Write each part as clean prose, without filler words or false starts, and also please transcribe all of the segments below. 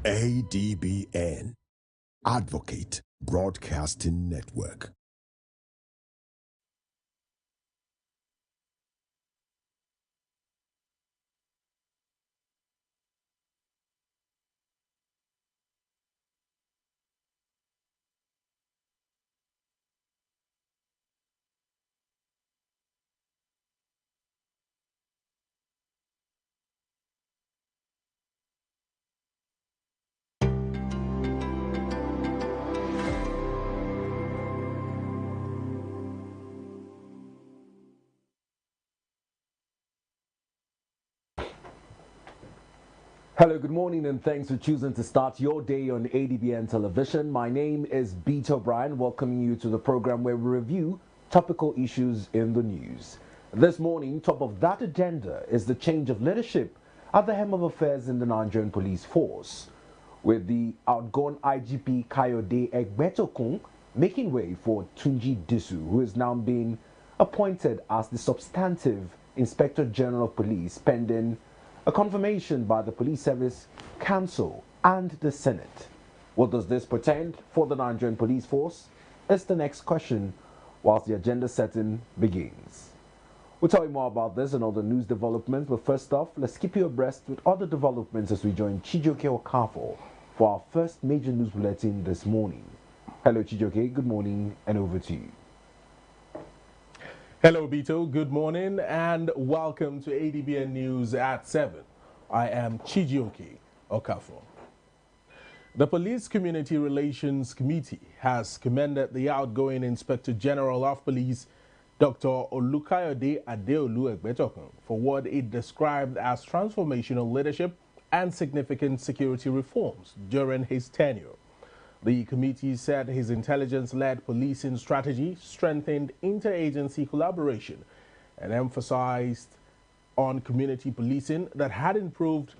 ADBN, Advocate Broadcasting Network. Hello, good morning, and thanks for choosing to start your day on ADBN television. My name is Beat O'Brien, welcoming you to the program where we review topical issues in the news. This morning, top of that agenda is the change of leadership at the helm of affairs in the Nigerian police force, with the outgone IGP Kayode Egbetokun making way for Tunji Disu, who is now being appointed as the substantive Inspector General of Police, pending a confirmation by the Police Service Council and the Senate. What does this portend for the Nigerian police force is the next question whilst the agenda setting begins. We'll tell you more about this and other news developments, but first off, let's keep you abreast with other developments as we join Chijioke Okafo for our first major news bulletin this morning. Hello Chijioke, good morning and over to you. Hello, Bito. Good morning and welcome to ADBN News at 7. I am Chijioke Okafo. The Police Community Relations Committee has commended the outgoing Inspector General of Police, Dr. Olukayode Adeolu Egbetokun, for what it described as transformational leadership and significant security reforms during his tenure. The committee said his intelligence-led policing strategy strengthened interagency collaboration and emphasized on community policing that had improved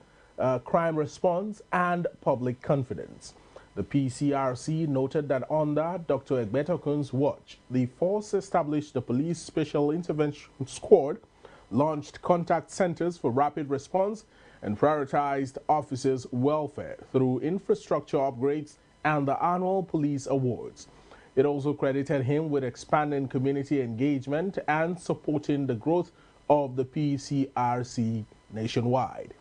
crime response and public confidence. The PCRC noted that under Dr. Egbetokun's watch, the force established the Police Special Intervention Squad, launched contact centers for rapid response, and prioritized officers' welfare through infrastructure upgrades and the annual police awards. It also credited him with expanding community engagement and supporting the growth of the PCRC nationwide.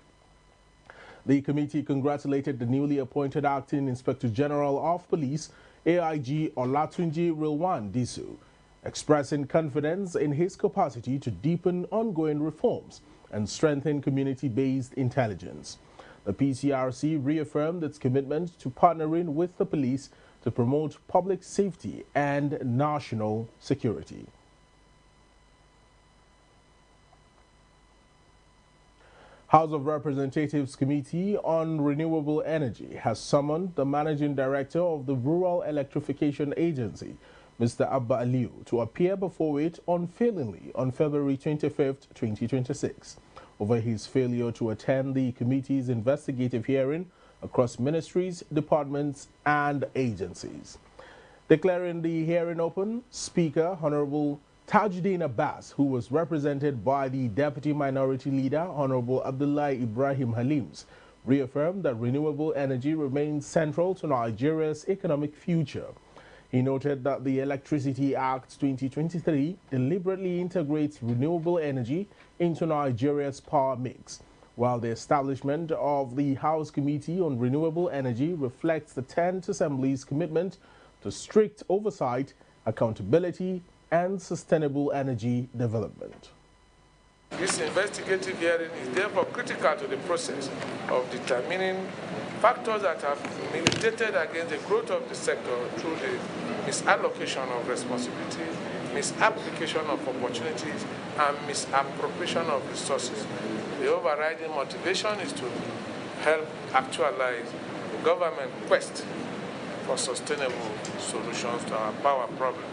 The committee congratulated the newly appointed Acting Inspector General of Police, AIG Olatunji Rilwan Disu, expressing confidence in his capacity to deepen ongoing reforms and strengthen community-based intelligence. The PCRC reaffirmed its commitment to partnering with the police to promote public safety and national security. House of Representatives Committee on Renewable Energy has summoned the Managing Director of the Rural Electrification Agency, Mr. Abba Aliu, to appear before it unfailingly on February 25, 2026. Over his failure to attend the committee's investigative hearing across ministries, departments, and agencies. Declaring the hearing open, Speaker Honorable Tajuddin Abbas, who was represented by the Deputy Minority Leader Honorable Abdullah Ibrahim Halims, reaffirmed that renewable energy remains central to Nigeria's economic future. He noted that the Electricity Act 2023 deliberately integrates renewable energy into Nigeria's power mix, while the establishment of the House Committee on Renewable Energy reflects the 10th Assembly's commitment to strict oversight, accountability, and sustainable energy development. This investigative hearing is therefore critical to the process of determining factors that have militated against the growth of the sector through the misallocation of responsibility, misapplication of opportunities, and misappropriation of resources. The overriding motivation is to help actualize the government quest for sustainable solutions to our power problem.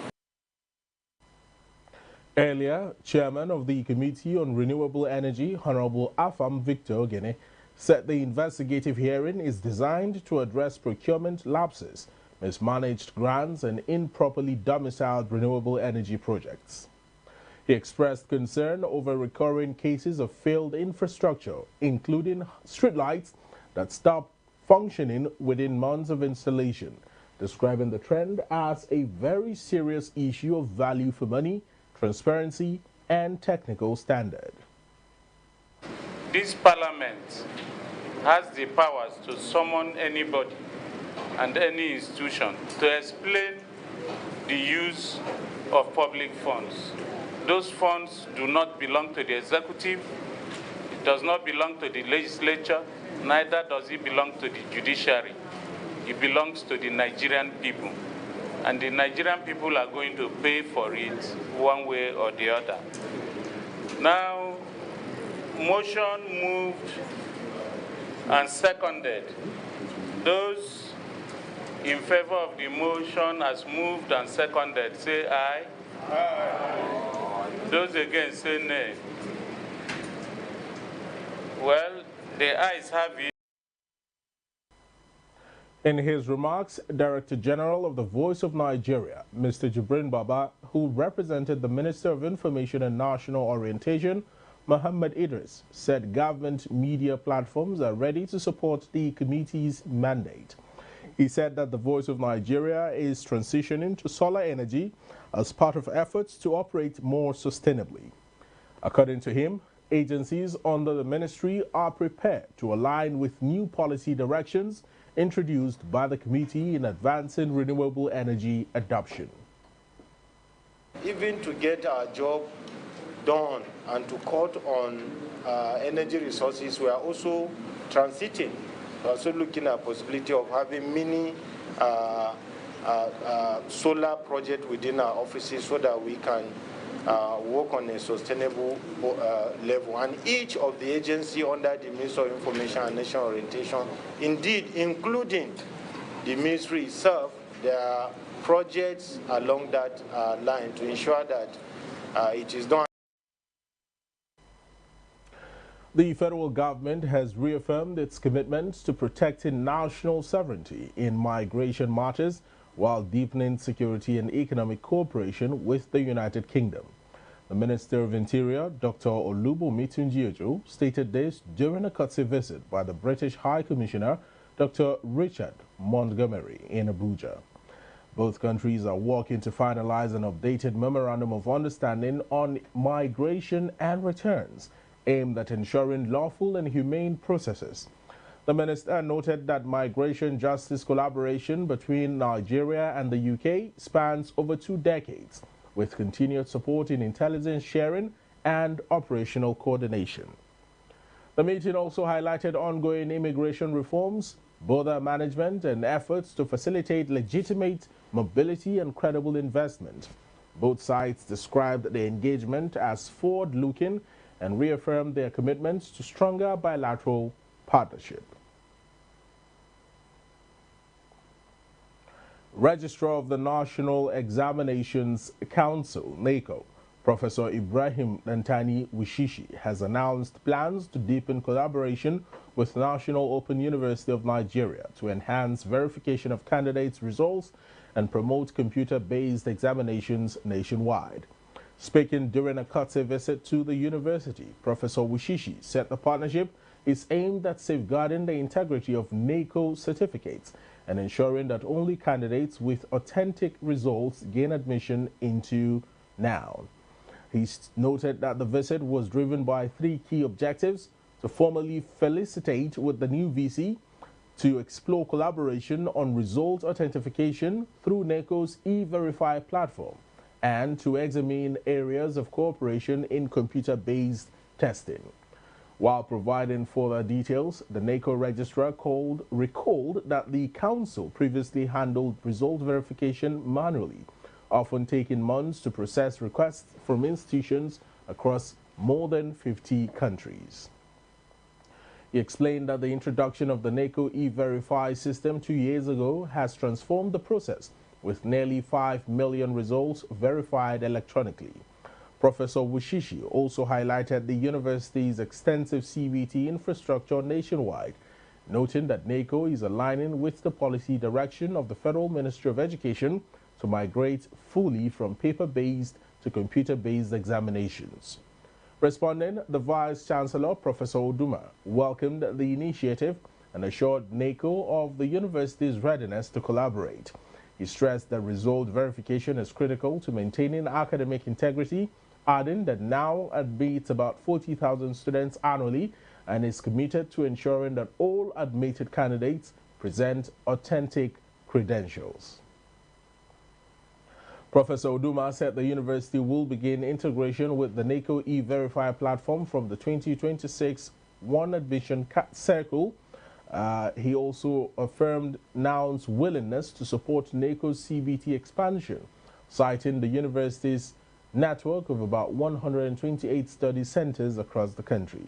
Earlier, Chairman of the Committee on Renewable Energy, Honorable Afam Victor Ogene, said the investigative hearing is designed to address procurement lapses, mismanaged grants, and improperly domiciled renewable energy projects. He expressed concern over recurring cases of failed infrastructure, including streetlights that stop functioning within months of installation, describing the trend as a very serious issue of value for money, transparency, and technical standard. This parliament has the powers to summon anybody and any institution to explain the use of public funds. Those funds do not belong to the executive, it does not belong to the legislature, neither does it belong to the judiciary. It belongs to the Nigerian people. And the Nigerian people are going to pay for it one way or the other. Now, motion moved and seconded. Those in favor of the motion as moved and seconded, say aye. Aye. Those against, say nay. Well, the ayes have it. In his remarks, Director General of the Voice of Nigeria, Mr. Jibrin Baba, who represented the Minister of Information and National Orientation, Muhammad Idris, said government media platforms are ready to support the committee's mandate. He said that the Voice of Nigeria is transitioning to solar energy as part of efforts to operate more sustainably. According to him, agencies under the ministry are prepared to align with new policy directions introduced by the committee in advancing renewable energy adoption. Even to get our job done and to cut on energy resources, we are also transiting. We're also looking at possibility of having mini solar project within our offices so that we can work on a sustainable level. And each of the agency under the Ministry of Information and National Orientation, indeed including the ministry itself, there are projects along that line to ensure that it is done. The federal government has reaffirmed its commitment to protecting national sovereignty in migration matters while deepening security and economic cooperation with the United Kingdom. The Minister of Interior, Dr. Olubunmi Tunji-Ojo, stated this during a courtesy visit by the British High Commissioner, Dr. Richard Montgomery, in Abuja. Both countries are working to finalize an updated Memorandum of Understanding on migration and returns, aimed at ensuring lawful and humane processes. The minister noted that migration justice collaboration between Nigeria and the UK spans over 2 decades, with continued support in intelligence sharing and operational coordination. The meeting also highlighted ongoing immigration reforms, border management, and efforts to facilitate legitimate mobility and credible investment. Both sides described the engagement as forward-looking and reaffirmed their commitments to stronger bilateral partnership. Registrar of the National Examinations Council, NACO, Professor Ibrahim Dantani Wishishi, has announced plans to deepen collaboration with National Open University of Nigeria to enhance verification of candidates' results and promote computer-based examinations nationwide. Speaking during a courtesy visit to the university, Professor Wishishi said the partnership is aimed at safeguarding the integrity of NACO certificates and ensuring that only candidates with authentic results gain admission into NOUN. He noted that the visit was driven by 3 key objectives: to formally felicitate with the new VC, to explore collaboration on result authentication through NACO's e-Verify platform, and to examine areas of cooperation in computer-based testing. While providing further details, the NACO registrar recalled that the council previously handled result verification manually, often taking months to process requests from institutions across more than 50 countries. He explained that the introduction of the NACO e-Verify system 2 years ago has transformed the process, with nearly 5 million results verified electronically. Professor Wishishi also highlighted the university's extensive CBT infrastructure nationwide, noting that NACO is aligning with the policy direction of the Federal Ministry of Education to migrate fully from paper-based to computer-based examinations. Responding, the Vice-Chancellor, Professor Oduma, welcomed the initiative, and assured NACO of the university's readiness to collaborate. He stressed that result verification is critical to maintaining academic integrity, adding that now admits about 40,000 students annually and is committed to ensuring that all admitted candidates present authentic credentials. Professor Oduma said the university will begin integration with the NACO e-Verify platform from the 2026 One Admission Circle. He also affirmed NOUN's willingness to support NACO's CBT expansion, citing the university's network of about 128 study centers across the country.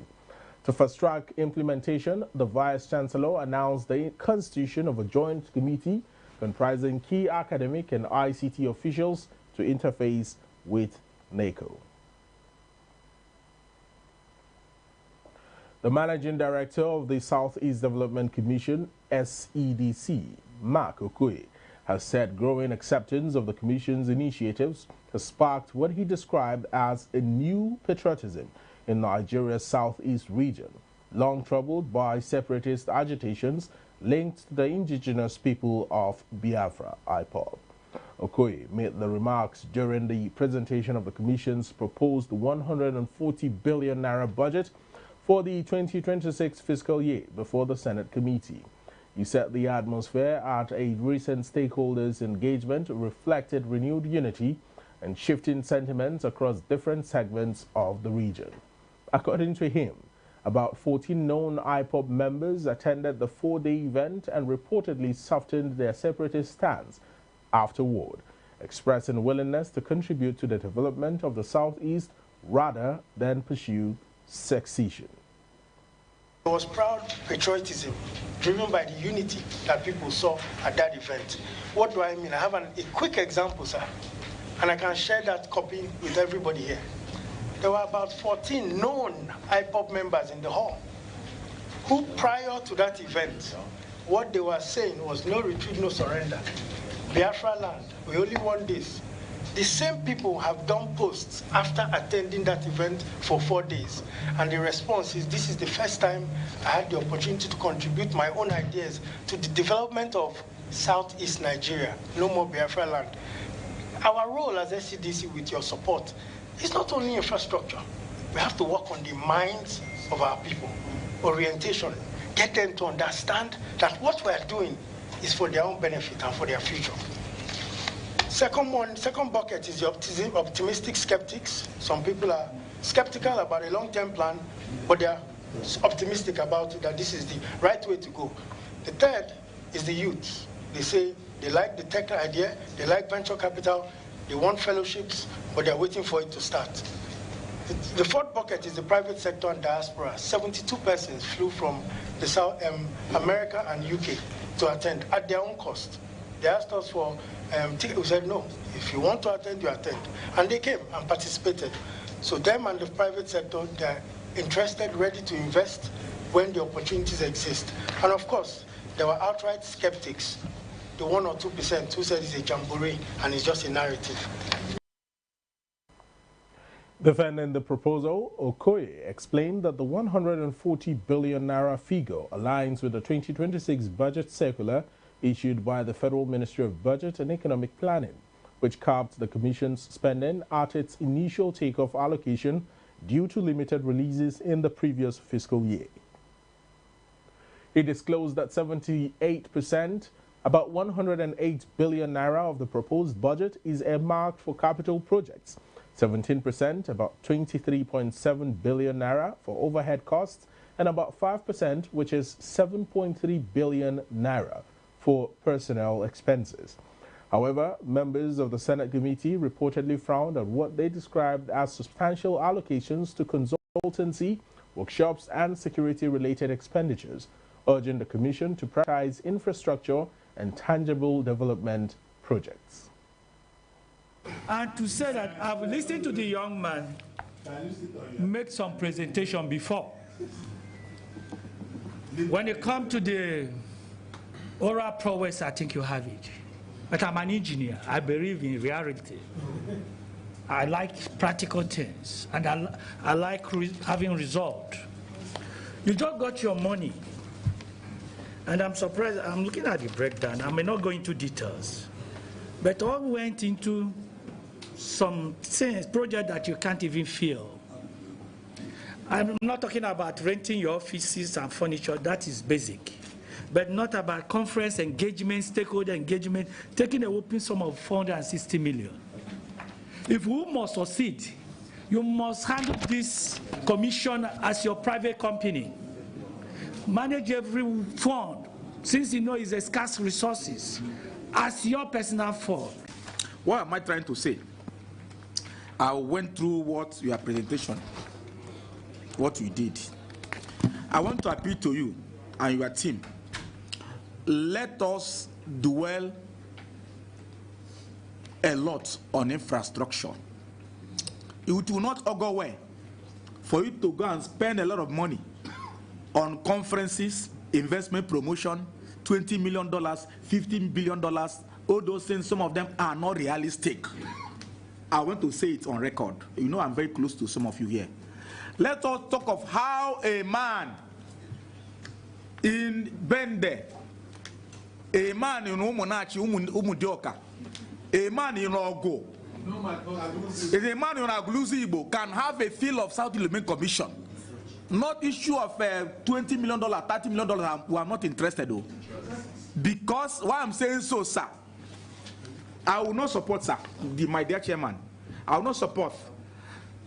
To fast-track implementation, the Vice-Chancellor announced the constitution of a joint committee comprising key academic and ICT officials to interface with NACO. The Managing Director of the Southeast Development Commission, SEDC, Mark Okoye, has said growing acceptance of the Commission's initiatives has sparked what he described as a new patriotism in Nigeria's southeast region, long troubled by separatist agitations linked to the indigenous people of Biafra, IPOB. Okoye made the remarks during the presentation of the Commission's proposed 140 billion naira budget for the 2026 fiscal year before the Senate committee. He said the atmosphere at a recent stakeholders' engagement reflected renewed unity and shifting sentiments across different segments of the region. According to him, about 14 known IPOB members attended the four-day event and reportedly softened their separatist stance afterward, expressing willingness to contribute to the development of the Southeast rather than pursue secession. It was proud patriotism driven by the unity that people saw at that event. What do I mean? I have a quick example, sir, and I can share that copy with everybody here. There were about 14 known IPOB members in the hall who, prior to that event, what they were saying was no retreat, no surrender. Biafra land, we only want this. The same people have done posts after attending that event for 4 days. And the response is, this is the first time I had the opportunity to contribute my own ideas to the development of Southeast Nigeria. No more Biafra land. Our role as SCDC, with your support, is not only infrastructure. We have to work on the minds of our people, orientation, get them to understand that what we are doing is for their own benefit and for their future. Second bucket is the optimistic skeptics. Some people are skeptical about a long-term plan, but they are optimistic about it, that this is the right way to go. The third is the youth. They say they like the tech idea, they like venture capital, they want fellowships, but they're waiting for it to start. The fourth bucket is the private sector and diaspora. 72 persons flew from the South America and UK to attend at their own cost. They asked us for tickets. We said, no, if you want to attend, you attend. And they came and participated. So them and the private sector, they're interested, ready to invest when the opportunities exist. And of course, there were outright skeptics, the 1 or 2% who said it's a jamboree and it's just a narrative. Defending the proposal, Okoye explained that the 140 billion naira figure aligns with the 2026 budget circular issued by the Federal Ministry of Budget and Economic Planning, which capped the Commission's spending at its initial takeoff allocation due to limited releases in the previous fiscal year. He disclosed that 78%, about 108 billion naira of the proposed budget, is earmarked for capital projects, 17%, about 23.7 billion naira, for overhead costs, and about 5%, which is 7.3 billion naira, for personnel expenses. However, members of the Senate committee reportedly frowned at what they described as substantial allocations to consultancy, workshops, and security-related expenditures, urging the Commission to prioritize infrastructure and tangible development projects. And to say that I've listened to the young man make some presentation before. When it comes to the oral prowess, I think you have it. But I'm an engineer. I believe in reality. I like practical things, and I like having result. You just got your money. And I'm surprised, I'm looking at the breakdown. I may not go into details, but all went into some things, projects that you can't even feel. I'm not talking about renting your offices and furniture, that is basic. But not about conference engagement, stakeholder engagement, taking a whopping sum of 460 million. If we must succeed, you must handle this commission as your private company. Manage every fund, since you know it's a scarce resources, as your personal fund. What am I trying to say? I went through what your presentation, what you did. I want to appeal to you and your team. Let us dwell a lot on infrastructure. It will not augur well for you to go and spend a lot of money on conferences, investment promotion, $20 million, $15 billion, all those things, some of them are not realistic. I want to say it on record. You know I'm very close to some of you here. Let us talk of how a man in Bende, a man in Umunachi, Umudioka, a man in Ogo, a man in Agluzibo can have a field of South Illumin Commission. Not issue of $20 million, $30 million, we are not interested though. Because why I'm saying so, sir, I will not support, sir, my dear chairman. I will not support.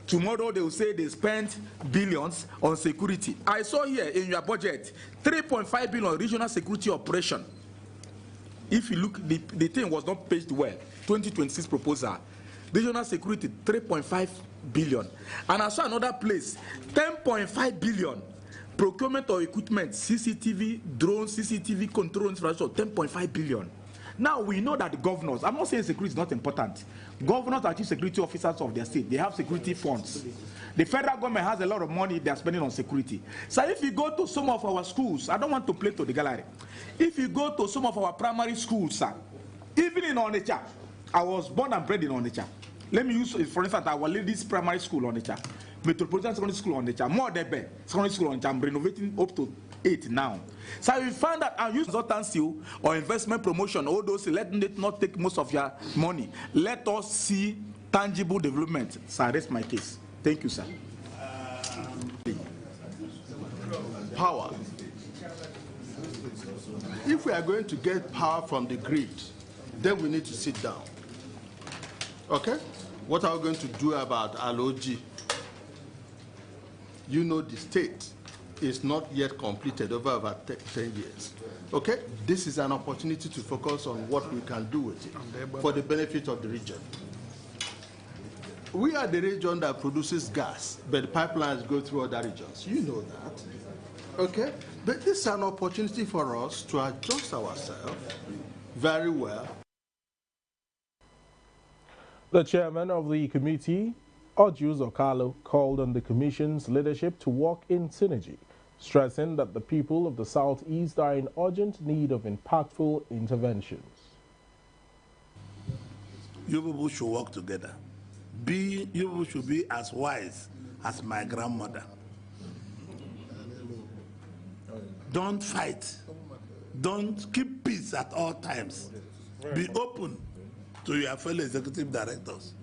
Tomorrow they will say they spent billions on security. I saw here in your budget, 3.5 billion regional security operation. If you look, the thing was not paged well. 2026 proposal. Regional security, 3.5 billion. And I saw another place, 10.5 billion. Procurement of equipment, CCTV, drones, CCTV control infrastructure, 10.5 billion. Now we know that the governors, I'm not saying security is not important. Governors are chief security officers of their state. They have security funds. The federal government has a lot of money they are spending on security. So if you go to some of our schools, I don't want to play to the gallery. If you go to some of our primary schools, sir, even in Onitsha, I was born and bred in Onitsha. Let me use, for instance, our ladies' primary school on Onitsha, Metropolitan Secondary School on Onitsha, more than Secondary School on Onitsha. I'm renovating up to 8 now. So we find that I use consultancy or investment promotion, all those, let it not take most of your money. Let us see tangible development. So that's my case. Thank you, sir. Power. If we are going to get power from the grid, then we need to sit down. Okay? What are we going to do about LOG? You know the state is not yet completed over about 10 years. Okay? This is an opportunity to focus on what we can do with it for the benefit of the region. We are the region that produces gas, but the pipelines go through other regions. You know that. Okay? But this is an opportunity for us to adjust ourselves very well. The chairman of the committee, Ojus Okalo, called on the commission's leadership to work in synergy, stressing that the people of the Southeast are in urgent need of impactful interventions. You people should work together. You people should be as wise as my grandmother. Don't fight. Don't keep peace at all times. Be open to your fellow executive directors.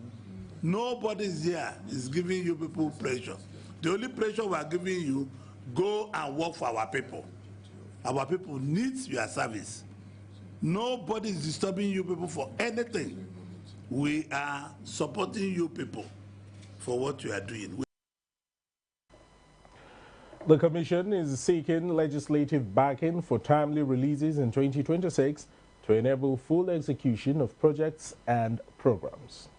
Nobody here is giving you people pressure. The only pressure we are giving you, go and work for our people. Our people need your service. Nobody is disturbing you people for anything. We are supporting you people for what you are doing. The Commission is seeking legislative backing for timely releases in 2026 to enable full execution of projects and programs.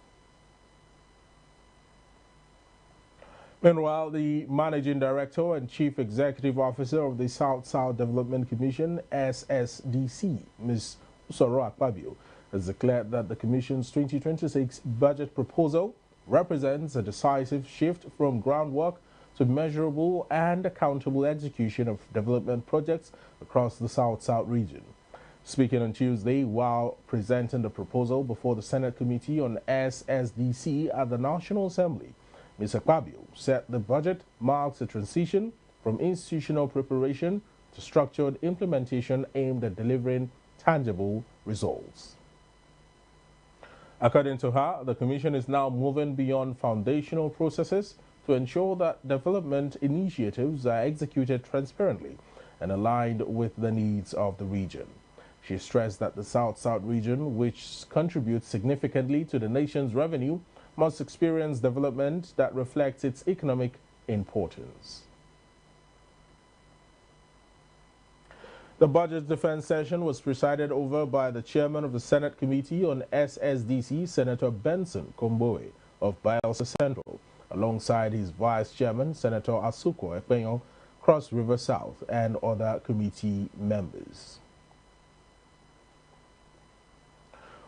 Meanwhile, the Managing Director and Chief Executive Officer of the South-South Development Commission, SSDC, Ms. Usoro Akpabio, has declared that the Commission's 2026 budget proposal represents a decisive shift from groundwork to measurable and accountable execution of development projects across the South-South region. Speaking on Tuesday while presenting the proposal before the Senate Committee on SSDC at the National Assembly, Ms. Akpabio said the budget marks a transition from institutional preparation to structured implementation aimed at delivering tangible results. According to her, the Commission is now moving beyond foundational processes to ensure that development initiatives are executed transparently and aligned with the needs of the region. She stressed that the South-South region, which contributes significantly to the nation's revenue, must experience development that reflects its economic importance. The Budget Defense session was presided over by the chairman of the Senate Committee on SSDC, Senator Benson Komboe of Bayelsa Central, alongside his vice chairman, Senator Asuko Ekpenyo, Cross River South, and other committee members.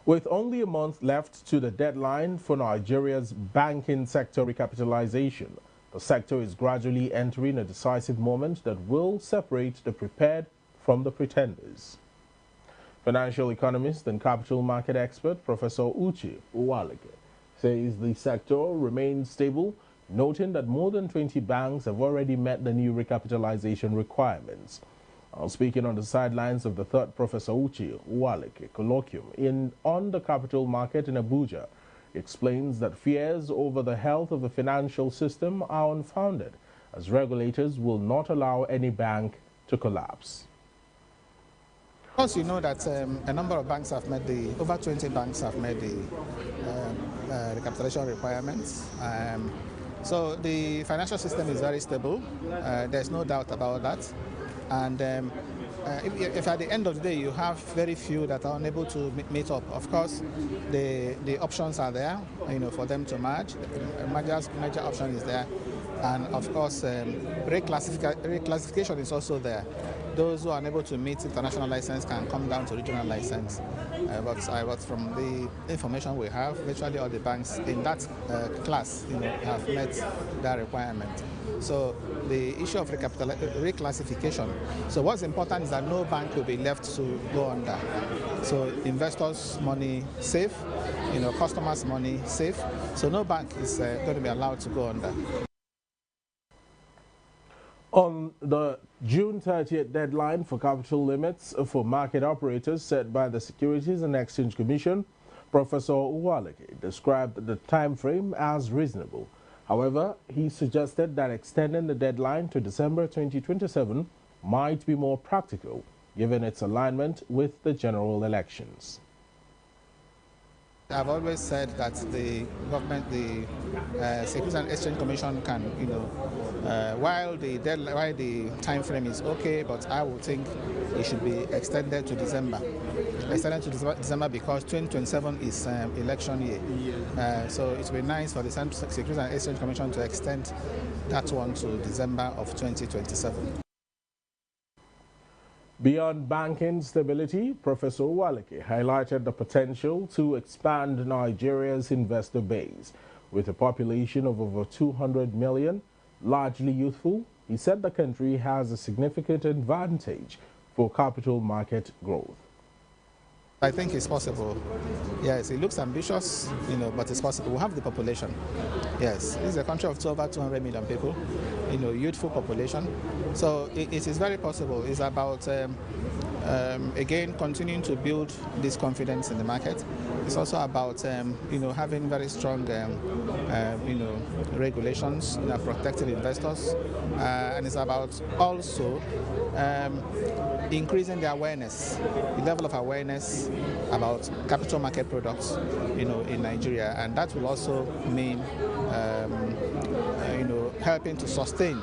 With only a month left to the deadline for Nigeria's banking sector recapitalization, the sector is gradually entering a decisive moment that will separate the prepared from the pretenders. Financial economist and capital market expert Professor Uche Uwaleke says the sector remains stable, noting that more than 20 banks have already met the new recapitalization requirements. Speaking on the sidelines of the third Professor Uche Uwaleke colloquium on the capital market in Abuja, explains that fears over the health of the financial system are unfounded, as regulators will not allow any bank to collapse. Of course, you know that a number of banks have met over 20 banks have met the recapitalization requirements. So the financial system is very stable. There's no doubt about that. And if at the end of the day you have very few that are unable to meet up, of course, the options are there, for them to merge. The major option is there. And of course, reclassification is also there. Those who are unable to meet international license can come down to regional license. But from the information we have, virtually all the banks in that class have met that requirement. So the issue of reclassification. So what's important is that no bank will be left to go under. So investors' money safe, customers' money safe. So no bank is going to be allowed to go under. On the June 30th deadline for capital limits for market operators set by the Securities and Exchange Commission, Professor Uwaleke described the time frame as reasonable. However, he suggested that extending the deadline to December 2027 might be more practical, given its alignment with the general elections. I've always said that the government, the Securities and Exchange Commission can, while the time frame is okay, but I would think it should be extended to December. Extended to December because 2027 is election year. So it would be nice for the Securities and Exchange Commission to extend that one to December of 2027. Beyond banking stability, Professor Uwaleke highlighted the potential to expand Nigeria's investor base. With a population of over 200 million, largely youthful, he said the country has a significant advantage for capital market growth. I think it's possible. Yes, it looks ambitious, but it's possible. We have the population. Yes, this is a country of over 200 million people, youthful population. So it is very possible. It's about, again, continuing to build this confidence in the market. It's also about, having very strong, regulations, protecting investors. And it's about also increasing the awareness, the level of awareness about capital market products, in Nigeria, and that will also mean, helping to sustain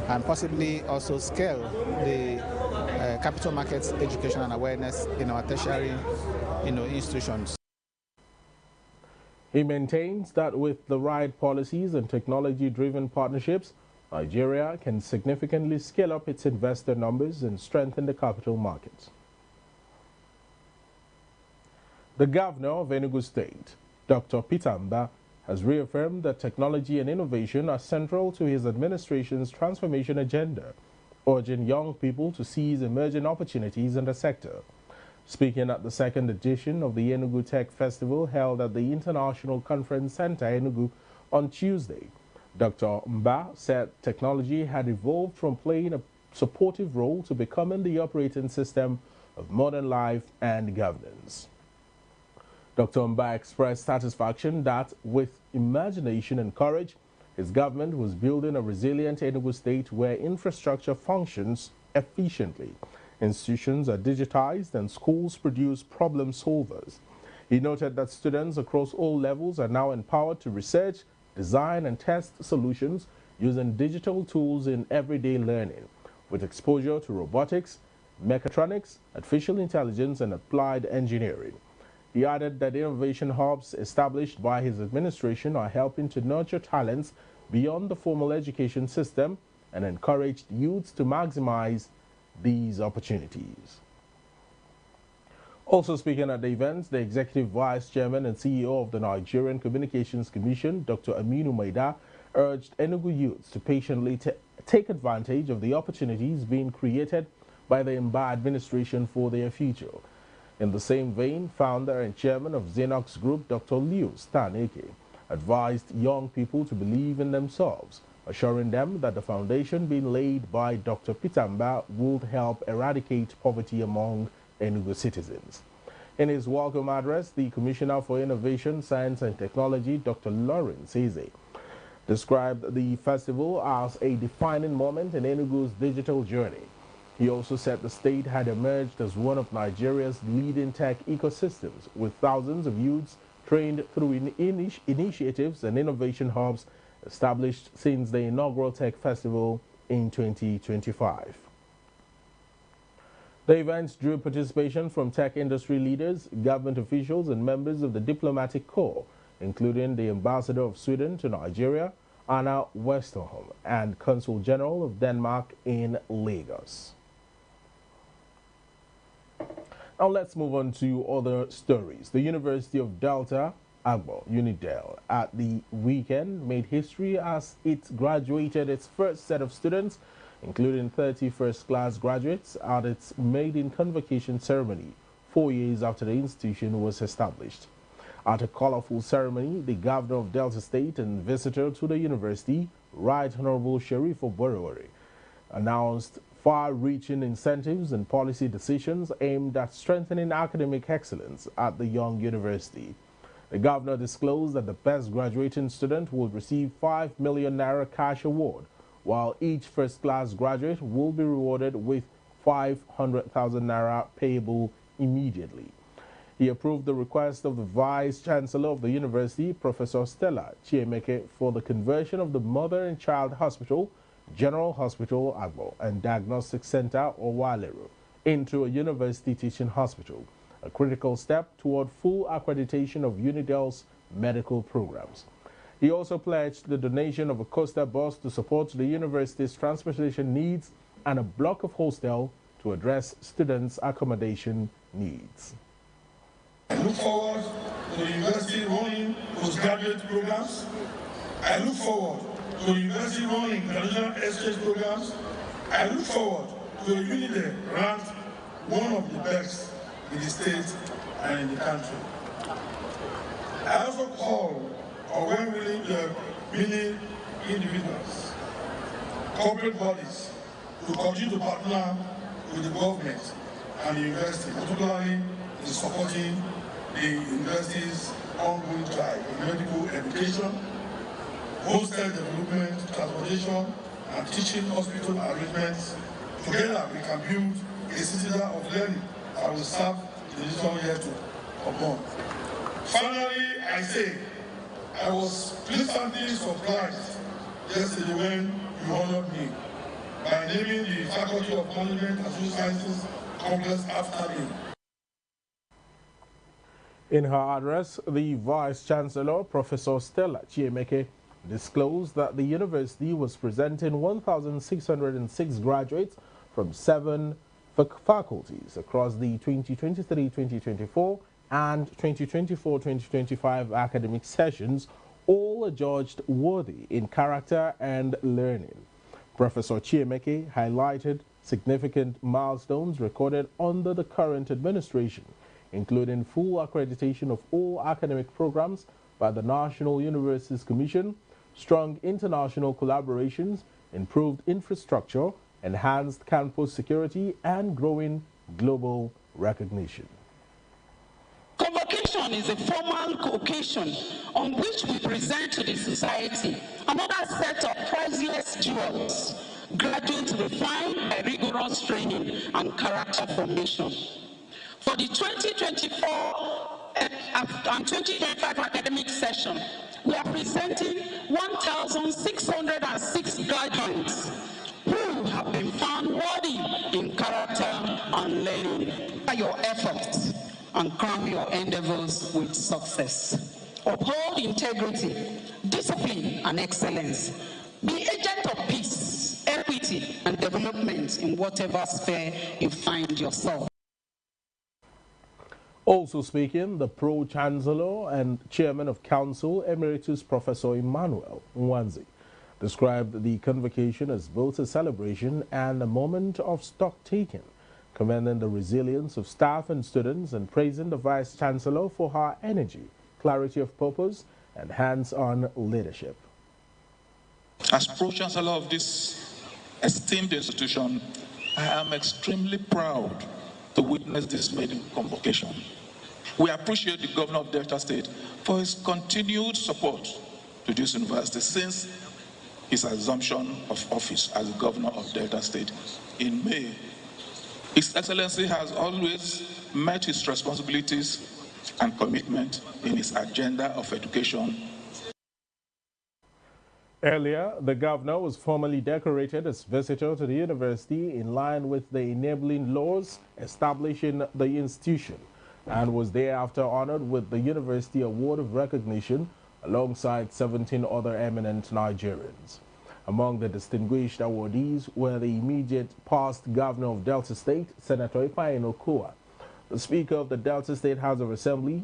and possibly also scale the capital markets education and awareness in our tertiary, institutions. He maintains that with the right policies and technology-driven partnerships, Nigeria can significantly scale up its investor numbers and strengthen the capital markets. The governor of Enugu State, Dr. Peter Mba, has reaffirmed that technology and innovation are central to his administration's transformation agenda, urging young people to seize emerging opportunities in the sector. Speaking at the second edition of the Enugu Tech Festival held at the International Conference Center, Enugu, on Tuesday, Dr. Mba said technology had evolved from playing a supportive role to becoming the operating system of modern life and governance. Dr. Mba expressed satisfaction that with imagination and courage, his government was building a resilient Enugu state where infrastructure functions efficiently, institutions are digitized, and schools produce problem solvers. He noted that students across all levels are now empowered to research, design, and test solutions using digital tools in everyday learning, with exposure to robotics, mechatronics, artificial intelligence, and applied engineering. He added that innovation hubs established by his administration are helping to nurture talents beyond the formal education system and encouraged youths to maximize these opportunities. Also speaking at the event, the Executive Vice Chairman and CEO of the Nigerian Communications Commission, Dr. Aminu Maida, urged Enugu youths to patiently take advantage of the opportunities being created by the Mba administration for their future. In the same vein, founder and chairman of Xenox Group, Dr. Leo Staneke, advised young people to believe in themselves, assuring them that the foundation being laid by Dr. Peter Mba would help eradicate poverty among Enugu citizens. In his welcome address, the Commissioner for Innovation, Science and Technology, Dr. Lawrence Eze, described the festival as a defining moment in Enugu's digital journey. He also said the state had emerged as one of Nigeria's leading tech ecosystems, with thousands of youths trained through initiatives and innovation hubs established since the inaugural Tech Festival in 2025. The event drew participation from tech industry leaders, government officials, and members of the diplomatic corps, including the Ambassador of Sweden to Nigeria, Anna Westerholm, and Consul General of Denmark in Lagos. Now let's move on to other stories. The University of Delta, Agbo, UNIDEL, at the weekend made history as it graduated its first set of students, including 30 first-class graduates, at its maiden convocation ceremony 4 years after the institution was established. At a colorful ceremony, the governor of Delta State and visitor to the university, Right Honorable Sharif Oborowori, announced far-reaching incentives and policy decisions aimed at strengthening academic excellence at the young university. The governor disclosed that the best graduating student will receive 5 million naira cash award, while each first-class graduate will be rewarded with 500,000 naira payable immediately. He approved the request of the Vice-Chancellor of the University, Professor Stella Chiemeke, for the conversion of the Mother and Child Hospital, General Hospital Agbo, and Diagnostic Center Owalero into a university teaching hospital, a critical step toward full accreditation of UNIDEL's medical programs. He also pledged the donation of a coaster bus to support the university's transportation needs and a block of hostel to address students' accommodation needs. I look forward to the university running postgraduate programs. I look forward to the university running international exchange programs. I look forward to a UNIDEL ranked one of the best in the state and in the country. I also call on many individuals, corporate bodies, to continue to partner with the government and the university, particularly in supporting the university's ongoing drive in medical education, hostel development, transportation, and teaching hospital arrangements. Together, we can build a citadel of learning that will serve the nation here to upon. Finally, I say, I was pleasantly surprised yesterday when you honored me by naming the Faculty of Management and Social Sciences complex after me. In her address, the Vice-Chancellor, Professor Stella Chiemeke, disclosed that the university was presenting 1,606 graduates from 7 faculties across the 2023-2024 and 2024-2025 academic sessions, all adjudged worthy in character and learning. Professor Chiemeke highlighted significant milestones recorded under the current administration, including full accreditation of all academic programs by the National Universities Commission, strong international collaborations, improved infrastructure, enhanced campus security, and growing global recognition. Convocation is a formal occasion on which we present to the society another set of priceless jewels, graduates refined by rigorous training and character formation. For the 2024 and 2025 academic session, we are presenting 1,606 graduates who have been found worthy in character and learning. Your efforts and crown your endeavors with success. Uphold integrity, discipline, and excellence. Be agent of peace, equity, and development in whatever sphere you find yourself. Also speaking, the Pro-Chancellor and Chairman of Council, Emeritus Professor Emmanuel Nwanze, described the convocation as both a celebration and a moment of stock-taking, commending the resilience of staff and students and praising the Vice-Chancellor for her energy, clarity of purpose, and hands-on leadership. As Pro-Chancellor of this esteemed institution, I am extremely proud to witness this maiden convocation. We appreciate the Governor of Delta State for his continued support to this university since his assumption of office as the Governor of Delta State in May. His Excellency has always met his responsibilities and commitment in his agenda of education. Earlier, the governor was formally decorated as visitor to the university in line with the enabling laws establishing the institution, and was thereafter honored with the University Award of Recognition alongside 17 other eminent Nigerians. Among the distinguished awardees were the immediate past governor of Delta State, Senator Ifeanyi Okowa, the Speaker of the Delta State House of Assembly,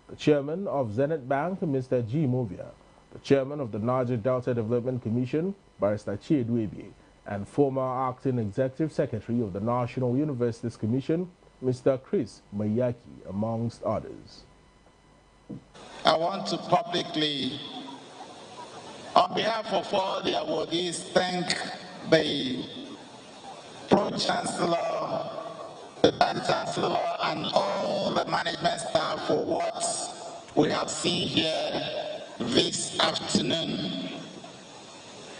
the Chairman of Zenith Bank, Mr. G. Movia, the Chairman of the Niger Delta Development Commission, Barrister Chiedu Ebie, and former Acting Executive Secretary of the National Universities Commission, Mr. Chris Mayaki, amongst others. I want to publicly, on behalf of all the awardees, thank the Pro-Chancellor, the Vice-Chancellor, and all the management staff for what we have seen here this afternoon.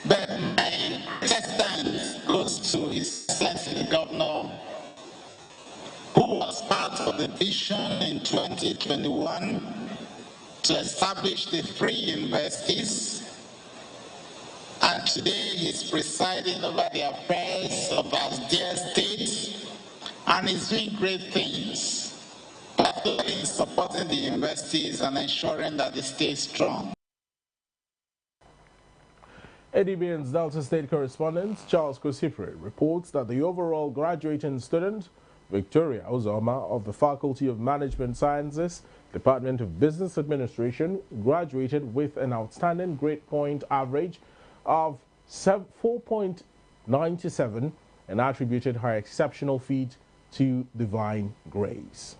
But my testament goes to His Excellency the Governor, who was part of the vision in 2021 to establish the 3 universities, and today he's presiding over the affairs of our dear state, and he's doing great things, particularly in supporting the universities and ensuring that they stay strong. ADBN's Delta State correspondent Charles Kosifre reports that the overall graduating student, Victoria Uzoma of the Faculty of Management Sciences, Department of Business Administration, graduated with an outstanding grade point average of 4.97 and attributed her exceptional feat to divine grace.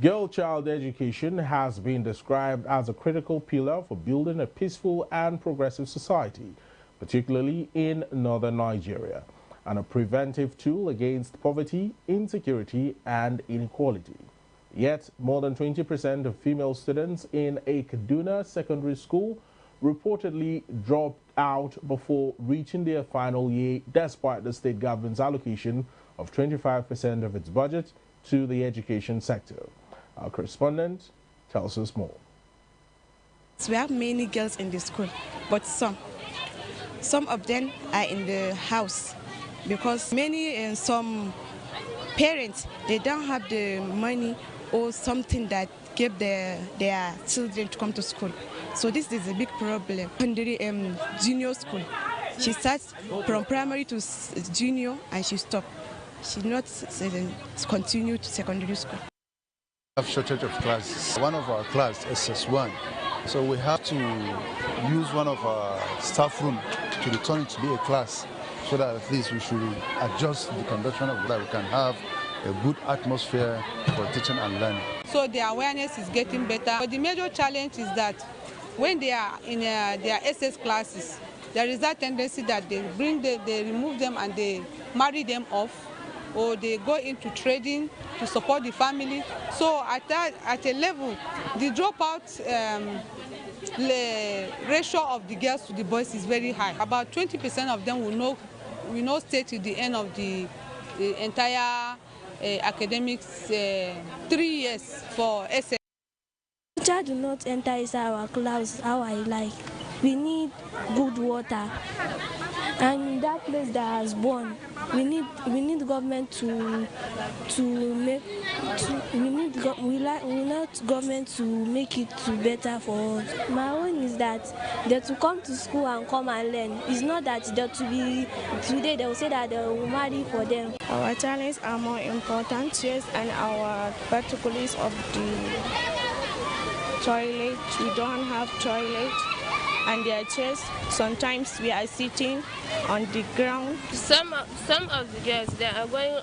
Girl-child education has been described as a critical pillar for building a peaceful and progressive society, particularly in northern Nigeria, and a preventive tool against poverty, insecurity, and inequality. Yet, more than 20% of female students in a Kaduna secondary school reportedly dropped out before reaching their final year, despite the state government's allocation of 25% of its budget to the education sector. Our correspondent tells us more. We have many girls in the school, but some of them are in the house because many and some parents, they don't have the money or something that give their children to come to school. So this is a big problem. Junior school, she starts from primary to junior and she stops. She not continue to secondary school. We have shortage of classes. One of our class is SS1, so we have to use one of our staff room to return it to be a class, so that at least we should adjust the conduction of that. We can have a good atmosphere for teaching and learning. So the awareness is getting better. But the major challenge is that when they are in their SS classes, there is that tendency that they remove them and they marry them off, or they go into trading to support the family. So at a level, the dropout ratio of the girls to the boys is very high. About 20% of them will not stay to the end of the entire academics 3 years for SS. Child do not enter inside our class how I like. We need good water, and that place that has born, we need government to make we need government to make it to better for us. My own is that they to come to school and come and learn. It's not that they to be today they will say that they will marry for them. Our challenges are more important, yes, and our particulars of the toilet. We don't have toilet, and their chairs. Sometimes we are sitting on the ground. Some of the girls, they are going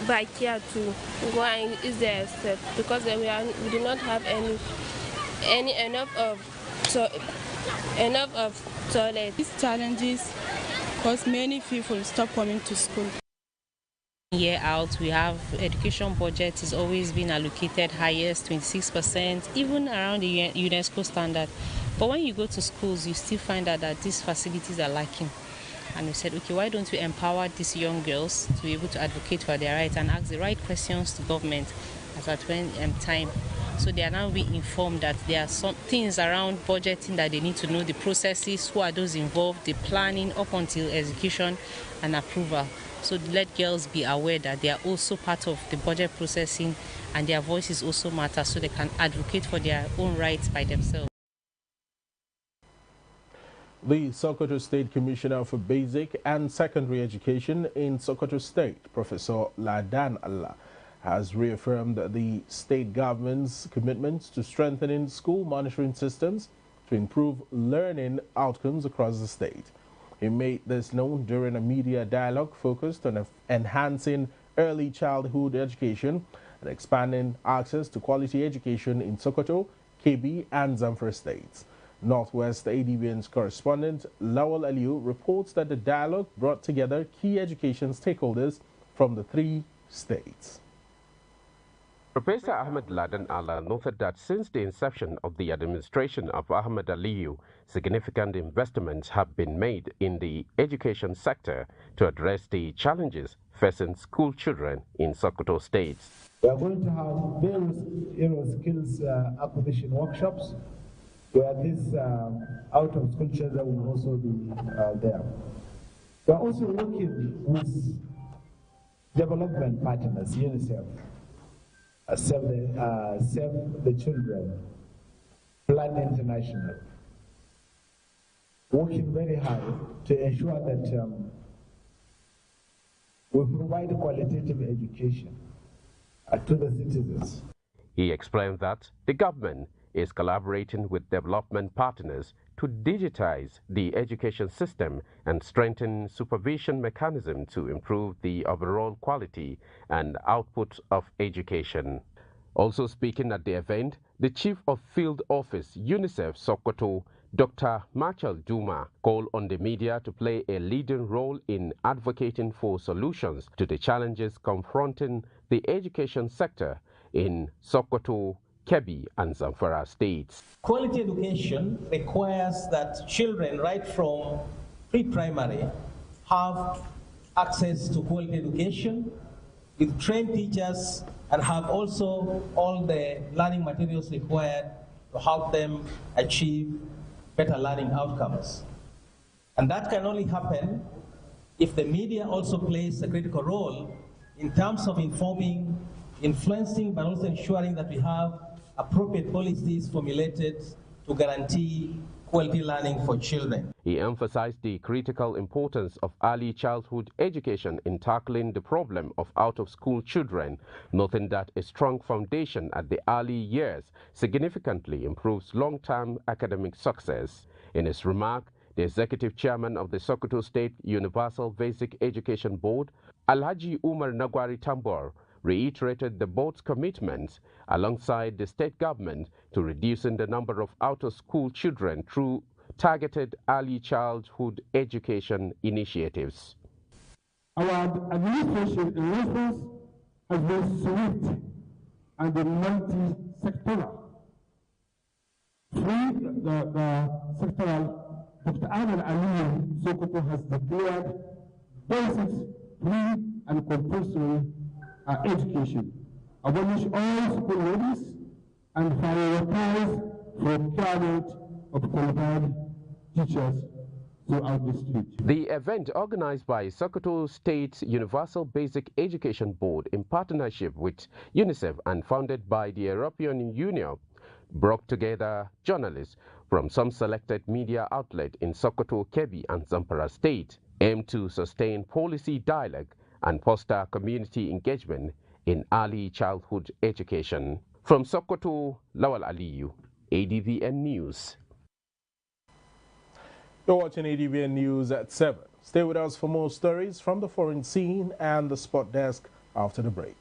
back here to go and use their stuff because we do not have enough of toilet. These challenges cause many people stop coming to school. Year out, we have education budget is always been allocated highest, 26%, even around the UNESCO standard. But when you go to schools, you still find out that these facilities are lacking. And we said, okay, why don't we empower these young girls to be able to advocate for their rights and ask the right questions to government at when time. So they are now being informed that there are some things around budgeting that they need to know, the processes, who are those involved, the planning up until execution and approval. So let girls be aware that they are also part of the budget processing and their voices also matter, so they can advocate for their own rights by themselves. The Sokoto State Commissioner for Basic and Secondary Education in Sokoto State, Professor Ladan Allah, has reaffirmed the state government's commitment to strengthening school monitoring systems to improve learning outcomes across the state. He made this known during a media dialogue focused on enhancing early childhood education and expanding access to quality education in Sokoto, Kebbi, and Zamfara states. Northwest ADBN's correspondent Lawal Aliu reports that the dialogue brought together key education stakeholders from the 3 states. Professor Ahmed Ladan Allah noted that since the inception of the administration of Ahmed Aliyu, significant investments have been made in the education sector to address the challenges facing school children in Sokoto states. We are going to have various skills acquisition workshops where these out-of-school children will also be there. We are also working with development partners, UNICEF, Save the Children, Plan International, working very hard to ensure that we provide qualitative education to the citizens. He explained that the government is collaborating with development partners to digitize the education system and strengthen supervision mechanism to improve the overall quality and output of education. Also speaking at the event, the Chief of Field Office, UNICEF Sokoto, Dr. Marshall Juma, called on the media to play a leading role in advocating for solutions to the challenges confronting the education sector in Sokoto, Kebbi, and Zamfara states. Quality education requires that children right from pre-primary have access to quality education with trained teachers and have also all the learning materials required to help them achieve better learning outcomes. And that can only happen if the media also plays a critical role in terms of informing, influencing, but also ensuring that we have appropriate policies formulated to guarantee quality learning for children. He emphasized the critical importance of early childhood education in tackling the problem of out-of-school children, noting that a strong foundation at the early years significantly improves long-term academic success. In his remark, the executive chairman of the Sokoto State Universal Basic Education Board, Alhaji Umar Nagwari Tambor, reiterated the board's commitments alongside the state government to reducing the number of out-of-school children through targeted early childhood education initiatives. Our administration in response has been swift and multi-sectoral. Through the sectoral, Dr. Ahmed Ali Sokoto has declared basic, free and compulsory education, abolish all school levies, and prioritize procurement of qualified teachers throughout the state. The event, organized by Sokoto State Universal Basic Education Board in partnership with UNICEF and founded by the European Union, brought together journalists from some selected media outlets in Sokoto, Kebbi and Zamfara State, aimed to sustain policy dialogue and foster community engagement in early childhood education. From Sokoto, Lawal Aliyu, ADBN News. You're watching ADBN News at 7. Stay with us for more stories from the foreign scene and the sport desk after the break.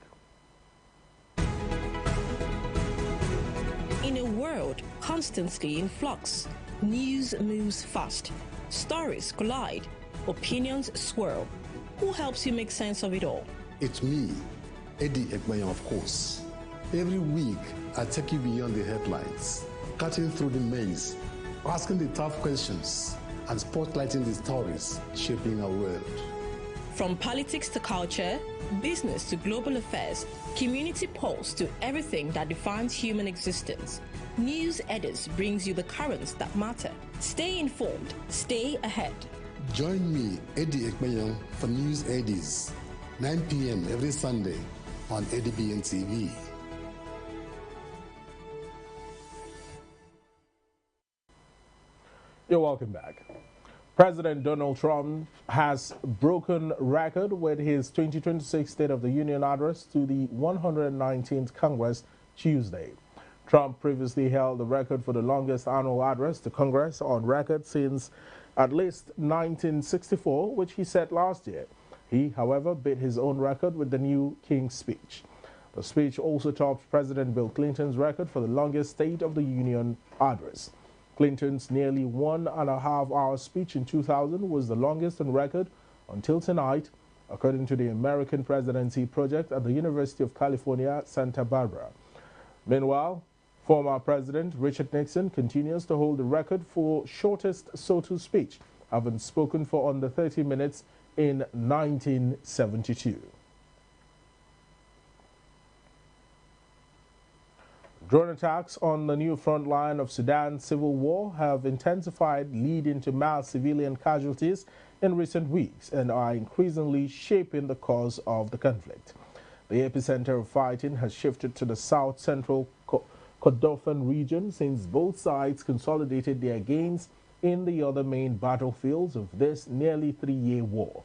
In a world constantly in flux, news moves fast, stories collide, opinions swirl. Who helps you make sense of it all? It's me, ADBN, of course. Every week, I take you beyond the headlines, cutting through the maze, asking the tough questions, and spotlighting the stories shaping our world. From politics to culture, business to global affairs, community pulse to everything that defines human existence, News Eddies brings you the currents that matter. Stay informed, stay ahead. Join me, ADBN, for News Eddies, 9 p.m. every Sunday on ADBN TV. You're welcome back. President Donald Trump has broken record with his 2026 State of the Union address to the 119th Congress Tuesday. Trump previously held the record for the longest annual address to Congress on record since at least 1964, which he set last year. He, however, beat his own record with the new King's Speech. The speech also topped President Bill Clinton's record for the longest State of the Union address. Clinton's nearly 1.5-hour speech in 2000 was the longest on record until tonight, according to the American Presidency Project at the University of California, Santa Barbara. Meanwhile, former President Richard Nixon continues to hold the record for shortest SOTU speech, having spoken for under 30 minutes in 1972. Drone attacks on the new front line of Sudan's civil war have intensified, leading to mass civilian casualties in recent weeks and are increasingly shaping the course of the conflict. The epicenter of fighting has shifted to the south-central Kordofan region since both sides consolidated their gains in the other main battlefields of this nearly 3-year war.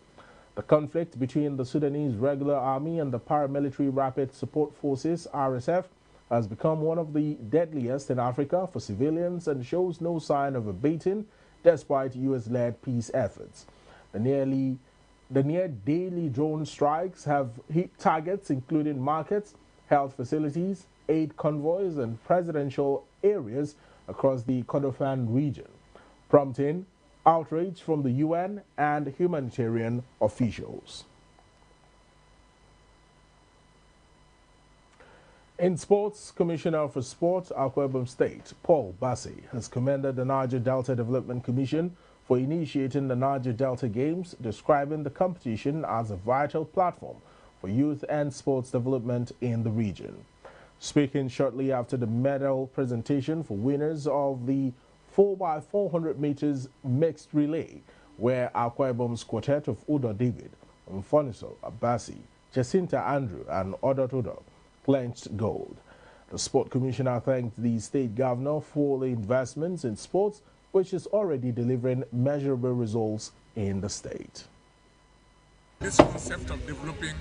The conflict between the Sudanese Regular Army and the Paramilitary Rapid Support Forces, RSF, has become one of the deadliest in Africa for civilians and shows no sign of abating despite U.S.-led peace efforts. The near daily drone strikes have hit targets including markets, health facilities, aid convoys, and presidential areas across the Kordofan region, prompting outrage from the UN and humanitarian officials. In sports, Commissioner for Sport, Akwa Ibom State, Paul Bassi, has commended the Niger Delta Development Commission for initiating the Niger Delta Games, describing the competition as a vital platform for youth and sports development in the region. Speaking shortly after the medal presentation for winners of the 4x400 meters mixed relay, where Akwa Ibom's quartet of Udo David, Mfoniso Abasi, Jacinta Andrew, and Odotodo clinched gold. The Sport Commissioner thanked the state governor for the investments in sports, which is already delivering measurable results in the state. This concept of developing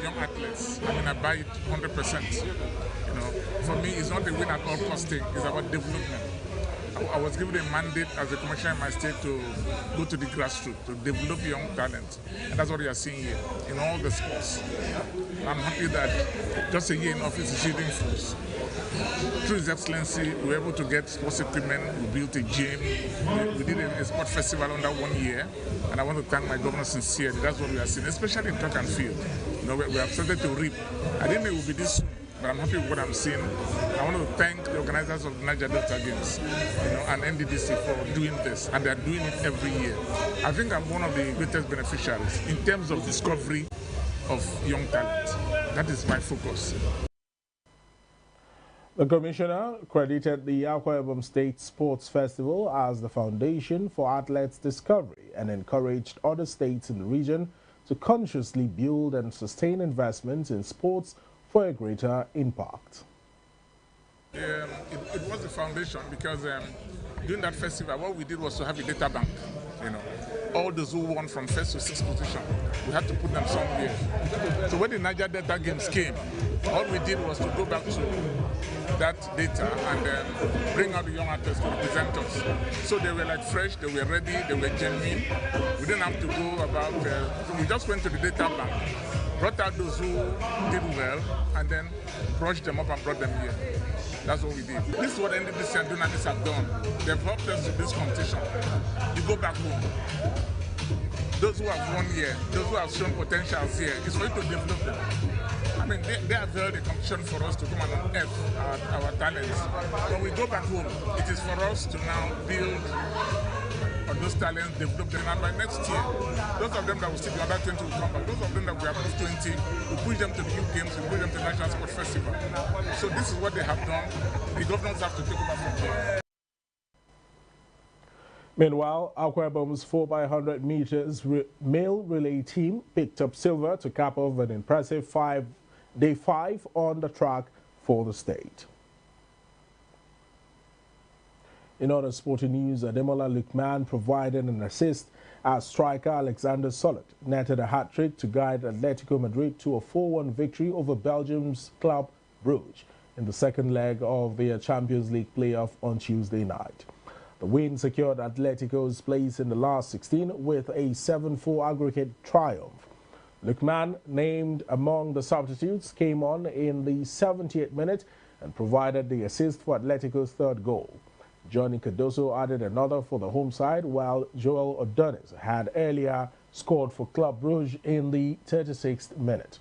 young athletes, I buy it 100%. For me, it's not a win at all cost thing. It's about development. I was given a mandate as a commissioner in my state to go to the grassroots, to develop young talent. And that's what we are seeing here in all the sports. I'm happy that just a year in office is yielding fruits. through His Excellency, we were able to get sports equipment, we built a gym, we did a sport festival under 1 year, and I want to thank my governor sincerely. That's what we are seeing, especially in track and field. You know, we have started to reap. I didn't know it would be this soon, but I'm happy with what I'm seeing. I want to thank the organizers of the Niger Delta Games, you know, and NDDC for doing this, and they are doing it every year. I think I'm one of the greatest beneficiaries in terms of discovery of young talent. That is my focus. The commissioner credited the Akwa Ibom State Sports Festival as the foundation for athletes' discovery and encouraged other states in the region to consciously build and sustain investments in sports for a greater impact. It was the foundation because during that festival, what we did was to have a data bank. You know, all those who won from first to sixth position, we had to put them somewhere. So when the Niger Delta Games came, all we did was to go back to that data and bring out the young athletes to represent us. So they were like fresh, they were ready, they were genuine. We didn't have to go about, we just went to the data bank, brought out those who did well, and then brushed them up and brought them here. That's what we did. This is what NDDC and Dunamis have done. They've helped us with this competition. You go back home. Those who have won here, those who have shown potentials here, it's for you to develop them. I mean, they have held a competition for us to come and unearth our talents. When we go back home, it is for us to now build on those talents, develop them, and by next year, those of them that will still be under 20 will come back. Those of them that will be above 20, we push them to the youth games, we push them to the National Sport Festival. So this is what they have done. The governors have to take over from here. Meanwhile, Akwa Ibom's 4x100 meters male relay team picked up silver to cap off an impressive day 5 on the track for the state. In other sporting news, Ademola Lookman provided an assist as striker Alexander Solet netted a hat-trick to guide Atletico Madrid to a 4-1 victory over Belgium's Club Brugge in the second leg of their Champions League playoff on Tuesday night. The win secured Atletico's place in the last 16 with a 7-4 aggregate triumph. Lookman, named among the substitutes, came on in the 78th minute and provided the assist for Atletico's third goal. Johnny Cardoso added another for the home side, while Joel Odonis had earlier scored for Club Brugge in the 36th minute.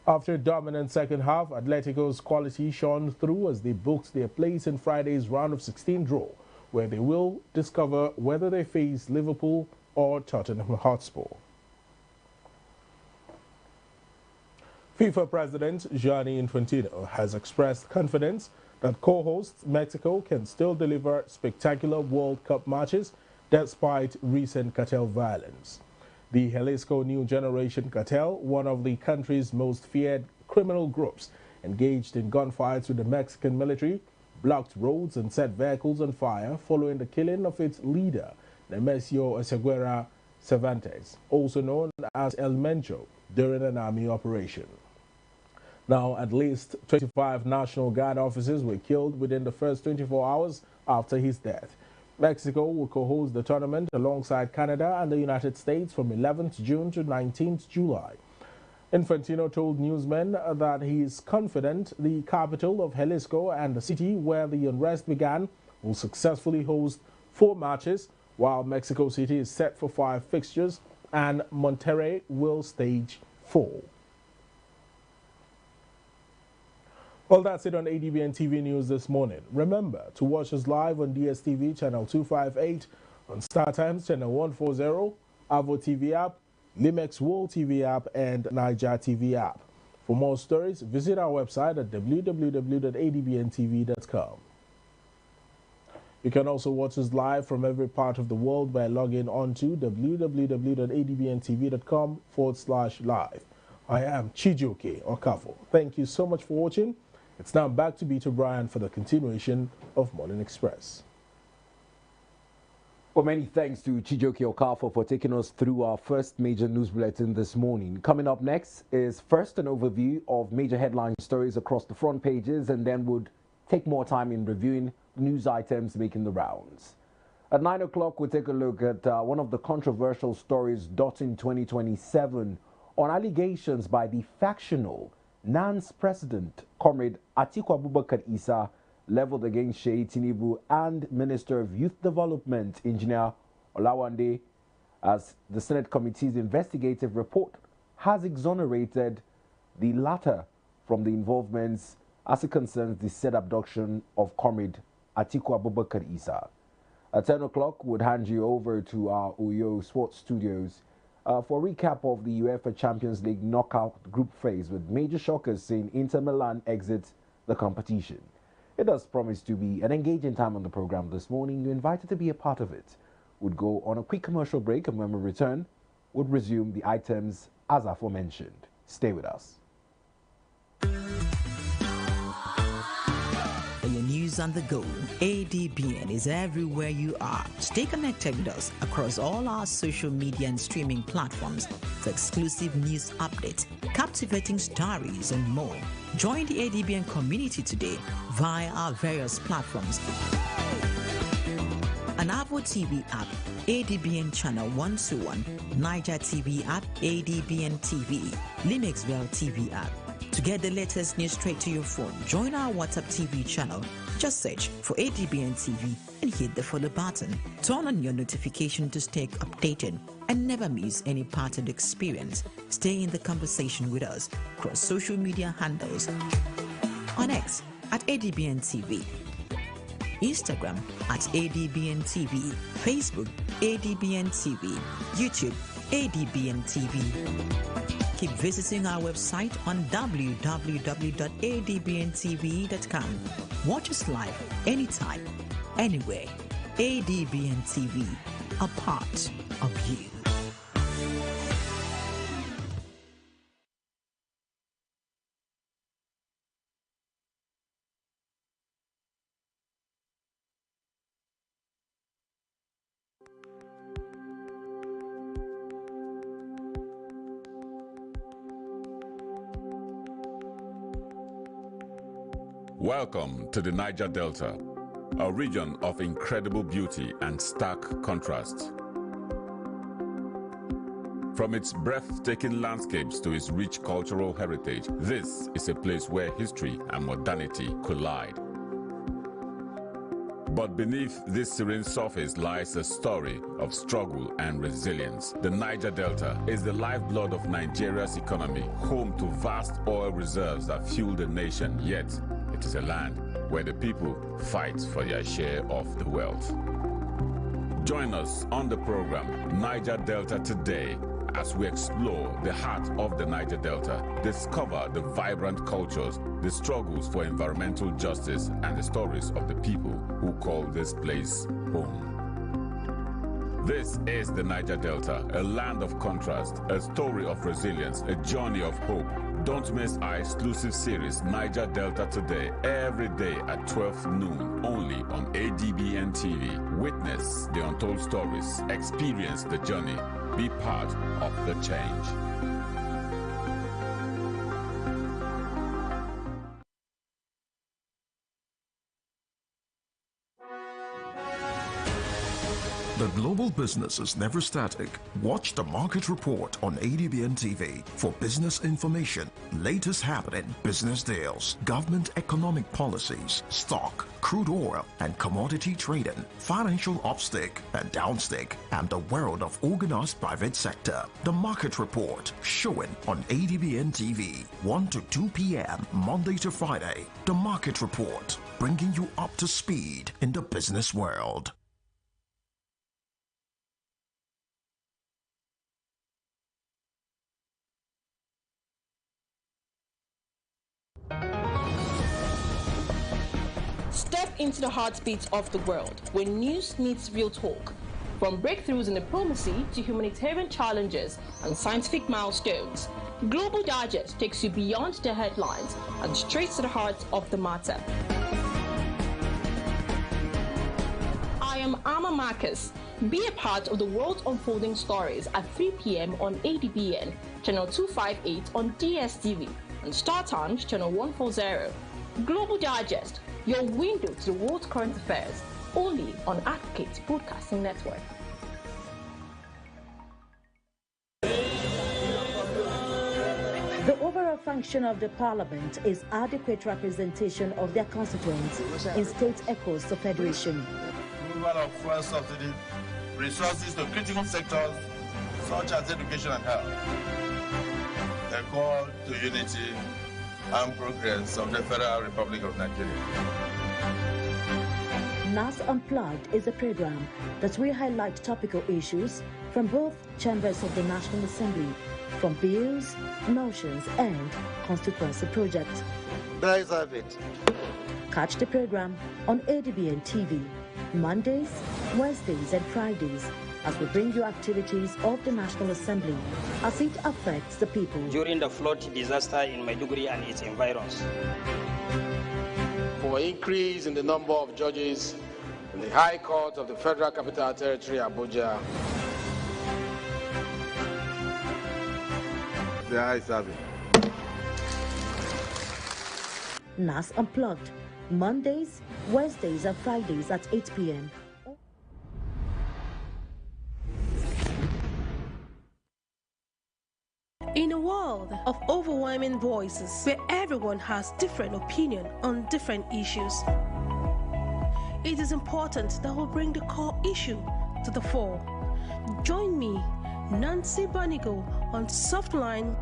After a dominant second half, Atletico's quality shone through as they booked their place in Friday's round of 16 draw, where they will discover whether they face Liverpool or Tottenham Hotspur. FIFA President Gianni Infantino has expressed confidence that co-hosts Mexico can still deliver spectacular World Cup matches despite recent cartel violence. The Jalisco New Generation Cartel, one of the country's most feared criminal groups, engaged in gunfights with the Mexican military, blocked roads and set vehicles on fire following the killing of its leader, Nemesio Echeguera Cervantes, also known as El Mencho, during an army operation. Now, at least 25 National Guard officers were killed within the first 24 hours after his death. Mexico will co-host the tournament alongside Canada and the United States from 11th June to 19th July. Infantino told newsmen that he is confident the capital of Jalisco and the city where the unrest began will successfully host 4 matches, while Mexico City is set for 5 fixtures and Monterrey will stage 4. Well, that's it on ADBN TV News this morning. Remember to watch us live on DSTV channel 258, on StarTimes channel 140, Avo TV app, Limex World TV app, and Niger TV app. For more stories, visit our website at www.adbntv.com. You can also watch us live from every part of the world by logging on to www.adbntv.com/live. I am Chijioke Okafo. Thank you so much for watching. It's now back to Beto Bryan for the continuation of Morning Express. Well, many thanks to Chijioke Okafo for taking us through our first major news bulletin this morning. Coming up next is first an overview of major headline stories across the front pages, and then would take more time in reviewing news items making the rounds. At 9 o'clock, we'll take a look at one of the controversial stories dotting 2027 on allegations by the factional NAN's president, Comrade Atiku Abubakar Isa, leveled against Sheyi Tinubu and Minister of Youth Development, Engineer Olawande, as the Senate Committee's investigative report has exonerated the latter from the involvements as it concerns the said abduction of Comrade Atiku Abubakar Isa. At 10 o'clock, we'll hand you over to our Uyo Sports Studios for a recap of the UEFA Champions League knockout group phase, with major shockers seeing Inter Milan exit the competition. It does promise to be an engaging time on the program this morning. You're invited to be a part of it. We'll go on a quick commercial break, and when we return, we'll resume the items as aforementioned. Stay with us. For your news on the go, ADBN is everywhere you are. Stay connected with us across all our social media and streaming platforms for exclusive news updates, captivating stories, and more. Join the ADBN community today via our various platforms. An Avo TV app, ADBN Channel 121, Niger TV app, ADBN TV, Linuxville TV app. To get the latest news straight to your phone, join our WhatsApp TV channel. Just search for ADBN TV and hit the follow button. Turn on your notification to stay updated and never miss any part of the experience. Stay in the conversation with us across social media handles. On X at ADBN TV, Instagram at ADBN TV, Facebook ADBN TV, YouTube ADBN TV. Keep visiting our website on www.adbntv.com. Watch us live anytime, anywhere. ADBN TV, a part of you. Welcome to the Niger Delta, a region of incredible beauty and stark contrast. From its breathtaking landscapes to its rich cultural heritage, this is a place where history and modernity collide. But beneath this serene surface lies a story of struggle and resilience. The Niger Delta is the lifeblood of Nigeria's economy, home to vast oil reserves that fuel the nation, yet it is a land where the people fight for their share of the wealth. Join us on the program Niger Delta Today as we explore the heart of the Niger Delta, discover the vibrant cultures, the struggles for environmental justice, and the stories of the people who call this place home. This is the Niger Delta, a land of contrast, a story of resilience, a journey of hope. Don't miss our exclusive series, Niger Delta Today, every day at 12 noon, only on ADBN TV. Witness the untold stories, experience the journey, be part of the change. The global business is never static. Watch the market report on ADBN TV for business information, latest happening business deals, government economic policies, stock, crude oil and commodity trading, financial upstick and downstick, and the world of organized private sector. The market report showing on ADBN TV 1 to 2 p.m. Monday to Friday. The market report bringing you up to speed in the business world. Step into the heartbeat of the world where news meets real talk. From breakthroughs in diplomacy to humanitarian challenges and scientific milestones, Global Digest takes you beyond the headlines and straight to the heart of the matter. I am Amma Marcus. Be a part of the world's unfolding stories at 3 p.m. on ADBN, channel 258 on DSTV, and Star Times, channel 140. Global Digest, your window to the world's current affairs, only on Advocate Broadcasting Network. The overall Another function of the parliament is adequate representation of their constituents in state echoes to federation. Removal of fuel subsidy, resources to critical sectors such as education and health. A call to unity and progress of the Federal Republic of Nigeria. NAS Unplugged is a program that will highlight topical issues from both chambers of the National Assembly, from bills, motions, and constituency projects. Guys have it. Catch the program on ADBN TV, Mondays, Wednesdays, and Fridays, as we bring you activities of the National Assembly as it affects the people. During the flood disaster in Maiduguri and its environs. For increase in the number of judges in the High Court of the Federal Capital Territory, Abuja. The eyes have it. NAS Unplugged, Mondays, Wednesdays, and Fridays at 8 p.m. In a world of overwhelming voices, where everyone has different opinion on different issues, it is important that we bring the core issue to the fore. Join me, Nancy Banigo, on Softline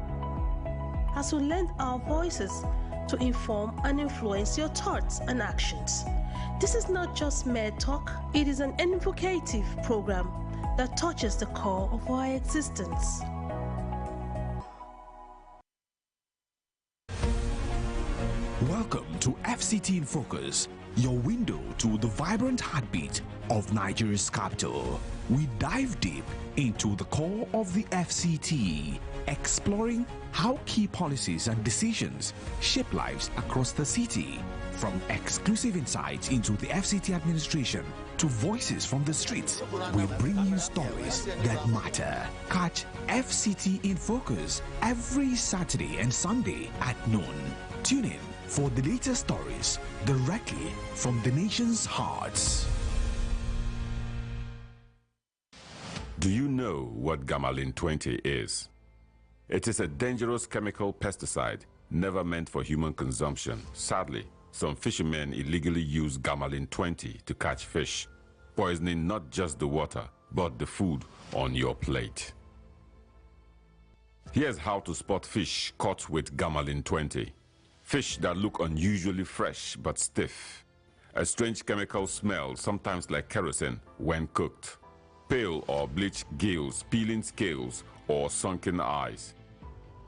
as we lend our voices to inform and influence your thoughts and actions. This is not just mere talk, it is an invocative program that touches the core of our existence. Welcome to FCT in Focus, your window to the vibrant heartbeat of Nigeria's capital. We dive deep into the core of the FCT, exploring how key policies and decisions shape lives across the city. From exclusive insights into the FCT administration to voices from the streets, we bring you stories that matter. Catch FCT in Focus every Saturday and Sunday at noon. Tune in for the latest stories directly from the nation's hearts. Do you know what gamalin 20 is? It is a dangerous chemical pesticide never meant for human consumption. Sadly, some fishermen illegally use gamalin 20 to catch fish, poisoning not just the water, but the food on your plate. Here's how to spot fish caught with gamalin 20. Fish that look unusually fresh but stiff. A strange chemical smell, sometimes like kerosene, when cooked. Pale or bleached gills, peeling scales, or sunken eyes.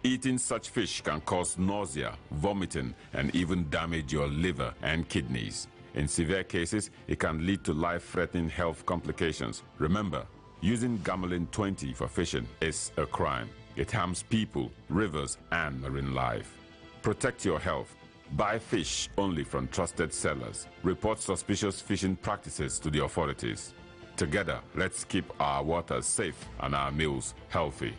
Eating such fish can cause nausea, vomiting, and even damage your liver and kidneys. In severe cases, it can lead to life-threatening health complications. Remember, using gamalin 20 for fishing is a crime. It harms people, rivers, and marine life. Protect your health. Buy fish only from trusted sellers. Report suspicious fishing practices to the authorities. Together, let's keep our waters safe and our meals healthy.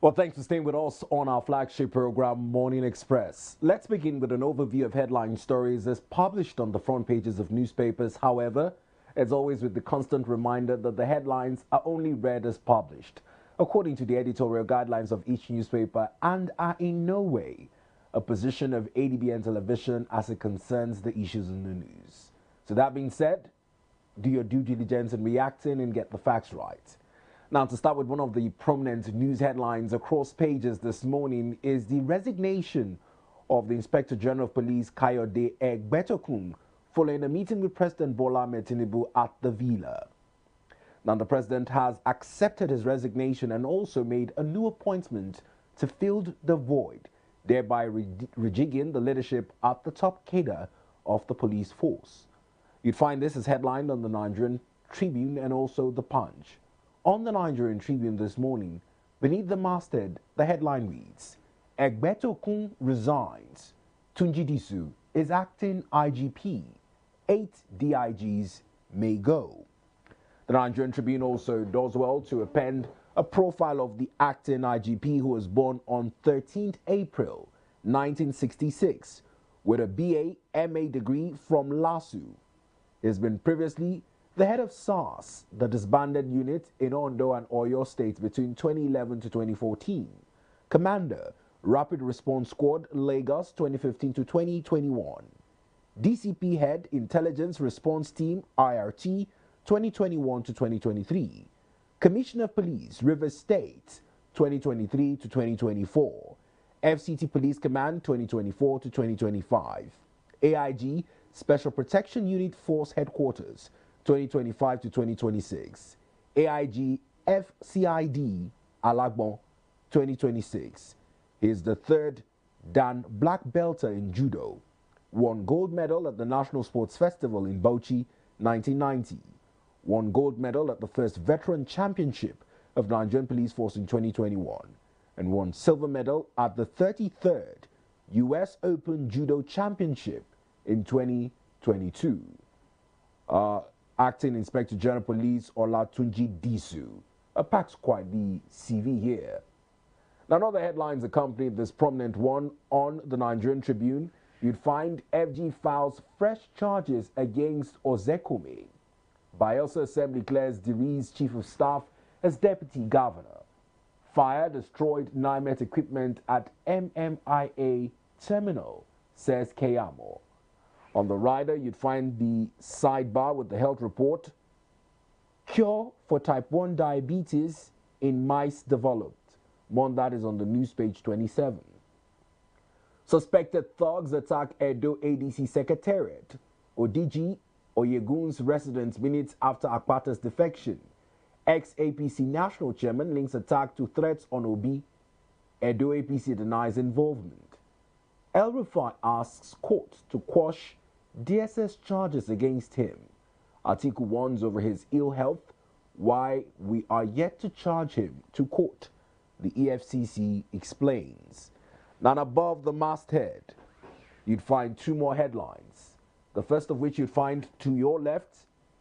Well, thanks for staying with us on our flagship program, Morning Express. Let's begin with an overview of headline stories as published on the front pages of newspapers. However, as always, with the constant reminder that the headlines are only read as published, according to the editorial guidelines of each newspaper, and are in no way a position of ADBN television as it concerns the issues in the news. So that being said, do your due diligence in reacting and get the facts right. Now, to start with, one of the prominent news headlines across pages this morning is the resignation of the Inspector General of Police, Kayode Egbetokun, following a meeting with President Bola Ahmed Tinubu at the Villa. Now, the president has accepted his resignation and also made a new appointment to fill the void, thereby rejigging the leadership at the top cadre of the police force. You'd find this as headlined on the Nigerian Tribune and also the Punch. On the Nigerian Tribune this morning, beneath the masthead, the headline reads, Egbetokun resigns. Tunji Disu is acting IGP. 8 DIGs may go. The Nigerian Tribune also does well to append a profile of the acting IGP who was born on 13th April 1966 with a BA MA degree from LASU. He has been previously the head of SARS, the disbanded unit in Ondo and Oyo states between 2011 to 2014. Commander, Rapid Response Squad, Lagos 2015 to 2021. DCP Head, Intelligence Response Team, IRT 2021 to 2023. Commissioner of Police, Rivers State 2023 to 2024. FCT Police Command 2024 to 2025. AIG Special Protection Unit Force Headquarters 2025 to 2026. AIG FCID Alagbon 2026. He is the third Dan Black Belter in Judo. Won gold medal at the National Sports Festival in Bauchi 1990. Won gold medal at the first Veteran Championship of Nigerian Police Force in 2021. And won silver medal at the 33rd U.S. Open Judo Championship in 2022. Acting Inspector General Police Olatunji Disu packs quite the CV here. Now, other headlines accompanied this prominent one on the Nigerian Tribune. You'd find FG files fresh charges against Ozekome. Bayelsa Assembly declares Diri's Chief of Staff as Deputy Governor. Fire destroyed NIMET equipment at MMIA Terminal, says Kayamo. On the rider, you'd find the sidebar with the health report. Cure for type 1 diabetes in mice developed. More on that is on the news page 27. Suspected thugs attack Edo ADC Secretariat. Odiji Oyegun's residence minutes after Akpata's defection. Ex-APC National Chairman links attack to threats on Obi. Edo APC denies involvement. El Rufai asks court to quash DSS charges against him. Atiku warns over his ill health, why we are yet to charge him to court, the EFCC explains. Now, above the masthead, you'd find two more headlines. The first of which you'd find to your left,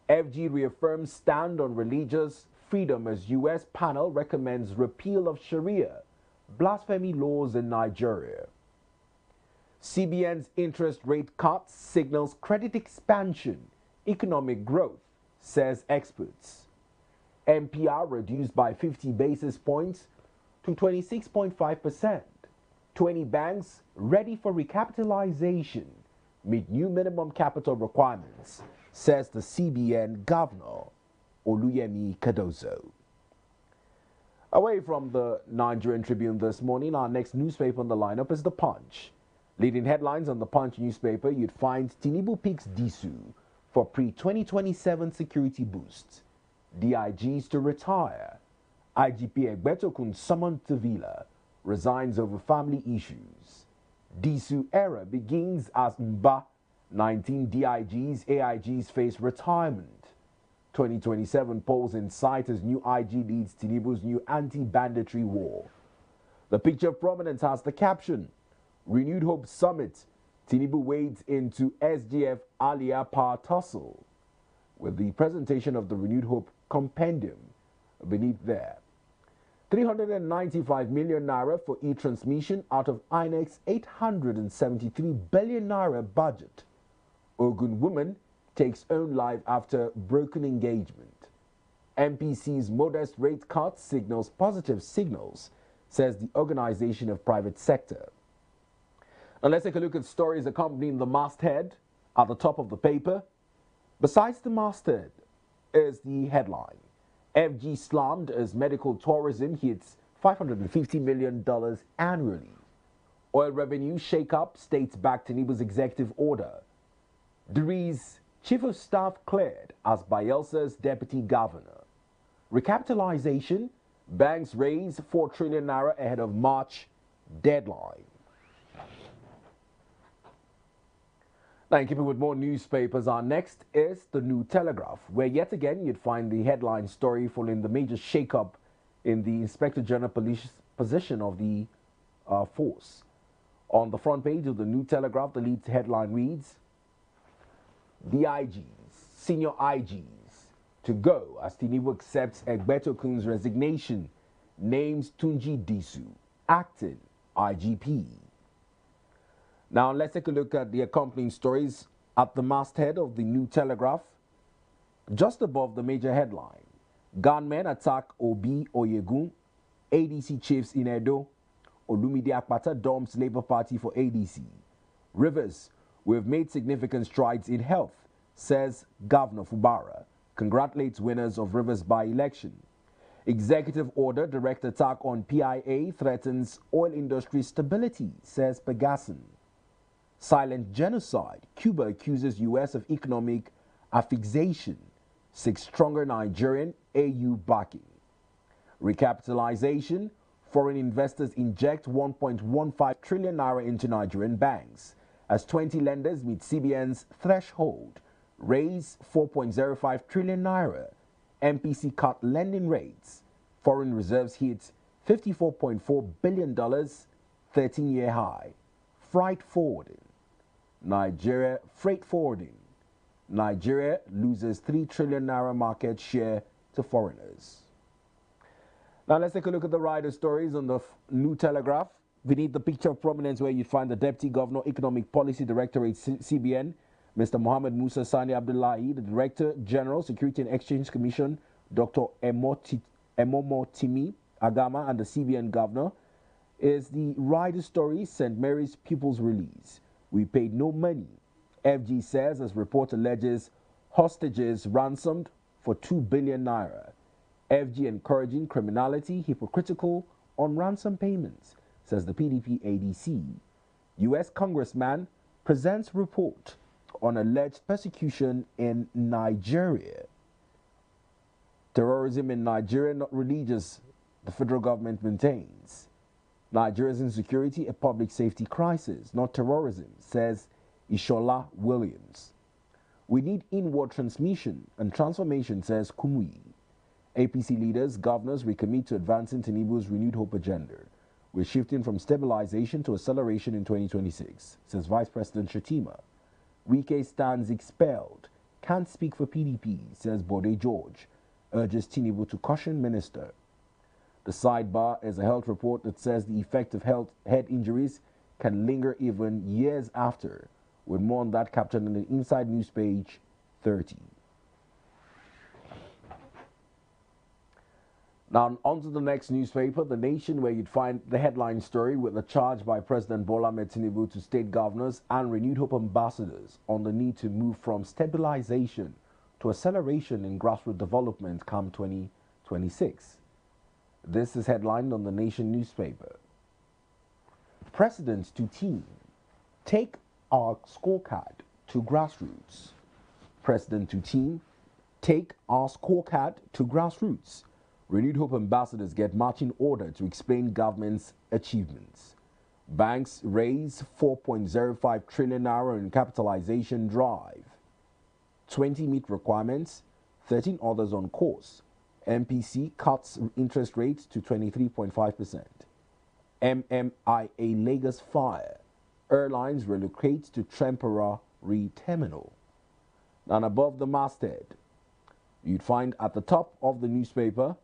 FG reaffirms stand on religious freedom as U.S. panel recommends repeal of Sharia, blasphemy laws in Nigeria. CBN's interest rate cuts signals credit expansion, economic growth, says experts. MPR reduced by 50 basis points to 26.5%. 20 banks ready for recapitalization meet new minimum capital requirements, says the CBN Governor, Oluyemi Cardozo. Away from the Nigerian Tribune this morning, our next newspaper on the lineup is The Punch. Leading headlines on The Punch newspaper, you'd find Tinubu picks Disu for pre-2027 security boost. DIGs to retire. IGP Egbetokun summoned to Villa, resigns over family issues. Disu era begins as Mba. 19 DIGs, AIGs face retirement. 2027 polls in sight as new IG leads Tinubu's new anti-banditry war. The picture of prominence has the caption, Renewed Hope Summit, Tinubu wades into SGF Alia power tussle, with the presentation of the Renewed Hope compendium beneath there. 395 million naira for e-transmission out of INEC's 873 billion naira budget. Ogun woman takes own life after broken engagement. MPC's modest rate cut signals positive signals, says the Organization of Private Sector. Now let's take a look at stories accompanying the masthead at the top of the paper. Besides the masthead is the headline. FG slammed as medical tourism hits $550 million annually. Oil revenue shake-up, states back Tinubu's executive order. Diri's Chief of Staff cleared as Bayelsa's Deputy Governor. Recapitalization, banks raise 4 trillion naira ahead of March deadline. Now, in keeping with more newspapers, our next is the New Telegraph, where yet again you'd find the headline story following the major shake-up in the Inspector General Police position of the force. On the front page of the New Telegraph, the lead headline reads, DIGs, senior IGs, to go as Tinubu accepts Egbetokun's resignation names Tunji Disu acting IGP. Now let's take a look at the accompanying stories at the masthead of the New Telegraph. Just above the major headline, gunmen attack Obi Oyegun, ADC chiefs in Edo. Olumide Akpata dumps Labour Party for ADC. Rivers, we've made significant strides in health, says Governor Fubara. Congratulates winners of Rivers by-election. Executive order direct attack on PIA threatens oil industry stability, says Pegasin. Silent genocide. Cuba accuses U.S. of economic asphyxiation. Seeks stronger Nigerian AU backing. Recapitalization. Foreign investors inject 1.15 trillion naira into Nigerian banks as 20 lenders meet CBN's threshold. Raise 4.05 trillion naira. MPC cut lending rates. Foreign reserves hit $54.4 billion, 13-year high. Freight forwarding. Nigeria freight forwarding. Nigeria loses 3 trillion naira market share to foreigners. Now let's take a look at the rider stories on the New Telegraph. Beneath the picture of prominence where you find the Deputy Governor, Economic Policy Directorate, CBN, Mr. Mohammed Musa Sani Abdullahi, the Director General, Security and Exchange Commission, Dr. Emomotimi Agama, and the CBN Governor, is the rider story St. Mary's Pupils Release. We paid no money, FG says, as report alleges hostages ransomed for 2 billion naira. FG encouraging criminality, hypocritical on ransom payments, says the PDP ADC. U.S. Congressman presents report on alleged persecution in Nigeria. Terrorism in Nigeria, not religious, the federal government maintains. Nigeria's insecurity a public safety crisis, not terrorism, says Ishola Williams. We need inward transmission and transformation, says Kumui. APC leaders, governors recommit to advancing Tinubu's renewed hope agenda. We're shifting from stabilization to acceleration in 2026, says Vice President Shatima. Wike stands expelled. Can't speak for PDP, says Bode George. Urges Tinubu to caution minister. The sidebar is a health report that says the effect of head injuries can linger even years after. With more on that captured on the Inside News page 30. Now, on to the next newspaper, The Nation, where you'd find the headline story with a charge by President Bola Ahmed Tinubu to state governors and renewed hope ambassadors on the need to move from stabilization to acceleration in grassroots development come 2026. This is headlined on The Nation newspaper. President to team, take our scorecard to grassroots. President to team, take our scorecard to grassroots. Renewed Hope ambassadors get marching order to explain government's achievements. Banks raise 4.05 trillion naira in capitalization drive. 20 meet requirements, 13 others on course. MPC cuts interest rates to 23.5%. MMIA Lagos fire. Airlines relocate to temporary terminal. And above the masthead, you'd find at the top of the newspaper,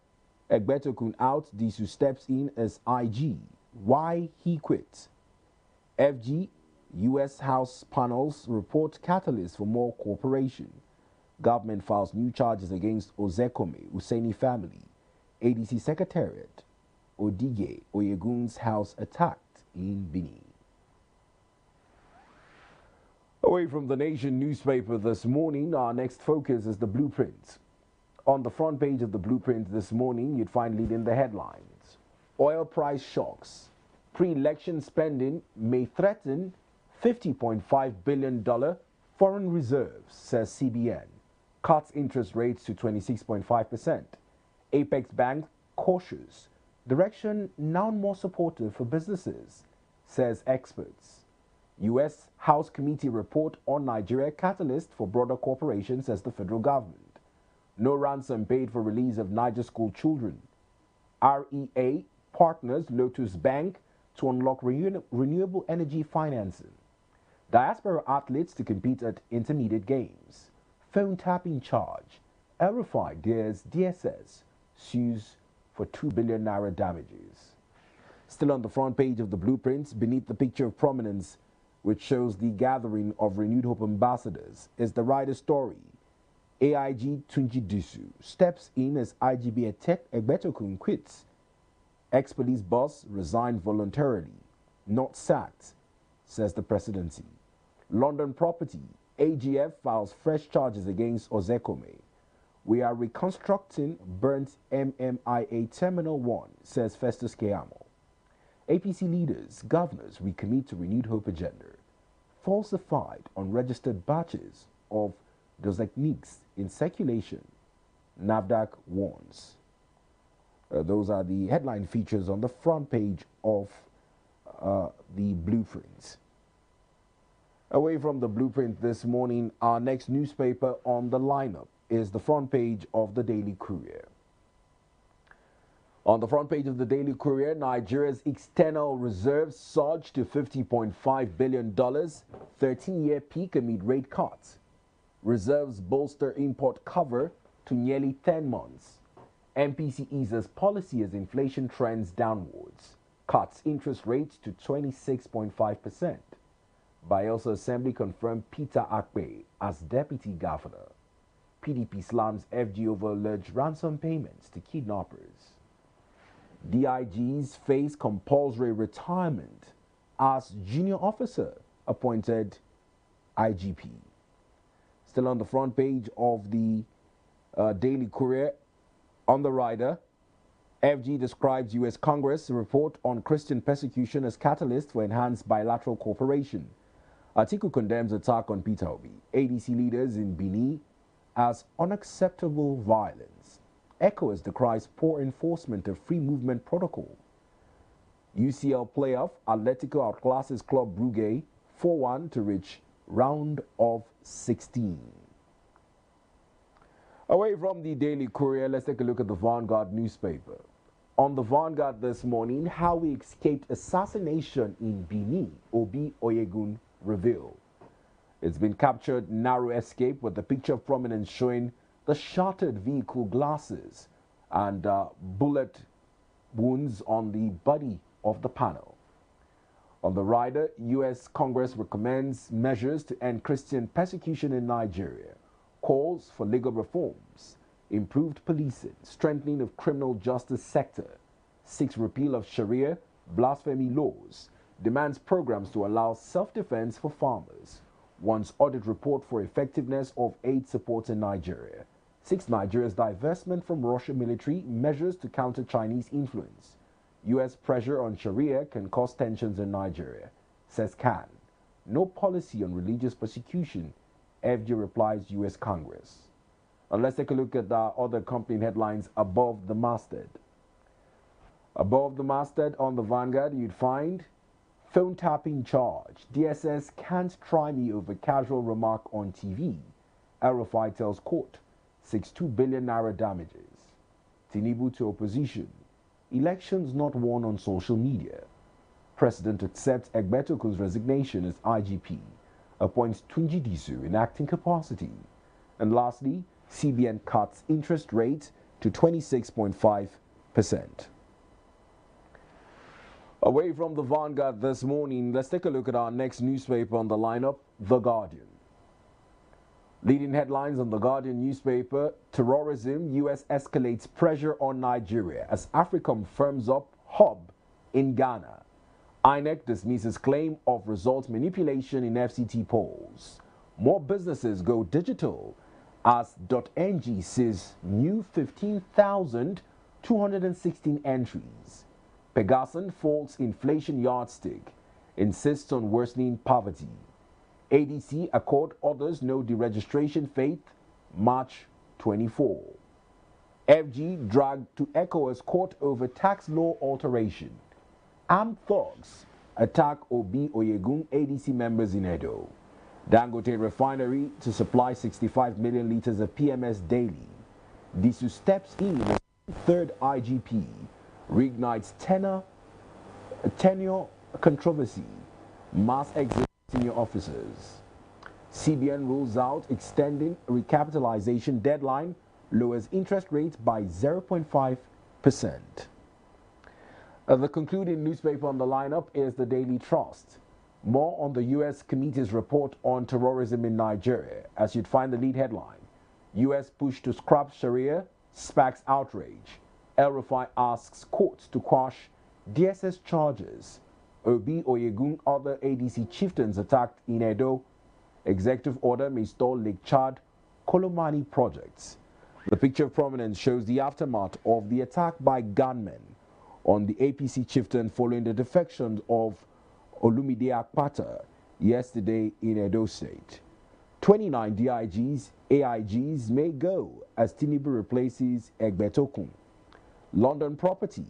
Egbetokun out, Disu steps in as IG. Why he quit? FG, U.S. House panels report catalyst for more cooperation. Government files new charges against Ozekome, Hussaini family. ADC Secretariat, Odige, Oyegun's house attacked in Benin. Away from the Nation newspaper this morning, our next focus is the blueprint. On the front page of the blueprint this morning, you'd find leading the headlines. Oil price shocks. Pre-election spending may threaten $50.5 billion foreign reserves, says CBN. Cuts interest rates to 26.5%. Apex Bank cautious. Direction now more supportive for businesses, says experts. U.S. House Committee report on Nigeria catalyst for broader cooperation, says the federal government. No ransom paid for release of Niger school children. REA partners Lotus Bank to unlock renewable energy financing. Diaspora athletes to compete at intermediate games. Phone tapping charge. El-Rufai dares DSS sues for 2 billion naira damages. Still on the front page of the blueprints, beneath the picture of prominence, which shows the gathering of Renewed Hope ambassadors, is the rider story. AIG Tunji Disu steps in as IGB Egbetokun quits. Ex-police boss resigned voluntarily, not sacked, says the presidency. London property, AGF files fresh charges against Ozekome. We are reconstructing burnt MMIA Terminal 1, says Festus Keyamo. APC leaders, governors recommit to Renewed Hope agenda. Falsified unregistered batches of dozekniks in circulation, NAFDAC warns. Those are the headline features on the front page of the blueprints. Away from the blueprint this morning, our next newspaper on the lineup is the front page of the Daily Courier. On the front page of the Daily Courier, Nigeria's external reserves surged to $50.5 billion, 13-year peak amid rate cuts. Reserves bolster import cover to nearly 10 months. MPC eases policy as inflation trends downwards. Cuts interest rates to 26.5%. Bayelsa Assembly confirmed Peter Akpe as deputy governor. PDP slams FG over alleged ransom payments to kidnappers. DIGs face compulsory retirement as junior officer appointed IGP. Still on the front page of the Daily Courier, on the rider, FG describes U.S. Congress report on Christian persecution as catalyst for enhanced bilateral cooperation. Atiku condemns attack on Peter Obi. ADC leaders in Benin as unacceptable violence. ECOWAS decries poor enforcement of free movement protocol. UCL playoff, Atletico outclasses Club Brugge 4-1 to reach round of 16. Away from the Daily Courier, let's take a look at the Vanguard newspaper. On the Vanguard this morning, how we escaped assassination in Benin, Obi Oyegun revealed. It's been captured narrow escape with the picture of prominence showing the shattered vehicle glasses and bullet wounds on the body of the panel. On the rider, U.S. Congress recommends measures to end Christian persecution in Nigeria, calls for legal reforms, improved policing, strengthening of criminal justice sector, seeks repeal of Sharia, blasphemy laws, demands programs to allow self-defense for farmers, wants audit report for effectiveness of aid support in Nigeria, seeks Nigeria's divestment from Russian military, measures to counter Chinese influence. U.S. pressure on Sharia can cause tensions in Nigeria, says Khan. No policy on religious persecution, FG replies U.S. Congress. And let's take a look at the other accompanying headlines above the masthead. Above the masthead on the Vanguard, you'd find phone tapping charge. DSS can't try me over casual remark on TV. El-Rufai tells court, 6.2 billion naira damages. Tinubu to opposition. Elections not won on social media. President accepts Egbetokun's resignation as IGP. Appoints Tunji Disu in acting capacity. And lastly, CBN cuts interest rate to 26.5%. Away from the Vanguard this morning, let's take a look at our next newspaper on the lineup, The Guardian. Leading headlines on The Guardian newspaper, terrorism, U.S. escalates pressure on Nigeria as AFRICOM firms up hub in Ghana. INEC dismisses claim of result manipulation in FCT polls. More businesses go digital as .ng sees new 15,216 entries. Pegason faults inflation yardstick, insists on worsening poverty. ADC accord others no deregistration fate, March 24. FG dragged to ECOWAS court over tax law alteration. Armed thugs attack Obi Oyegun ADC members in Edo. Dangote refinery to supply 65 million liters of PMS daily. Disu steps in as third IGP. Reignites tenure controversy. Mass exit senior officers. CBN rules out extending recapitalization deadline. Lowers interest rates by 0.5 The concluding newspaper on the lineup is the Daily Trust. More on the U.S. committee's report on terrorism in Nigeria, as you'd find the lead headline. U.S. push to scrap Sharia sparks outrage. El Rufai asks courts to quash DSS charges. Obi Oyegun, other ADC chieftains attacked in Edo. Executive order may stall Lake Chad Kolomani projects. The picture of prominence shows the aftermath of the attack by gunmen on the APC chieftain following the defection of Olumide Akpata yesterday in Edo State. 29 DIGs, AIGs may go as Tinubu replaces Egbetokun. London property.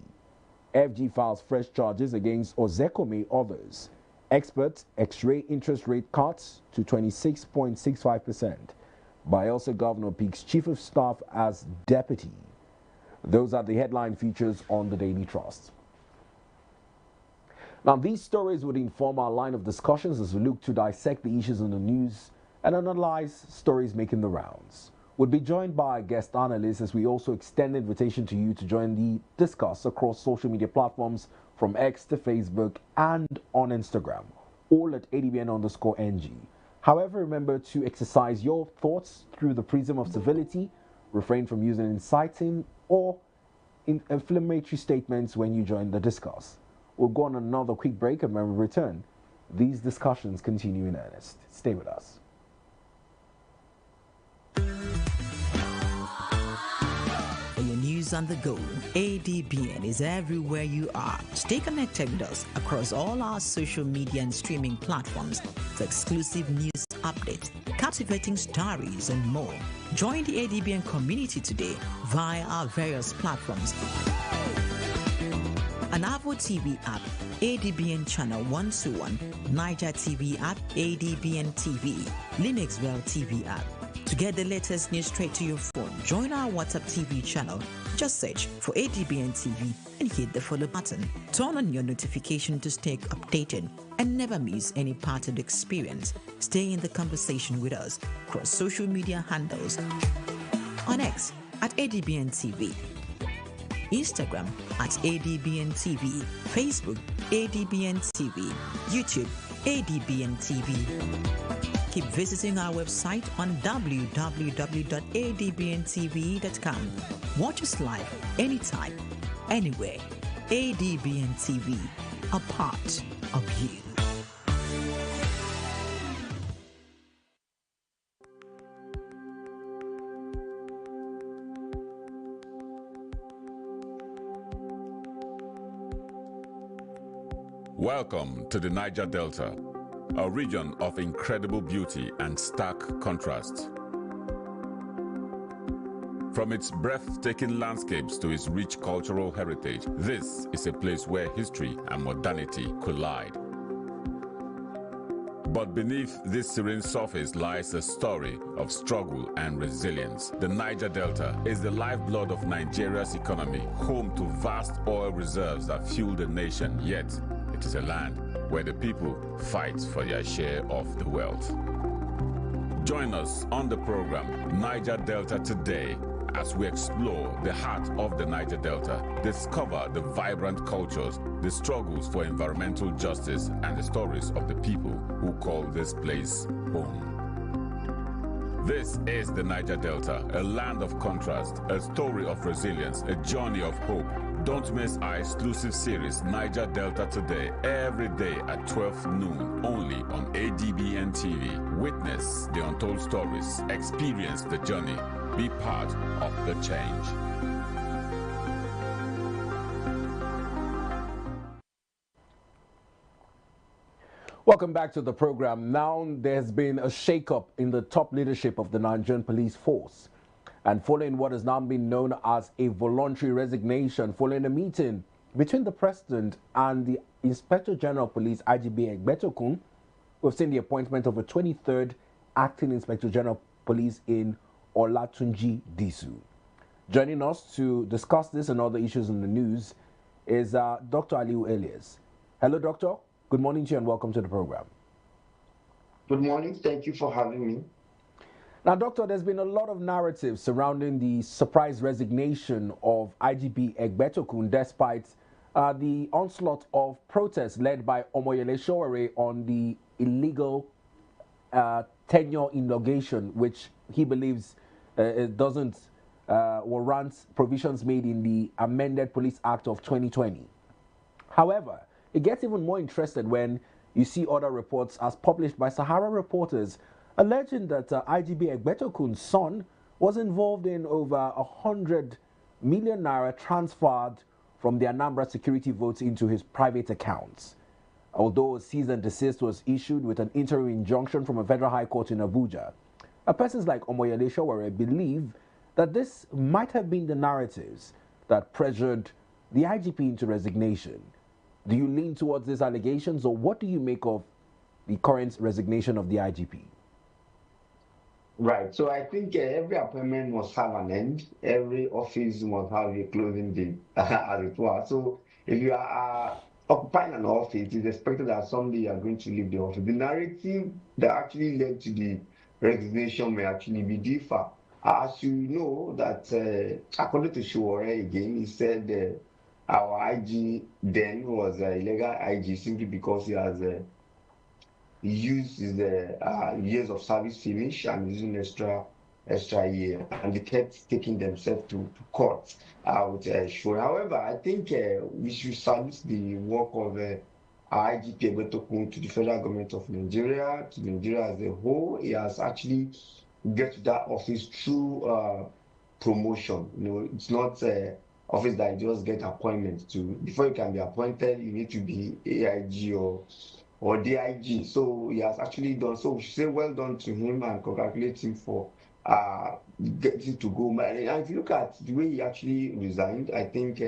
FG files fresh charges against Ozekome others. Experts X-ray interest rate cuts to 26.65%. Bayelsa Governor picks Chief of Staff as deputy. Those are the headline features on the Daily Trust. Now, these stories would inform our line of discussions as we look to dissect the issues in the news and analyze stories making the rounds. We'll be joined by guest analysts as we also extend the invitation to you to join the discuss across social media platforms from X to Facebook and on Instagram, all at ADBN_NG. However, remember to exercise your thoughts through the prism of civility, refrain from using inciting or inflammatory statements when you join the discuss. We'll go on another quick break, and when we return, these discussions continue in earnest. Stay with us. For your news on the go, ADBN is everywhere you are. Stay connected with us across all our social media and streaming platforms for exclusive news updates, captivating stories, and more. Join the ADBN community today via our various platforms. An Avo TV app, ADBN Channel 121, Niger TV app, ADBN TV, Linux Well TV app. To get the latest news straight to your phone, join our WhatsApp TV channel. Just search for ADBN TV and hit the follow button. Turn on your notification to stay updated and never miss any part of the experience. Stay in the conversation with us across social media handles. On X at ADBN TV, Instagram at ADBN TV, Facebook ADBN TV, YouTube ADBN TV. Keep visiting our website on www.adbntv.com. Watch us live anytime, anywhere. ADBN TV, a part of you. Welcome to the Niger Delta, a region of incredible beauty and stark contrast. From its breathtaking landscapes to its rich cultural heritage, this is a place where history and modernity collide. But beneath this serene surface lies a story of struggle and resilience. The Niger Delta is the lifeblood of Nigeria's economy, home to vast oil reserves that fuel the nation, yet it is a land where the people fight for their share of the wealth. Join us on the program Niger Delta Today as we explore the heart of the Niger Delta, discover the vibrant cultures, the struggles for environmental justice, and the stories of the people who call this place home. This is the Niger Delta, a land of contrast, a story of resilience, a journey of hope. Don't miss our exclusive series, Niger Delta Today, every day at 12 noon, only on ADBN TV. Witness the untold stories, experience the journey, be part of the change. Welcome back to the program. Now there's been a shakeup in the top leadership of the Nigerian police force. And following what has now been known as a voluntary resignation, following a meeting between the President and the Inspector General of Police, IGB Egbetokun, we've seen the appointment of a 23rd Acting Inspector General of Police in Olatunji Disu. Joining us to discuss this and other issues in the news is Dr. Aliu Elias. Hello, Doctor. Good morning to you and welcome to the program. Good morning. Thank you for having me. Now, Doctor, there's been a lot of narrative surrounding the surprise resignation of IGP Egbetokun despite the onslaught of protests led by Omoyele Sowore on the illegal tenure inauguration, which he believes it doesn't warrant provisions made in the amended Police Act of 2020. However, it gets even more interested when you see other reports as published by Sahara reporters alleging that IGP Egbetokun's son was involved in over 100 million naira transferred from the Anambra security votes into his private accounts. Although a cease and desist was issued with an interim injunction from a federal high court in Abuja, persons like Omoyele Sowore believe that this might have been the narratives that pressured the IGP into resignation. Do you lean towards these allegations, or what do you make of the current resignation of the IGP? Right. So I think every appointment must have an end. Every office must have a closing date, as it were. So if you are occupying an office, it is expected that someday you are going to leave the office. The narrative that actually led to the resignation may actually be differ. As you know, that according to Sowore again, he said our IG then was illegal IG simply because he has he used his years of service finish and using extra year, and they kept taking themselves to court with Sowore. However, I think we should salute the work of IGP Egbetokun to the federal government of Nigeria, to Nigeria as a whole. He has actually get to that office through promotion. You know, it's not office that you just get appointment to. Before you can be appointed, you need to be AIG or DIG. So he has actually done. So we should say well done to him and congratulate him for getting to go. And if you look at the way he actually resigned, I think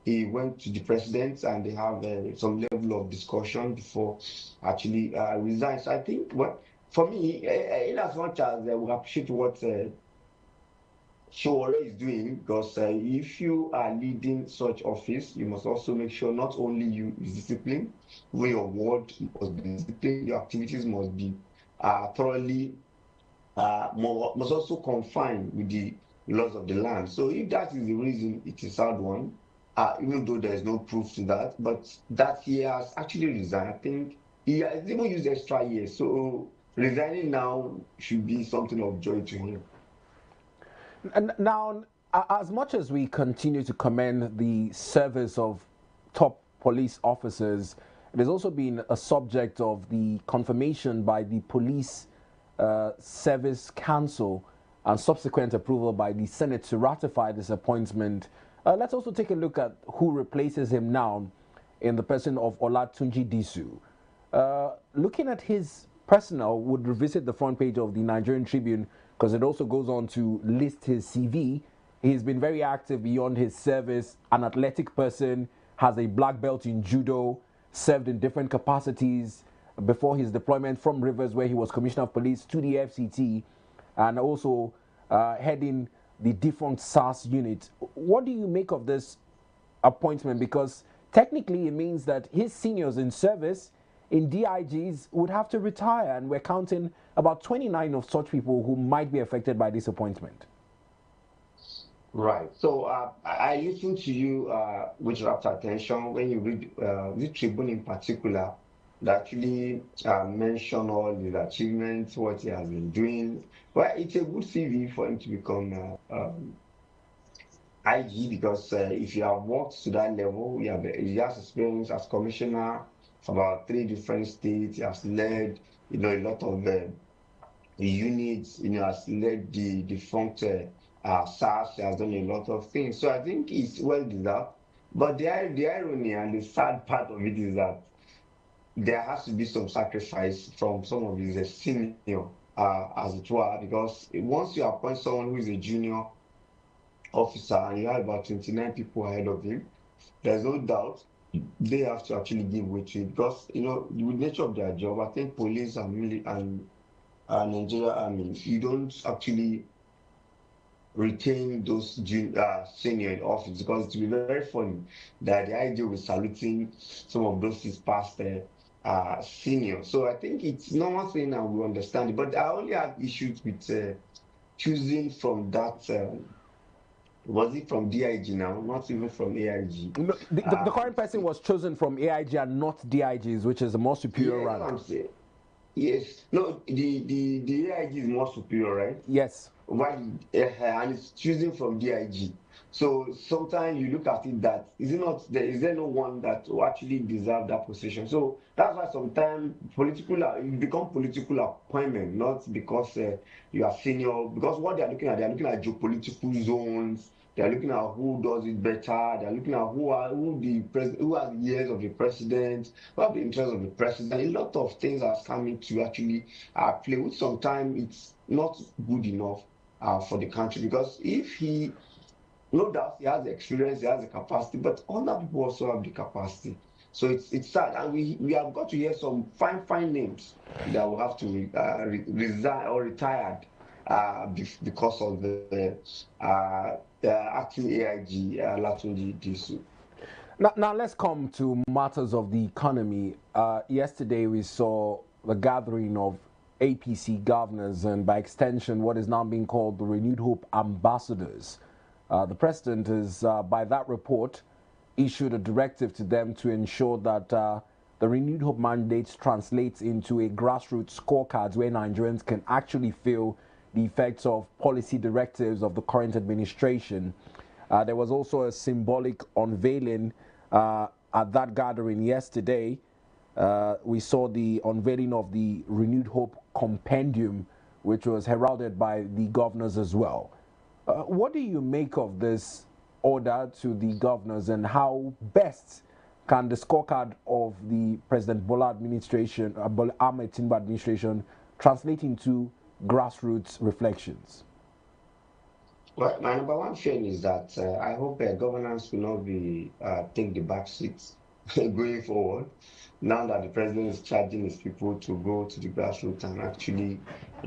he went to the president and they have some level of discussion before actually resign. So I think for me, in as much as we appreciate what Sowore is doing, because if you are leading such office, you must also make sure not only you is disciplined, when your word must be disciplined, your activities must be thoroughly, must also confine with the laws of the land. So if that is the reason, it is hard one, even though there is no proof to that, but that he has actually resigned, I think he has even used extra years. So resigning now should be something of joy to him. And now, as much as we continue to commend the service of top police officers, it has also been a subject of the confirmation by the Police Service Council and subsequent approval by the Senate to ratify this appointment. Let's also take a look at who replaces him now in the person of Olatunji Disu. Looking at his personnel, would revisit the front page of the Nigerian Tribune, because it also goes on to list his CV. He's been very active beyond his service, an athletic person, has a black belt in judo, served in different capacities before his deployment from Rivers, where he was Commissioner of Police, to the FCT, and also heading the defunct SARS unit. What do you make of this appointment? Because technically it means that his seniors in service in DIGs would have to retire, and we're counting about 29 of such people who might be affected by this appointment. Right. So I listened to you with rapt attention when you read the Tribune in particular, that actually mentioned all his achievements, what he has been doing. Well, it's a good CV for him to become IG, because if you have worked to that level, he has experience as commissioner for about 3 different states. He has led, a lot of units. Has led the defunct SARS. He has done a lot of things. So I think it's well deserved. But the irony and the sad part of it is that there has to be some sacrifice from some of his senior, as it were, because once you appoint someone who is a junior officer and you have about 29 people ahead of him, there's no doubt they have to actually give way to it, because the nature of their job. I think police and Nigeria Army, you don't actually retain those senior in office, because it will be very funny that the idea was saluting some of those his past senior. So I think it's normal thing and we understand it. But I only have issues with choosing from that. Was it from DIG now? Not even from AIG. No, the current person was chosen from AIG and not DIGs, which is the more superior yeah, rank. That's what I'm saying. Yes. No, the AIG is more superior, right? Yes. Why? And it's choosing from DIG. So sometimes you look at it that is it not there? Is there no one that will actually deserve that position? So that's why sometimes you become political appointment, not because you are senior. Because what they're looking at geopolitical zones. They're looking at who does it better. They're looking at who has years of the president, who have the interest of the president. A lot of things are coming to actually play, which sometimes it's not good enough for the country, because if he, no doubt he has the experience, he has the capacity, but other people also have the capacity. So it's sad, and we have got to hear some fine names that will have to resign or retired because of the acting AIG Latunji Disu. Now let's come to matters of the economy. Yesterday we saw the gathering of APC governors and by extension what is now being called the Renewed Hope ambassadors. The president has, by that report, issued a directive to them to ensure that the Renewed Hope mandates translates into a grassroots scorecard where Nigerians can actually feel the effects of policy directives of the current administration. There was also a symbolic unveiling at that gathering yesterday. We saw the unveiling of the Renewed Hope compendium, which was heralded by the governors as well. What do you make of this order to the governors, and how best can the scorecard of the President Bola administration, Bola Ahmed Tinubu administration, translate into grassroots reflections? Well, my number one fear is that I hope governance will not be take the back seat going forward. Now that the president is charging his people to go to the grassroots and actually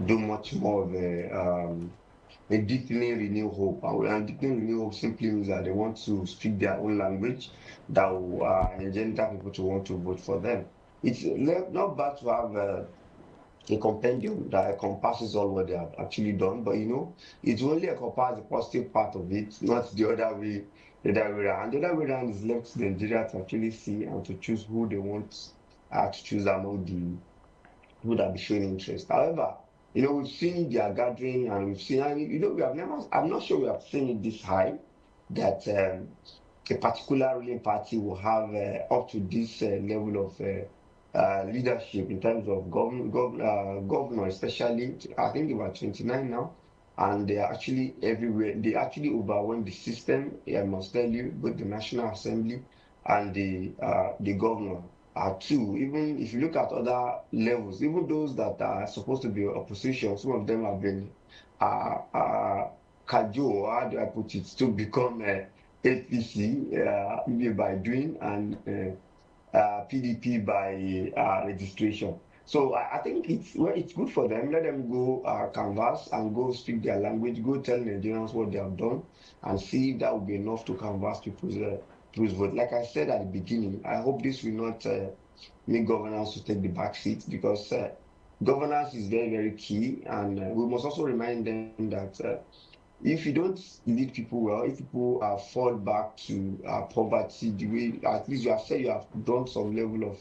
do much more of a deepening renew hope. And deepening renew hope simply means that they want to speak their own language that will engender people to want to vote for them. It's not bad to have a compendium that encompasses all what they have actually done, but it only encompasses the positive part of it, not the other way around. The other way around is left to Nigeria to actually see and to choose who they want to choose among the people that be showing interest. However, we've seen their gathering, and we've seen, and we have never, I'm not sure we have seen it this high, that a particular ruling party will have up to this level of leadership in terms of governor, especially. I think they were 29 now, and they are actually everywhere. They actually overwhelm the system. I must tell you, both the National Assembly and the governor are two. Even if you look at other levels, even those that are supposed to be opposition, some of them have been cajole, how do I put it, to become APC maybe by doing, and PDP by registration. So I think it's good for them. Let them go canvass and go speak their language, go tell Nigerians what they have done, and see if that will be enough to canvass people's vote. Like I said at the beginning, I hope this will not make governance to take the back seat, because governance is very, very key, and we must also remind them that if you don't lead people well, if people fall back to poverty, the way at least you have said you have done some level of,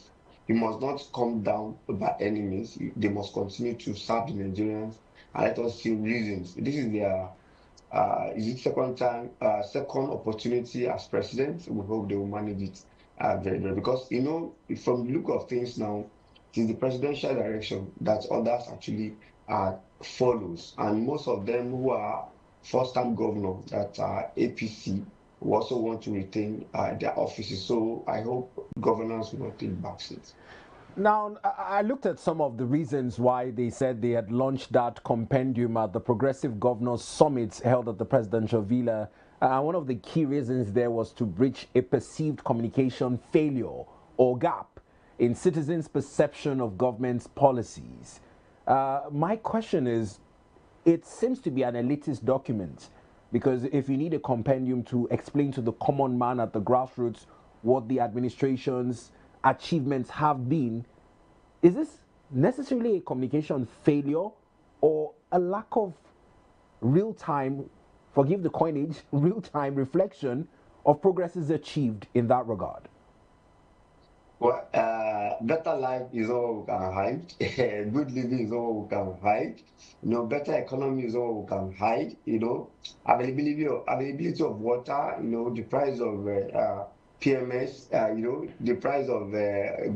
you must not come down by any means. They must continue to serve the Nigerians, and let us see reasons. This is their is it second opportunity as president. We hope they will manage it very well, because from the look of things now, it is the presidential direction that others actually follows, and most of them who are first-time governor that are APC who also want to retain their offices. So I hope governance will not take backseat. Now, I looked at some of the reasons why they said they had launched that compendium at the Progressive Governors Summit held at the presidential villa. One of the key reasons there was to bridge a perceived communication failure or gap in citizens' perception of government's policies. My question is, it seems to be an elitist document, because if you need a compendium to explain to the common man at the grassroots what the administration's achievements have been, is this necessarily a communication failure or a lack of real-time, forgive the coinage, real-time reflection of progresses achieved in that regard? Well, better life is all we can hide. Good living is all we can hide. Better economy is all we can hide. Availability of water. The price of PMS. The price of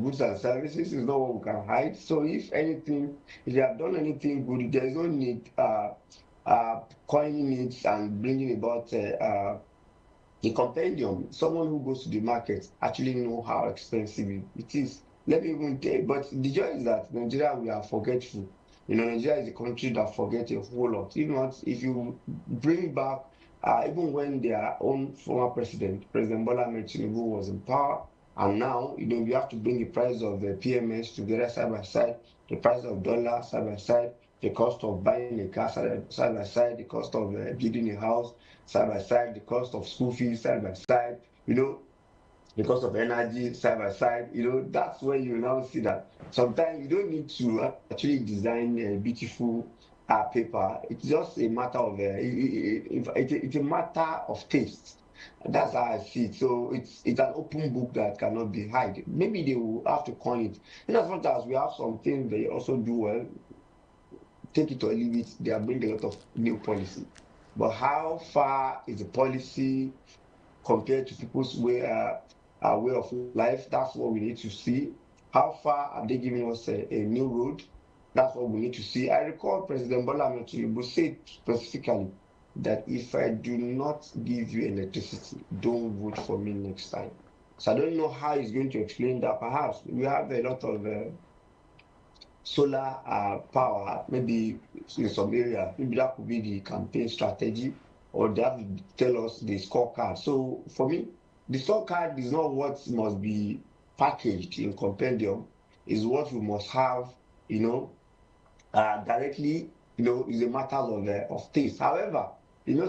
goods and services is not what we can hide. So, if anything, if you have done anything good, there is no need coining it and bringing about. The compendium, someone who goes to the market actually know how expensive it is. Let me even tell you, but the joy is that Nigeria, we are forgetful. Nigeria is a country that forgets a whole lot. If not, if you bring back, even when their own former President Bola Ahmed Tinubu was in power, and now, we have to bring the price of the PMS together side by side, the price of dollar side by side, the cost of buying a car side by side, the cost of building a house side by side, the cost of school fees side by side, the cost of energy side by side. That's where you now see that sometimes you don't need to actually design a beautiful paper. It's just a matter of it's a matter of taste. That's how I see it. So it's an open book that cannot be hid. Maybe they will have to coin it. As much as we have some things they also do well, take it or leave it, they are bringing a lot of new policy. But how far is the policy compared to people's way of life? That's what we need to see. How far are they giving us a new road? That's what we need to see. I recall President Bola Ahmed Tinubu said specifically that if I do not give you electricity, don't vote for me next time. So I don't know how he's going to explain that. Perhaps we have a lot of solar power, maybe in some area. Maybe that could be the campaign strategy, or they have to tell us the scorecard. So for me, the scorecard is not what must be packaged in compendium, is what we must have, directly, is a matter of taste. However,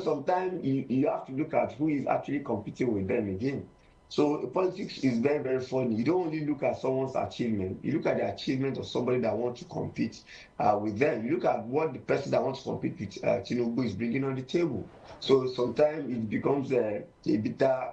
sometimes you have to look at who is actually competing with them again. So politics is very, very funny. You don't only look at someone's achievement. You look at the achievement of somebody that wants to compete with them. You look at what the person that wants to compete with Tinubu is bringing on the table. So sometimes it becomes a bitter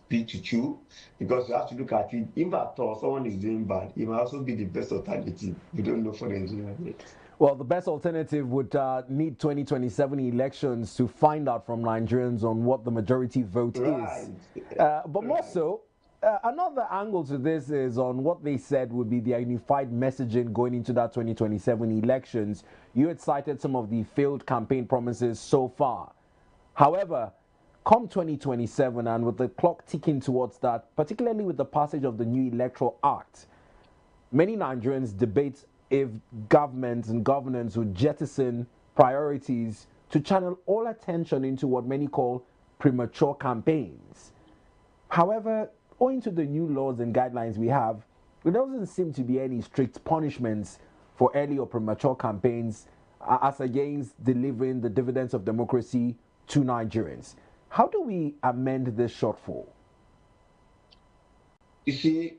pill to chew, because you have to look at it. If at all someone is doing bad, it might also be the best alternative. We don't know for Nigeria yet. Well, the best alternative would need 2027 elections to find out from Nigerians on what the majority vote is. But more so, another angle to this is on what they said would be their unified messaging going into that 2027 elections. You had cited some of the failed campaign promises so far. However, come 2027, and with the clock ticking towards that, particularly with the passage of the new Electoral Act, many Nigerians debate if governments and governance would jettison priorities to channel all attention into what many call premature campaigns. However, owing to the new laws and guidelines we have, there doesn't seem to be any strict punishments for early or premature campaigns as against delivering the dividends of democracy to Nigerians. How do we amend this shortfall? You see,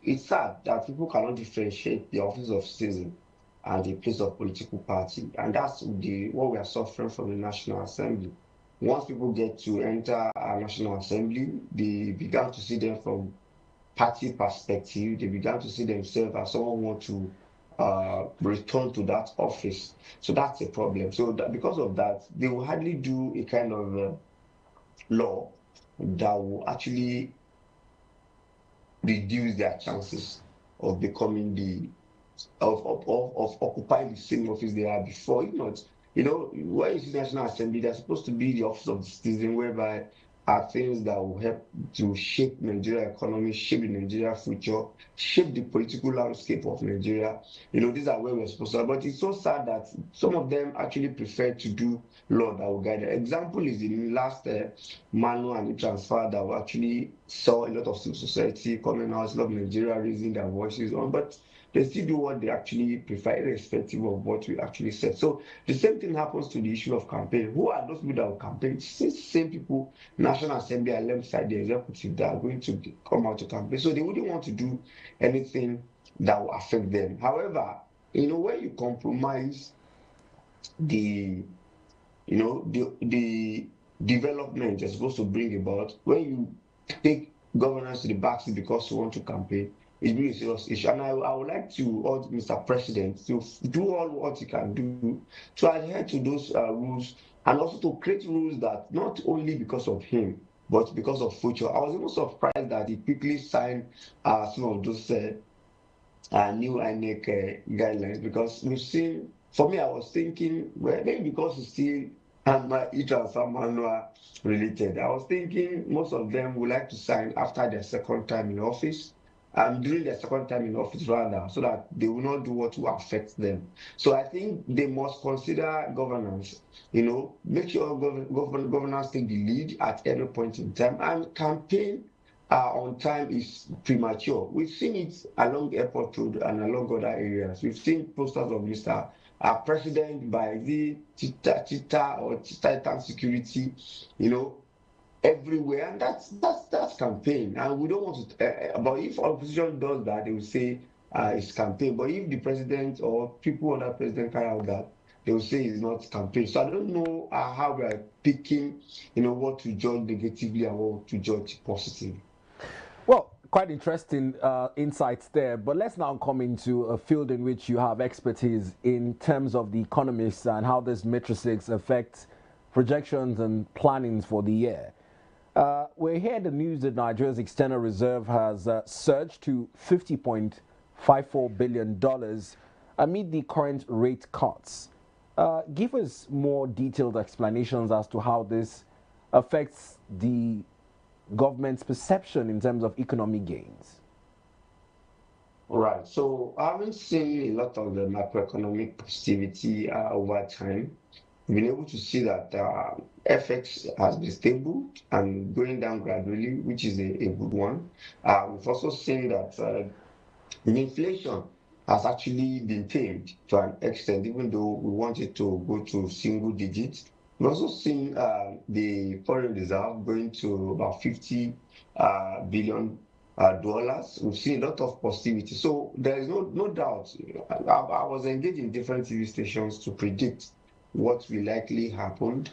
it's sad that people cannot differentiate the office of citizen and the place of political party. And that's what we are suffering from the National Assembly. Once people get to enter our National Assembly, they began to see them from party perspective. They began to see themselves as someone who wants to return to that office. So that's a problem. So because of that, they will hardly do a kind of law that will actually reduce their chances of becoming of occupying the same office they had before. If not, when you see National Assembly, they're supposed to be the office of the citizen, whereby are things that will help to shape Nigeria economy, shape the Nigeria future, shape the political landscape of Nigeria. These are where we're supposed to. But it's so sad that some of them actually prefer to do law that will guide them. Example is the last manual and transfer that will actually saw a lot of civil society coming out, a lot of Nigeria raising their voices on, but they still do what they actually prefer, irrespective of what we actually said. So the same thing happens to the issue of campaign. Who are those people that will campaign? It's the same people, National Assembly alongside the executive, that are going to come out to campaign. So they wouldn't want to do anything that will affect them. However, when you compromise the the development you're supposed to bring about, when you take governance to the backseat because you want to campaign, it's really a serious issue. And I would like to urge Mr. President to do all what he can do to adhere to those rules, and also to create rules that not only because of him, but because of future. I was even surprised that he quickly signed some of those new INEC guidelines, because we've seen, for me, I was thinking, well, maybe because it's still e-transfer manual related, I was thinking most of them would like to sign after their second time in office, during their second time in office rather, so that they will not do what will affect them. So I think they must consider governance, make sure governance take the lead at every point in time, and campaign on time is premature. We've seen it along Airport Road and along other areas. We've seen posters of Mr. President by the Tita or Titan Security, everywhere, and that's campaign. And we don't want to. But if opposition does that, they will say it's campaign. But if the president or people under president carry out that, they will say it's not campaign. So I don't know how we are picking, what to judge negatively and what to judge positively. Well, quite interesting insights there. But let's now come into a field in which you have expertise in terms of the economics and how this matrix affects projections and plannings for the year. We hear the news that Nigeria's external reserve has surged to $50.54 billion amid the current rate cuts. Give us more detailed explanations as to how this affects the government's perception in terms of economic gains. Right. So I haven't seen a lot of the macroeconomic positivity over time. We've been able to see that FX has been stable and going down gradually, which is a good one. We've also seen that the inflation has actually been tamed to an extent, even though we want it to go to single digits. We've also seen the foreign reserve going to about $50 billion. We've seen a lot of positivity. So there is no doubt. I was engaged in different TV stations to predict what will likely happen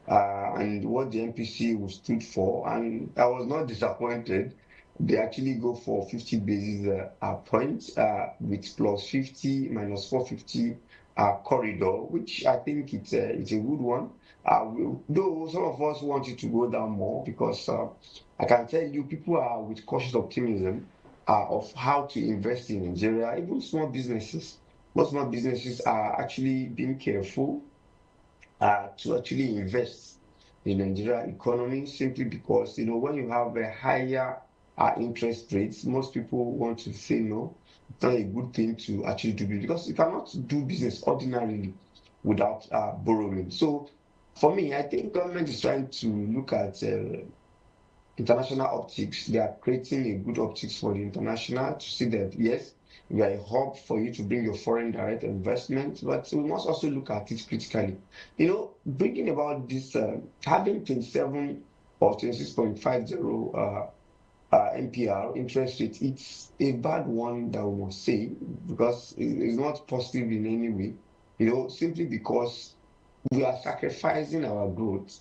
and what the MPC stood for. And I was not disappointed. They actually go for 50 basis points with plus 50 minus 450 corridor, which I think it's a good one. Though some of us want it to go down more, because I can tell you people are with cautious optimism of how to invest in Nigeria. Even small businesses, most small businesses are actually being careful to actually invest in the Nigeria economy, simply because when you have a higher interest rates, most people want to say no. It's not a good thing to actually do business, because you cannot do business ordinarily without borrowing. So for me, I think government is trying to look at international optics. They are creating a good optics for the international, to see that yes, we are a hub for you to bring your foreign direct investment, but we must also look at it critically. Bringing about this, having 27 or 26.50 NPR interest rate, it's a bad one that we must say, because it's not positive in any way, simply because we are sacrificing our growth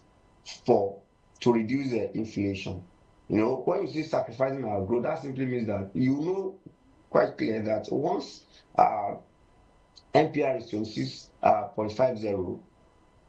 to reduce the inflation. When you say sacrificing our growth, that simply means that quite clear that once NPR is 26.50,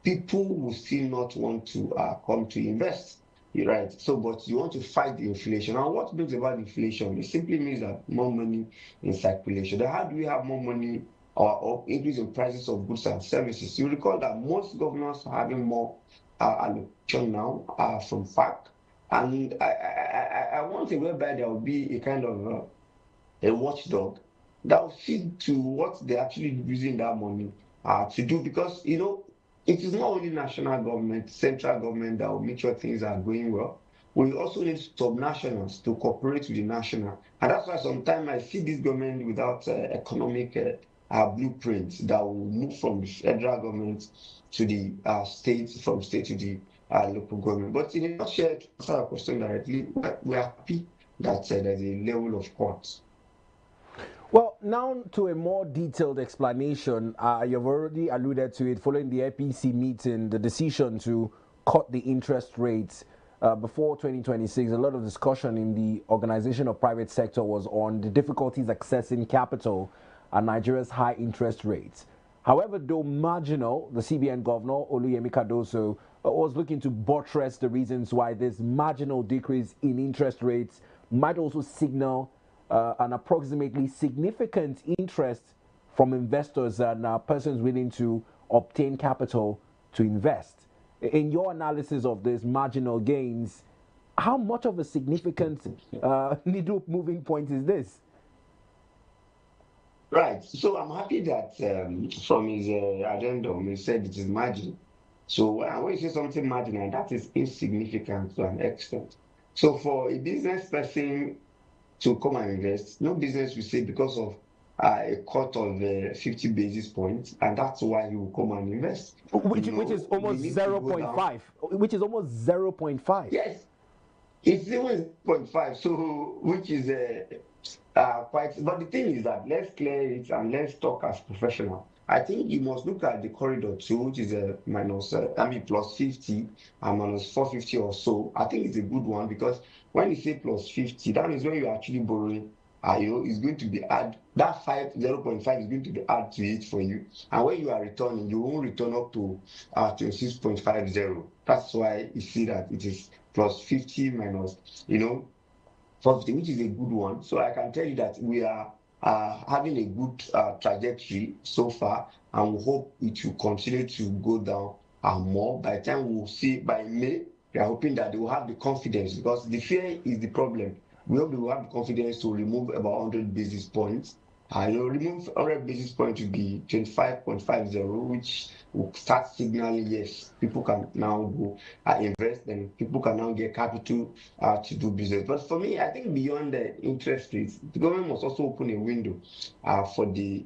people will still not want to come to invest. You're right. So, but you want to fight the inflation. And what brings about inflation? It simply means that more money in circulation. Then how do we have more money or increase in prices of goods and services? You recall that most governors are having more allocation now from FAC. And I want a whereby there will be a kind of a watchdog that will see to what they're actually using that money to do, because it is not only national government, central government that will make sure things are going well. We also need subnationals to cooperate with the national, and that's why sometimes I see this government without economic blueprints that will move from the federal government to the states, from state to the local government. But in a nutshell, to answer a question directly, we are happy that there's a level of courts. Well, now to a more detailed explanation. You've already alluded to it following the APC meeting, the decision to cut the interest rates before 2026. A lot of discussion in the organization of private sector was on the difficulties accessing capital and Nigeria's high interest rates. However, though marginal, the CBN governor, Oluyemi Cardoso, was looking to buttress the reasons why this marginal decrease in interest rates might also signal an approximately significant interest from investors and persons willing to obtain capital to invest. In your analysis of these marginal gains, how much of a significant needle moving point is this? Right. So I'm happy that from his addendum, he said it is marginal. So when you say something marginal, that is insignificant to an extent. So for a business person to come and invest, no business will say because of a cut of 50 basis points, and that's why he will come and invest. Which is almost 0.5. Which is almost 0.5. Yes, it's even 0.5. So which is quite. But the thing is that let's clear it and let's talk as professional. I think you must look at the corridor too, which is a plus 50 and minus 450 or so. I think it's a good one because when you say plus 50, that means when you're actually borrowing, it's going to be add that 0.5 is going to be add to it for you. And when you are returning, you won't return up to 26.50. That's why you see that it is plus 50 minus, 40, which is a good one. So I can tell you that we are having a good trajectory so far, and we hope it will continue to go down more. By the time we'll see by May, we are hoping that they will have the confidence, because the fear is the problem. We hope they will have the confidence to remove about 100 basis points. Remove 100 basis points to be 25.50, which will start signaling, yes, people can now go invest, and people can now get capital to do business. But for me, I think beyond the interest rates, the government must also open a window for the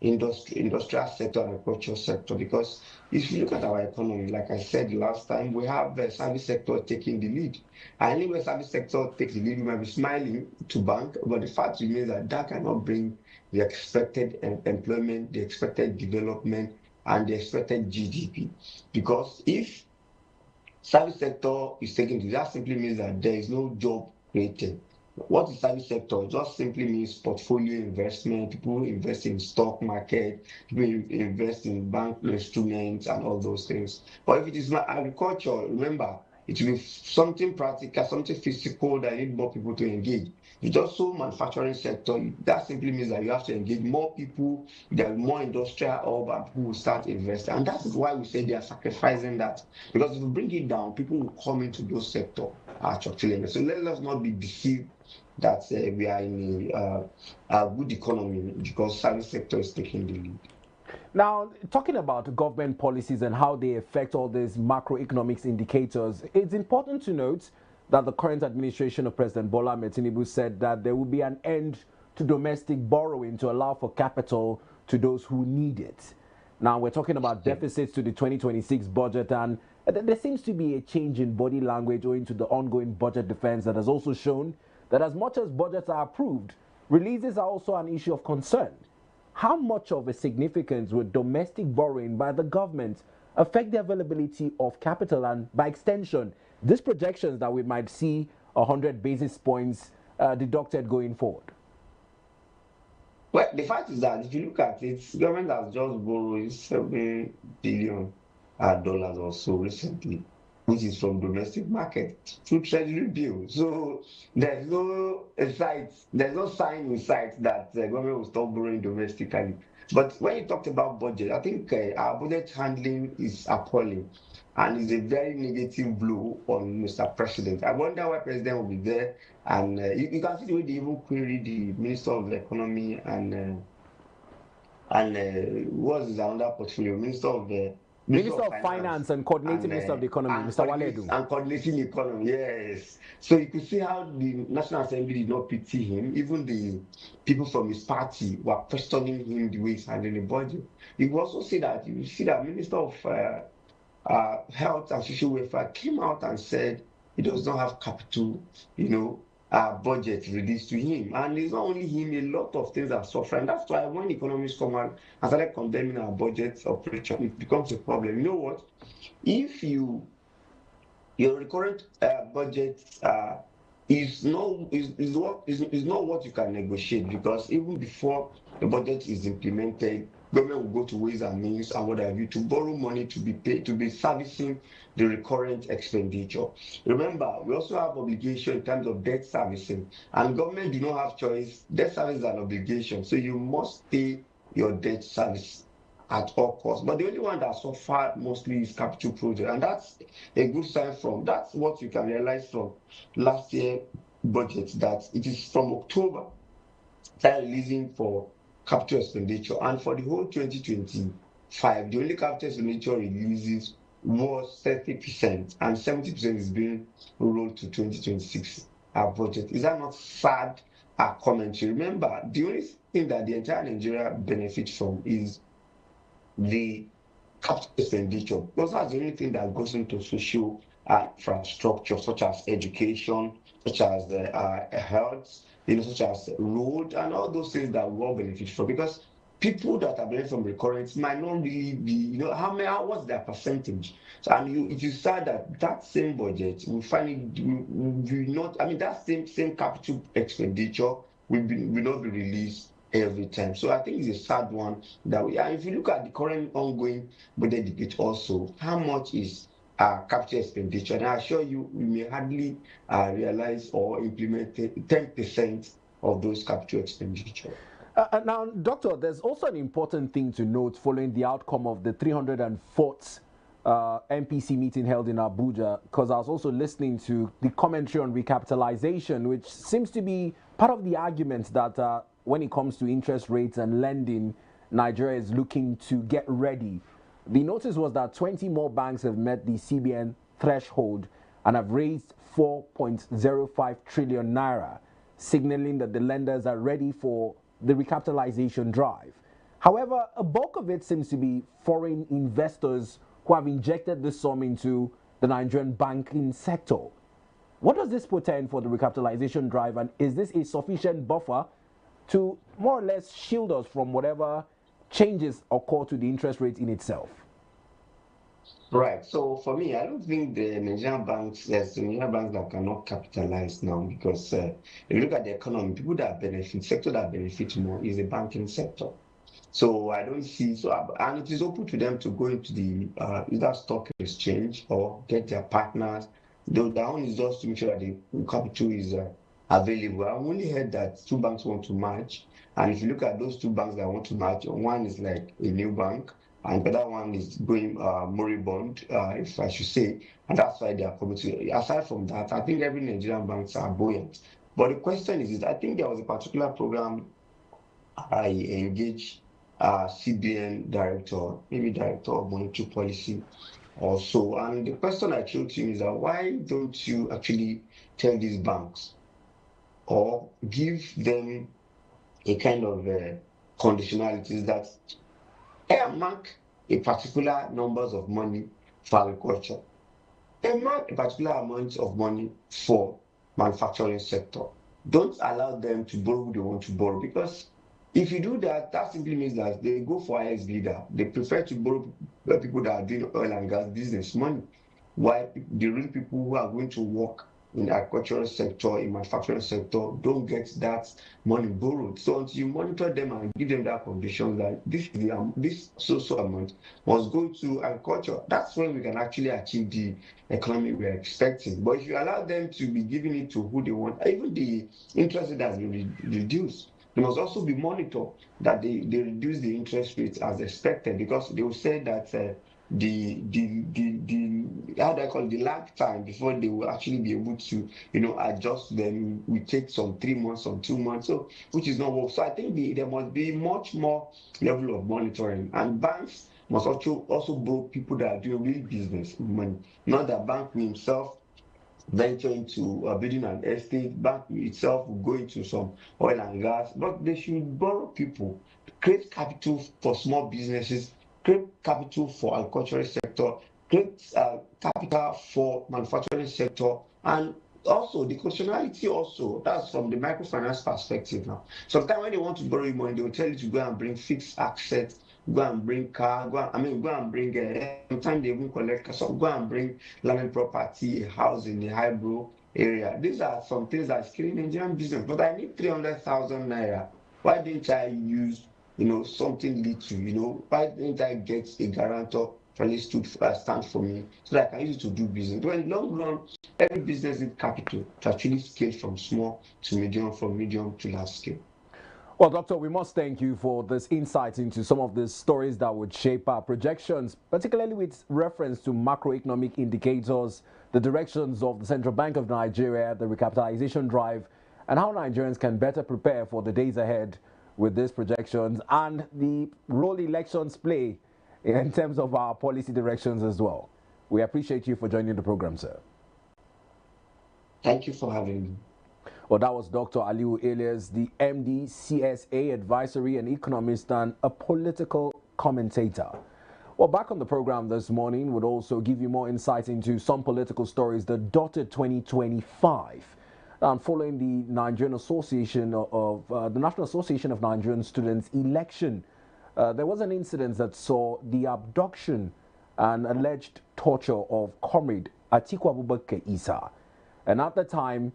industrial sector and agricultural sector, because if you look at our economy, like I said last time, we have the service sector taking the lead. And anyway, service sector takes the lead, we might be smiling to bank, but the fact remains that that cannot bring the expected employment, the expected development, and the expected GDP. Because if service sector is taking the lead, that simply means that there is no job created. What is service sector? It just simply means portfolio investment. People invest in stock market, people invest in bank instruments and all those things. But if it is not agriculture, remember, it will be something practical, something physical that need more people to engage. It's also manufacturing sector. That simply means that you have to engage more people, there are more industrial hub, and people will start investing. And that is why we say they are sacrificing that. Because if you bring it down, people will come into those sectors actually. So let us not be deceived that we are in a good economy because service sector is taking the lead. Now, talking about government policies and how they affect all these macroeconomics indicators, it's important to note that the current administration of President Bola Ahmed Tinubu said that there will be an end to domestic borrowing to allow for capital to those who need it. Now, we're talking about deficits to the 2026 budget, and there seems to be a change in body language owing to the ongoing budget defense that has also shown that as much as budgets are approved, releases are also an issue of concern. How much of a significance would domestic borrowing by the government affect the availability of capital, and by extension, these projections that we might see 100 basis points deducted going forward? Well, the fact is that if you look at it, the government has just borrowed $7 billion or so recently, which is from domestic market through treasury bills. So there's no sign in sight that the government will stop borrowing domestically. But when you talked about budget, I think our budget handling is appalling and is a very negative blow on Mr. President. I wonder why President will be there. And you can see the way they even query the Minister of the Economy and what is another portfolio? Minister of Finance and Coordinating Minister of the Economy, Mr. Waledu. And Coordinating the Economy, yes. So you could see how the National Assembly did not pity him. Even the people from his party were questioning him the way he's handling the budget. You will also see that Minister of Health and Social Welfare came out and said he does not have capital, budget released to him. And it's not only him, a lot of things are suffering. That's why when economists come out and started condemning our budget operation, it becomes a problem. You know what? If your recurrent budget is not what you can negotiate, because even before the budget is implemented, government will go to ways and means and what have you to borrow money to be paid, to be servicing the recurrent expenditure. Remember, we also have obligation in terms of debt servicing, and government do not have choice. Debt service is an obligation, so you must pay your debt service at all costs. But the only one that suffered mostly is capital project, and that's a good sign. From that's what you can realize from last year budget, that it is from October started releasing for capital expenditure, and for the whole 2025 the only capital expenditure releases was 30%, and 70% is being rolled to 2026 budget. Is that not sad commentary? Remember, the only thing that the entire Nigeria benefits from is the capital expenditure, because that's the only thing that goes into social infrastructure, such as education, such as health, such as road, and all those things that we all benefit from. Because people that are benefiting from recurrence might not really be, what's their percentage? So, and it is sad that that same budget will that same capital expenditure will not be released every time. So I think it's a sad one that if you look at the current ongoing budget debate also, how much is capital expenditure? And I assure you, we may hardly realize or implement 10% of those capital expenditure. Now, Doctor, there's also an important thing to note following the outcome of the 304th MPC meeting held in Abuja, because I was also listening to the commentary on recapitalization, which seems to be part of the argument that when it comes to interest rates and lending, Nigeria is looking to get ready. The notice was that 20 more banks have met the CBN threshold and have raised 4.05 trillion naira, signaling that the lenders are ready for the recapitalization drive. However, a bulk of it seems to be foreign investors who have injected this sum into the Nigerian banking sector. What does this portend for the recapitalization drive, and is this a sufficient buffer to more or less shield us from whatever changes occur to the interest rate in itself? Right. So for me, I don't think there's Nigerian banks that cannot capitalize now, because if you look at the economy, sector that benefit more is the banking sector. So I don't see and it is open to them to go into the either stock exchange or get their partners. The one is just to make sure that the capital is available. I've only heard that 2 banks want to merge, and if you look at those 2 banks that want to merge, one is like a new bank, and the other one is going moribund, if I should say, and that's why they are coming to. Aside from that, I think every Nigerian banks are buoyant. But the question is I think there was a particular program I engaged CBN director, maybe director of monetary policy also, and the question I threw to him is that why don't you actually tell these banks or give them a kind of conditionalities that earmark a particular numbers of money for agriculture, earmark a particular amount of money for manufacturing sector. Don't allow them to borrow who they want to borrow, because if you do that, that simply means that they go for highest bidder. They prefer to borrow people that are doing oil and gas business money, while the real people who are going to work in the agricultural sector, in manufacturing sector, don't get that money borrowed. So until you monitor them and give them that condition that this so amount must go to agriculture, that's when we can actually achieve the economy we're expecting. But if you allow them to be giving it to who they want, even the interest rate has been reduced. They must also be monitored that they reduce the interest rates as expected, because they will say that the lag time before they will actually be able to adjust them will take some 3 months, some 2 months, so which is not work. So I think there must be much more level of monitoring, and banks must also borrow people that are doing real business money, not that bank himself venture into building an estate. Bank itself will go into some oil and gas, but they should borrow people, create capital for small businesses, create capital for agricultural sector, create capital for manufacturing sector, and also the conditionality also, that's from the microfinance perspective now. Sometimes when they want to borrow you money, they will tell you to go and bring fixed assets, go and bring car, go and bring, sometimes they even collect, so go and bring landed property, a house in the highbrow area. These are some things that is killing Nigerian business. But I need 300,000 naira. Why didn't I use, something little, why didn't I get a guarantor really stand for me so that I can use it to do business? But in the long run, every business needs capital to actually scale from small to medium, from medium to large scale. Well, Doctor, we must thank you for this insight into some of the stories that would shape our projections, particularly with reference to macroeconomic indicators, the directions of the Central Bank of Nigeria, the recapitalization drive, and how Nigerians can better prepare for the days ahead with these projections and the role elections play in terms of our policy directions as well. We appreciate you for joining the program, sir. Thank you for having me. Well, that was Dr. Aliu Elias, the MD, CSA advisory and economist and a political commentator. Well, back on the program this morning would also give you more insight into some political stories that dotted 2025. And following the Nigerian Association of the National Association of Nigerian Students election, there was an incident that saw the abduction and alleged torture of Comrade Atiku Abubakar Isa. And at the time,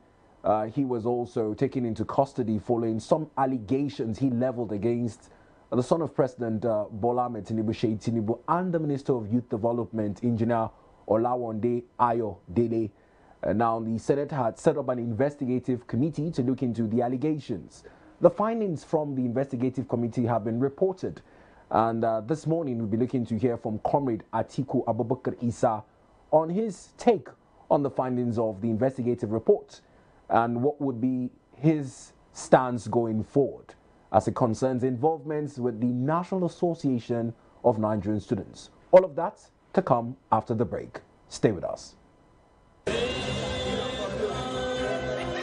he was also taken into custody following some allegations he leveled against the son of President Bola Ahmed Tinubu, Sheikh Tinubu, and the Minister of Youth Development, Engineer Olawande Ayo Dele. Now, the Senate had set up an investigative committee to look into the allegations. The findings from the investigative committee have been reported. And this morning, we'll be looking to hear from Comrade Atiku Abubakar Isa on his take on the findings of the investigative report and what would be his stance going forward as it concerns involvements with the National Association of Nigerian Students. All of that to come after the break. Stay with us.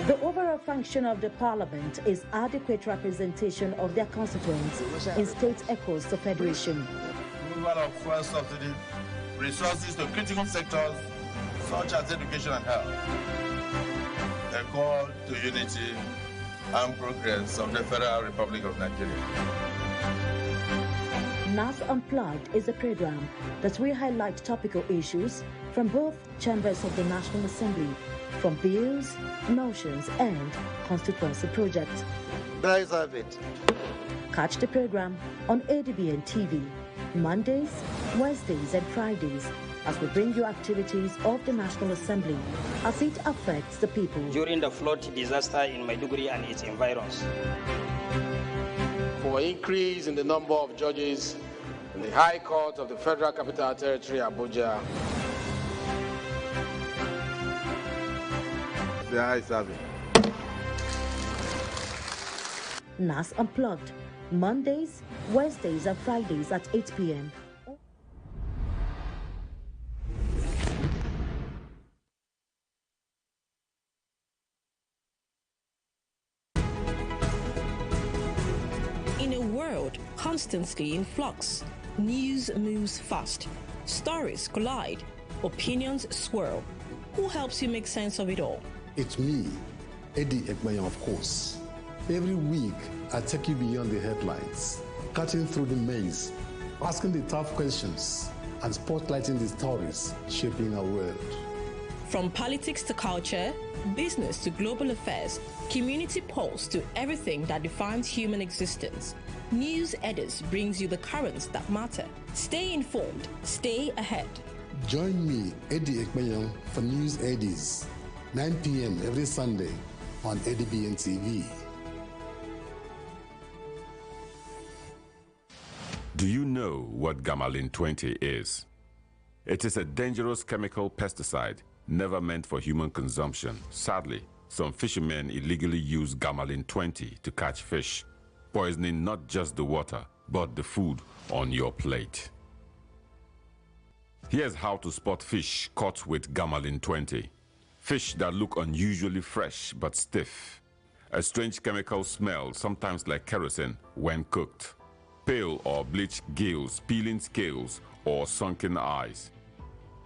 The overall function of the parliament is adequate representation of their constituents in state echoes to federation. Removal of fuel subsidy, resources to critical sectors such as education and health. A call to unity and progress of the Federal Republic of Nigeria. NAS Unplugged is a program that will highlight topical issues from both chambers of the National Assembly, from bills, motions, and constituency projects. Guys have it. Catch the program on ADBN TV, Mondays, Wednesdays, and Fridays, as we bring you activities of the National Assembly as it affects the people. During the flood disaster in Maiduguri and its environs. For increase in the number of judges in the High Court of the Federal Capital Territory, Abuja. The eyes have it. NAS Unplugged, Mondays, Wednesdays, and Fridays at 8 p.m. In a world constantly in flux, news moves fast, stories collide, opinions swirl. Who helps you make sense of it all? It's me, ADBN, of course. Every week, I take you beyond the headlines, cutting through the maze, asking the tough questions, and spotlighting the stories shaping our world. From politics to culture, business to global affairs, community pulse to everything that defines human existence, News Eddies brings you the currents that matter. Stay informed, stay ahead. Join me, ADBN, for News Eddies, 9 p.m. every Sunday on ADBN TV. Do you know what gamalin 20 is? It is a dangerous chemical pesticide never meant for human consumption. Sadly, some fishermen illegally use gamalin 20 to catch fish, poisoning not just the water, but the food on your plate. Here's how to spot fish caught with gamalin 20. Fish that look unusually fresh but stiff. A strange chemical smell, sometimes like kerosene, when cooked. Pale or bleached gills, peeling scales, or sunken eyes.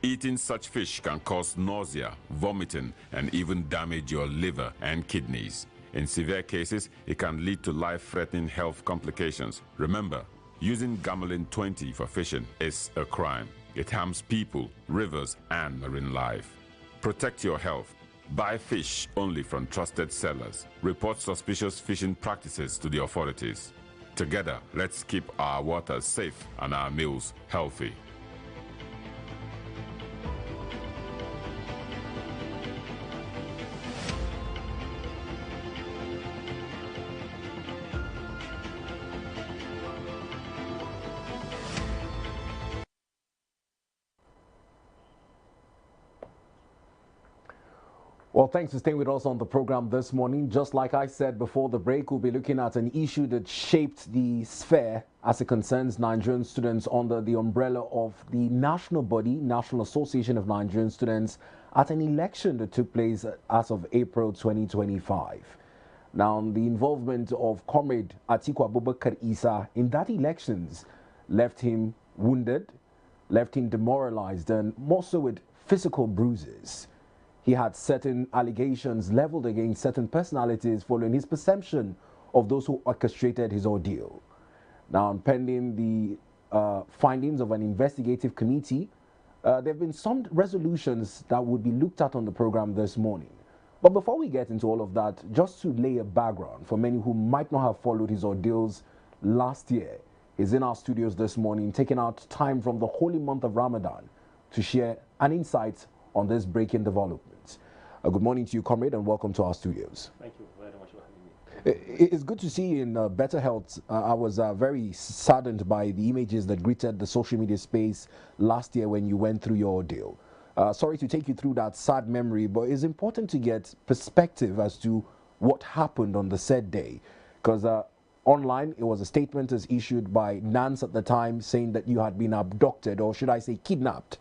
Eating such fish can cause nausea, vomiting, and even damage your liver and kidneys. In severe cases, it can lead to life-threatening health complications. Remember, using Gamalin 20 for fishing is a crime. It harms people, rivers, and marine life. Protect your health. Buy fish only from trusted sellers. Report suspicious fishing practices to the authorities. Together, let's keep our waters safe and our meals healthy. Well, thanks for staying with us on the program this morning. Just like I said before the break, we'll be looking at an issue that shaped the sphere as it concerns Nigerian students under the umbrella of the national body, National Association of Nigerian Students, at an election that took place as of April 2025. Now, the involvement of Comrade Atiku Abubakar Isa in that elections left him wounded, left him demoralized, and more so with physical bruises. He had certain allegations leveled against certain personalities following his perception of those who orchestrated his ordeal. Now, pending the findings of an investigative committee, there have been some resolutions that would be looked at on the program this morning. But before we get into all of that, just to lay a background for many who might not have followed his ordeals last year, he's in our studios this morning, taking out time from the holy month of Ramadan to share an insight on this breaking development. Good morning to you, comrade, and welcome to our studios. Thank you very much for having me. It's good to see you in better health. I was very saddened by the images that greeted the social media space last year when you went through your ordeal. Sorry to take you through that sad memory, but it's important to get perspective as to what happened on the said day. Because online, it was a statement as issued by Nance at the time saying that you had been abducted, or should I say kidnapped.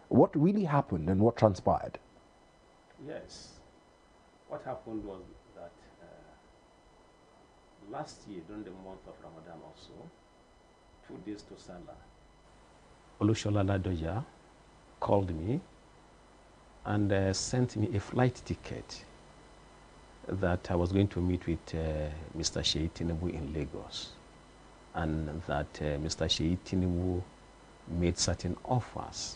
What really happened and what transpired? Yes. What happened was that last year, during the month of Ramadan also, 2 days to Salah, Olushola Ladoja called me and sent me a flight ticket that I was going to meet with Mr. Sheyi Tinubu in Lagos, and that Mr. Sheyi Tinubu made certain offers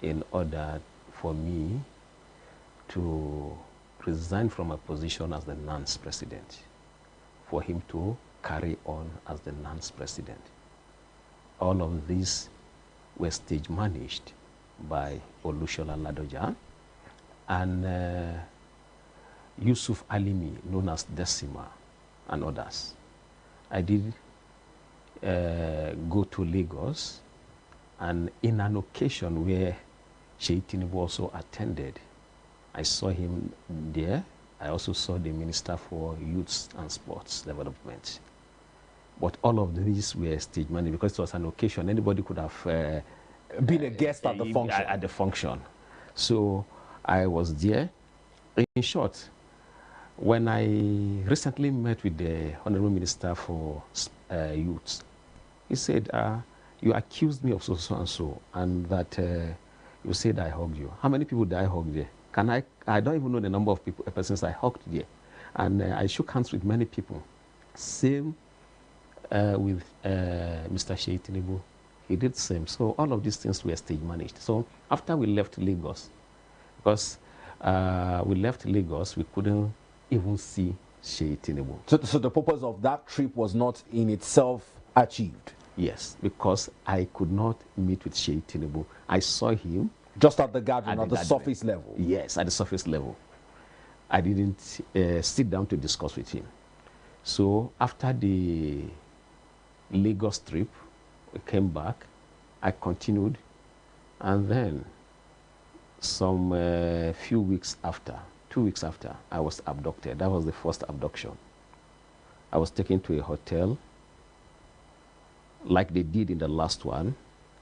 in order for me to resign from my position as the NANS president, for him to carry on as the NANS president. All of these were stage managed by Olushola Ladoja and Yusuf Alimi, known as Decima, and others. I did go to Lagos, and in an occasion where Sheyi Tinubu also attended, I saw him there. I also saw the Minister for Youth and Sports Development. But all of these were stage managed because it was an occasion. Anybody could have been a guest at the function. At the function. So I was there. In short, when I recently met with the Honorable Minister for Youth, he said, you accused me of so and so, and that you said I hugged you. How many people did I hug there? I don't even know the number of persons I hugged there. And I shook hands with many people. Same with Mr. Sheyi Tinubu. He did the same. So all of these things were stage managed. So after we left Lagos, because we left Lagos, we couldn't even see Sheyi Tinubu. So the purpose of that trip was not in itself achieved? Yes, because I could not meet with Sheyi Tinubu. I saw him just at the gathering, at the surface level? Yes, at the surface level. I didn't sit down to discuss with him. So after the Lagos trip, we came back, I continued, and then some few weeks after, 2 weeks after, I was abducted. That was the first abduction. I was taken to a hotel, like they did in the last one.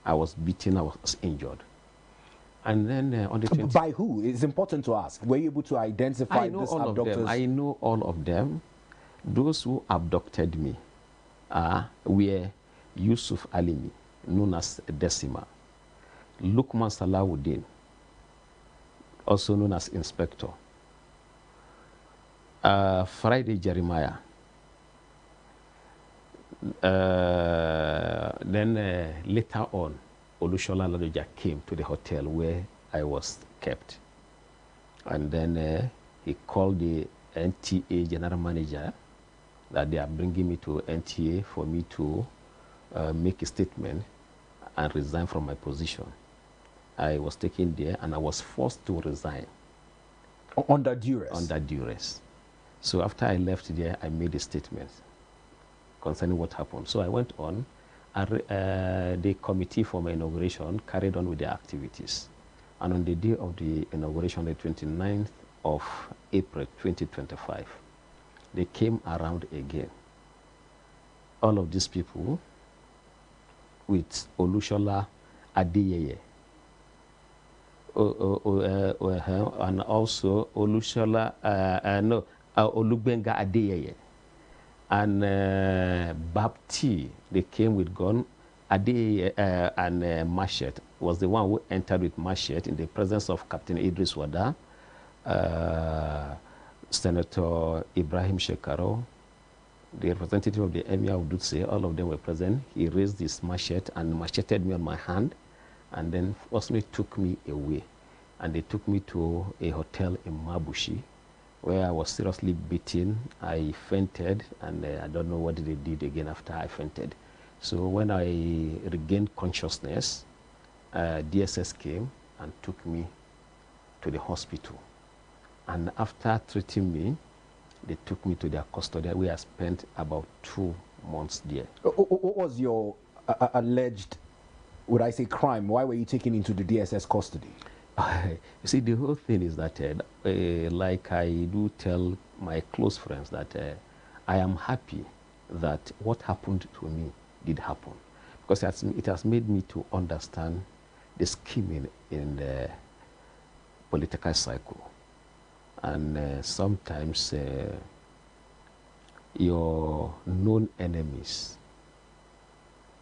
I was beaten, I was injured. And then on the 20th... By who? It's important to ask. Were you able to identify these abductors? I know all of them. Those who abducted me were Yusuf Alimi, known as Decima, Lukman Salawuddin, also known as Inspector, Friday Jeremiah, then later on, Olushola Ladoja came to the hotel where I was kept. And then he called the NTA general manager that they are bringing me to NTA for me to make a statement and resign from my position. I was taken there and I was forced to resign. Under duress? Under duress. So after I left there, I made a statement concerning what happened. So I went on. The committee for my inauguration carried on with their activities. And on the day of the inauguration, the 29th of April 2025, they came around again. All of these people with Olushola Adeyeye, and also Olushola, Olugbenga Adeyeye, and Bapti, they came with gun. Adeyeye and machete was the one who entered with machete in the presence of Captain Idris Wada, Senator Ibrahim Shekaro, the representative of the Emir of Dutse. All of them were present. He raised his machete and macheted me on my hand, and then forcibly took me away. And they took me to a hotel in Mabushi, where I was seriously beaten. I fainted, and I don't know what they did again after I fainted. So when I regained consciousness, DSS came and took me to the hospital. And after treating me, they took me to their custody, where I spent about 2 months there. What was your alleged, would I say, crime? Why were you taken into the DSS custody? You see, the whole thing is that, like I do tell my close friends, that I am happy that what happened to me did happen, because it has made me to understand the scheming in the political cycle. And sometimes your known enemies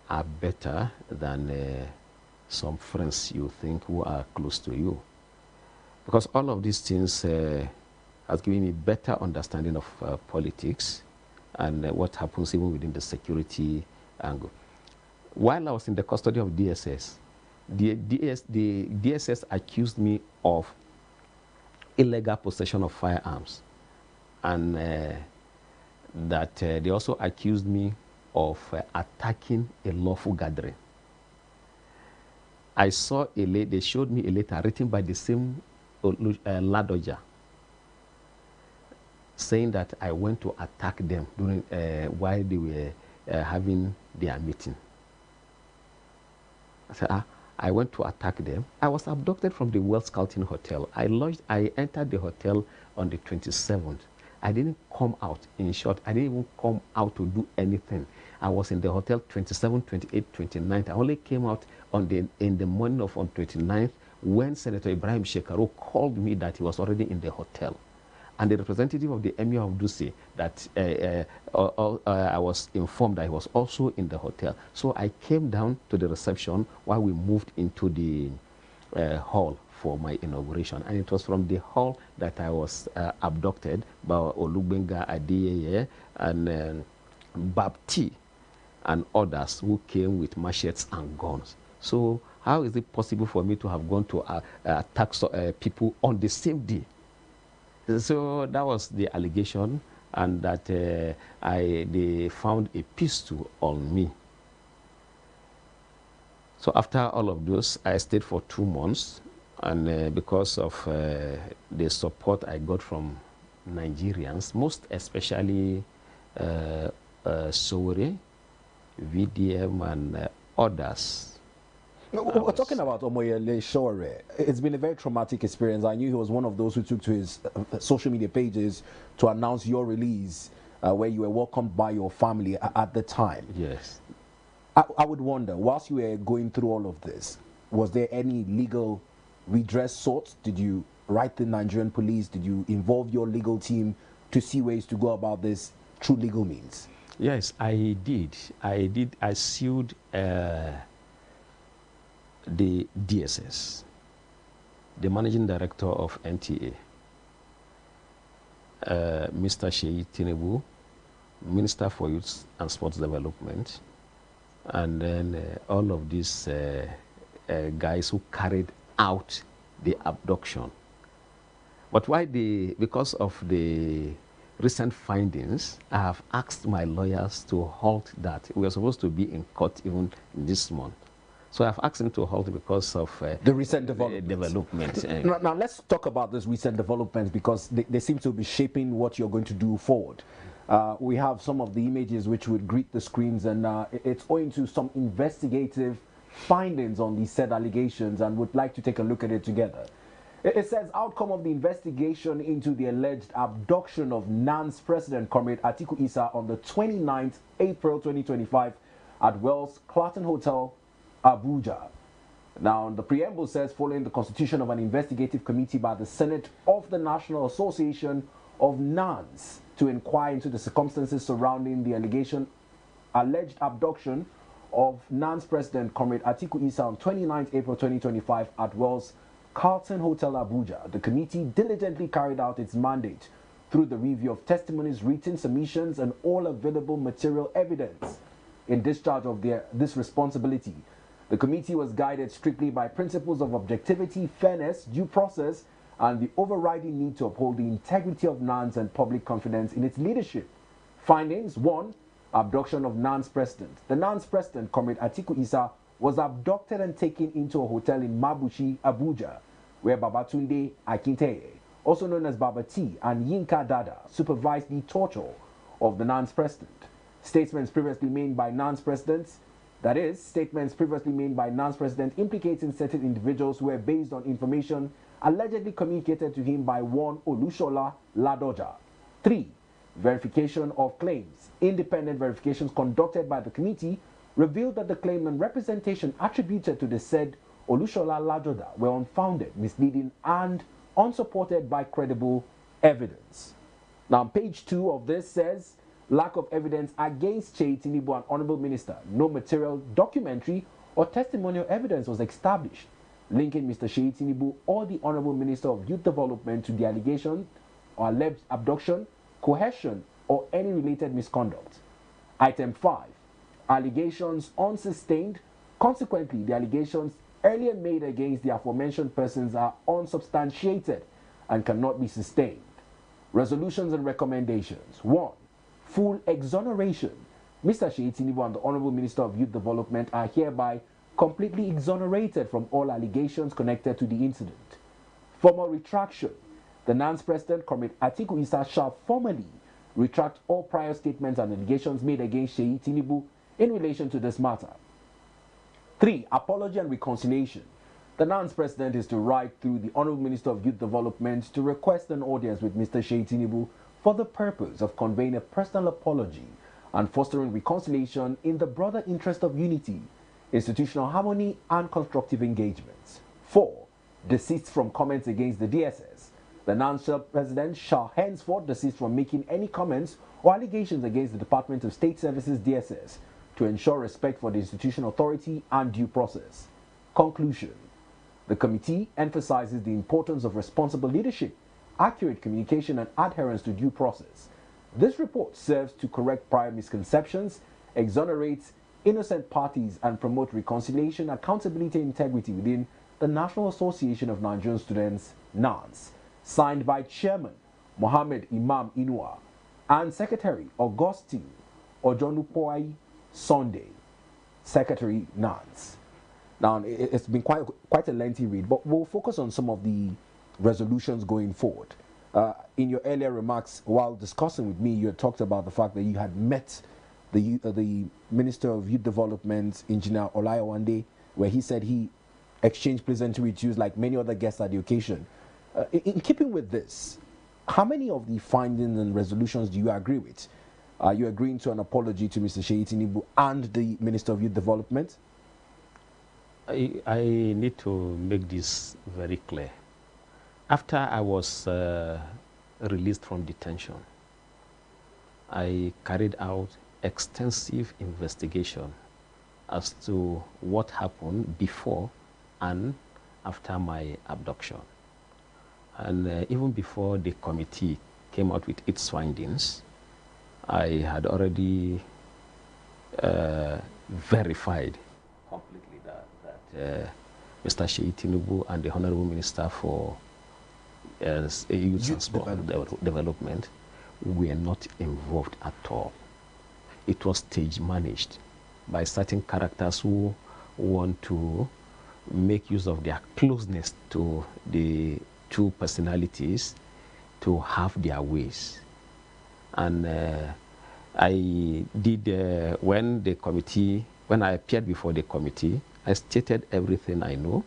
are better than some friends you think who are close to you. Because all of these things has given me better understanding of politics and what happens even within the security angle. While I was in the custody of DSS, the DSS accused me of illegal possession of firearms, and that they also accused me of attacking a lawful gathering. I saw a letter, they showed me a letter written by the same Ladoja, saying that I went to attack them during while they were having their meeting. I said, I went to attack them. I was abducted from the World Scouting Hotel. I entered the hotel on the 27th. I didn't come out. In short, I didn't even come out to do anything. I was in the hotel 27th, 28th, 29th. I only came out in the morning of on 29th when Senator Ibrahim Shekaro called me that he was already in the hotel. And the representative of the Emir of Dutse, that I was informed that he was also in the hotel. So I came down to the reception while we moved into the hall for my inauguration. And it was from the hall that I was abducted by Olugbenga Adeyeye and Bapti and others who came with machetes and guns. So how is it possible for me to have gone to attack people on the same day? So that was the allegation, and that they found a pistol on me. So after all of those, I stayed for 2 months, and because of the support I got from Nigerians, most especially Sowore, VDM, and others. We're talking about Omoyele Sowore. It's been a very traumatic experience. I knew he was one of those who took to his social media pages to announce your release, where you were welcomed by your family at the time. Yes. I would wonder, whilst you were going through all of this, was there any legal redress sought? Did you write the Nigerian police? Did you involve your legal team to see ways to go about this through legal means? Yes, I did. I sued the DSS, the managing director of NTA, Mr. Sheyi Tinubu, Minister for Youth and Sports Development, and then all of these guys who carried out the abduction. But because of the recent findings, I have asked my lawyers to halt that. We are supposed to be in court even this month. So I've asked him to halt because of the recent development. Now let's talk about those recent developments, because they seem to be shaping what you're going to do forward. We have some of the images which would greet the screens, and it's owing to some investigative findings on these said allegations, and would like to take a look at it together. It says, outcome of the investigation into the alleged abduction of NAN's President, Comrade Atiku Issa, on the 29th April 2025 at Wells Clarton Hotel, Abuja. Now, the preamble says, following the constitution of an investigative committee by the Senate of the National Association of NANs to inquire into the circumstances surrounding the alleged abduction of NAN's President, Comrade Atiku Issa, on 29th April 2025 at Wells Carlton Hotel, Abuja, the committee diligently carried out its mandate through the review of testimonies, written submissions, and all available material evidence. In discharge of this responsibility, the committee was guided strictly by principles of objectivity, fairness, due process, and the overriding need to uphold the integrity of NANS and public confidence in its leadership. Findings: 1. Abduction of NANS President. The NANS President, Comrade Atiku Issa, was abducted and taken into a hotel in Mabushi, Abuja, where Babatunde Akinteye, also known as Baba T, and Yinka Dada supervised the torture of the NANS President. Statements previously made by NANS Presidents, that is, statements previously made by NANS President implicating certain individuals were based on information allegedly communicated to him by one Olushola Ladoja. 3. Verification of claims. Independent verifications conducted by the committee revealed that the claim and representation attributed to the said Olushola Ladoja were unfounded, misleading, and unsupported by credible evidence. Now, page 2 of this says, lack of evidence against Sheyi Tinubu, an honorable minister. No material, documentary, or testimonial evidence was established linking Mr. Sheyi Tinubu or the honorable minister of youth development to the allegation or alleged abduction, coercion, or any related misconduct. Item 5. Allegations unsustained. Consequently, the allegations earlier made against the aforementioned persons are unsubstantiated and cannot be sustained. Resolutions and recommendations. 1. Full exoneration. Mr. Sheyi Tinubu and the Honorable Minister of Youth Development are hereby completely exonerated from all allegations connected to the incident. Formal retraction. The NANS President, Comrade Atiku Issa, shall formally retract all prior statements and allegations made against Sheyi Tinubu in relation to this matter. 3. Apology and reconciliation. The NANS President is to write through the Honorable Minister of Youth Development to request an audience with Mr. Sheyi Tinubu for the purpose of conveying a personal apology and fostering reconciliation in the broader interest of unity, institutional harmony, and constructive engagements. 4. Desist from comments against the DSS. The NANS President shall henceforth desist from making any comments or allegations against the Department of State Services DSS to ensure respect for the institutional authority and due process. Conclusion. The committee emphasizes the importance of responsible leadership, accurate communication, and adherence to due process. This report serves to correct prior misconceptions, exonerates innocent parties, and promote reconciliation, accountability, and integrity within the National Association of Nigerian Students, NANS. Signed by Chairman Mohammed Imam Inua and Secretary Augustine Ojonupoai Sunday, Secretary NANS. Now, it's been quite a lengthy read, but we'll focus on some of the resolutions going forward. In your earlier remarks, while discussing with me, you had talked about the fact that you had met the Minister of Youth Development, Engineer Olayowande, where he said he exchanged pleasantries like many other guests at the occasion. In keeping with this, how many of the findings and resolutions do you agree with? Are you agreeing to an apology to Mr. Sheyi Tinubu and the Minister of Youth Development? I need to make this very clear. After I was released from detention, I carried out extensive investigation as to what happened before and after my abduction. And even before the committee came out with its findings, I had already verified completely that Mr. Sheyi Tinubu and the Honorable Minister for Youth and Sport Development were not involved at all. It was stage managed by certain characters who want to make use of their closeness to the two personalities to have their ways. And I did, when I appeared before the committee, I stated everything I know,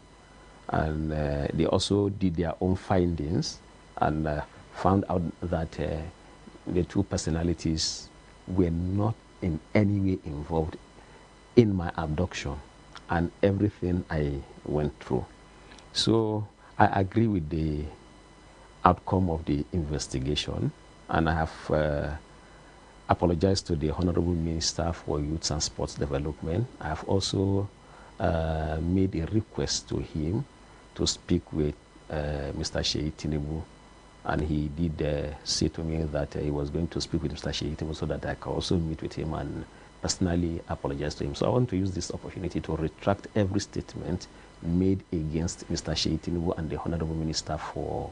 and they also did their own findings and found out that the two personalities were not in any way involved in my abduction and everything I went through. So I agree with the outcome of the investigation, and I have apologized to the Honorable Minister for Youth and Sports Development. I have also made a request to him to speak with Mr. Sheyi Tinubu, and he did say to me that he was going to speak with Mr. Sheyi Tinubu so that I can also meet with him and personally apologize to him. So I want to use this opportunity to retract every statement made against Mr. Sheyi Tinubu and the Honorable Minister for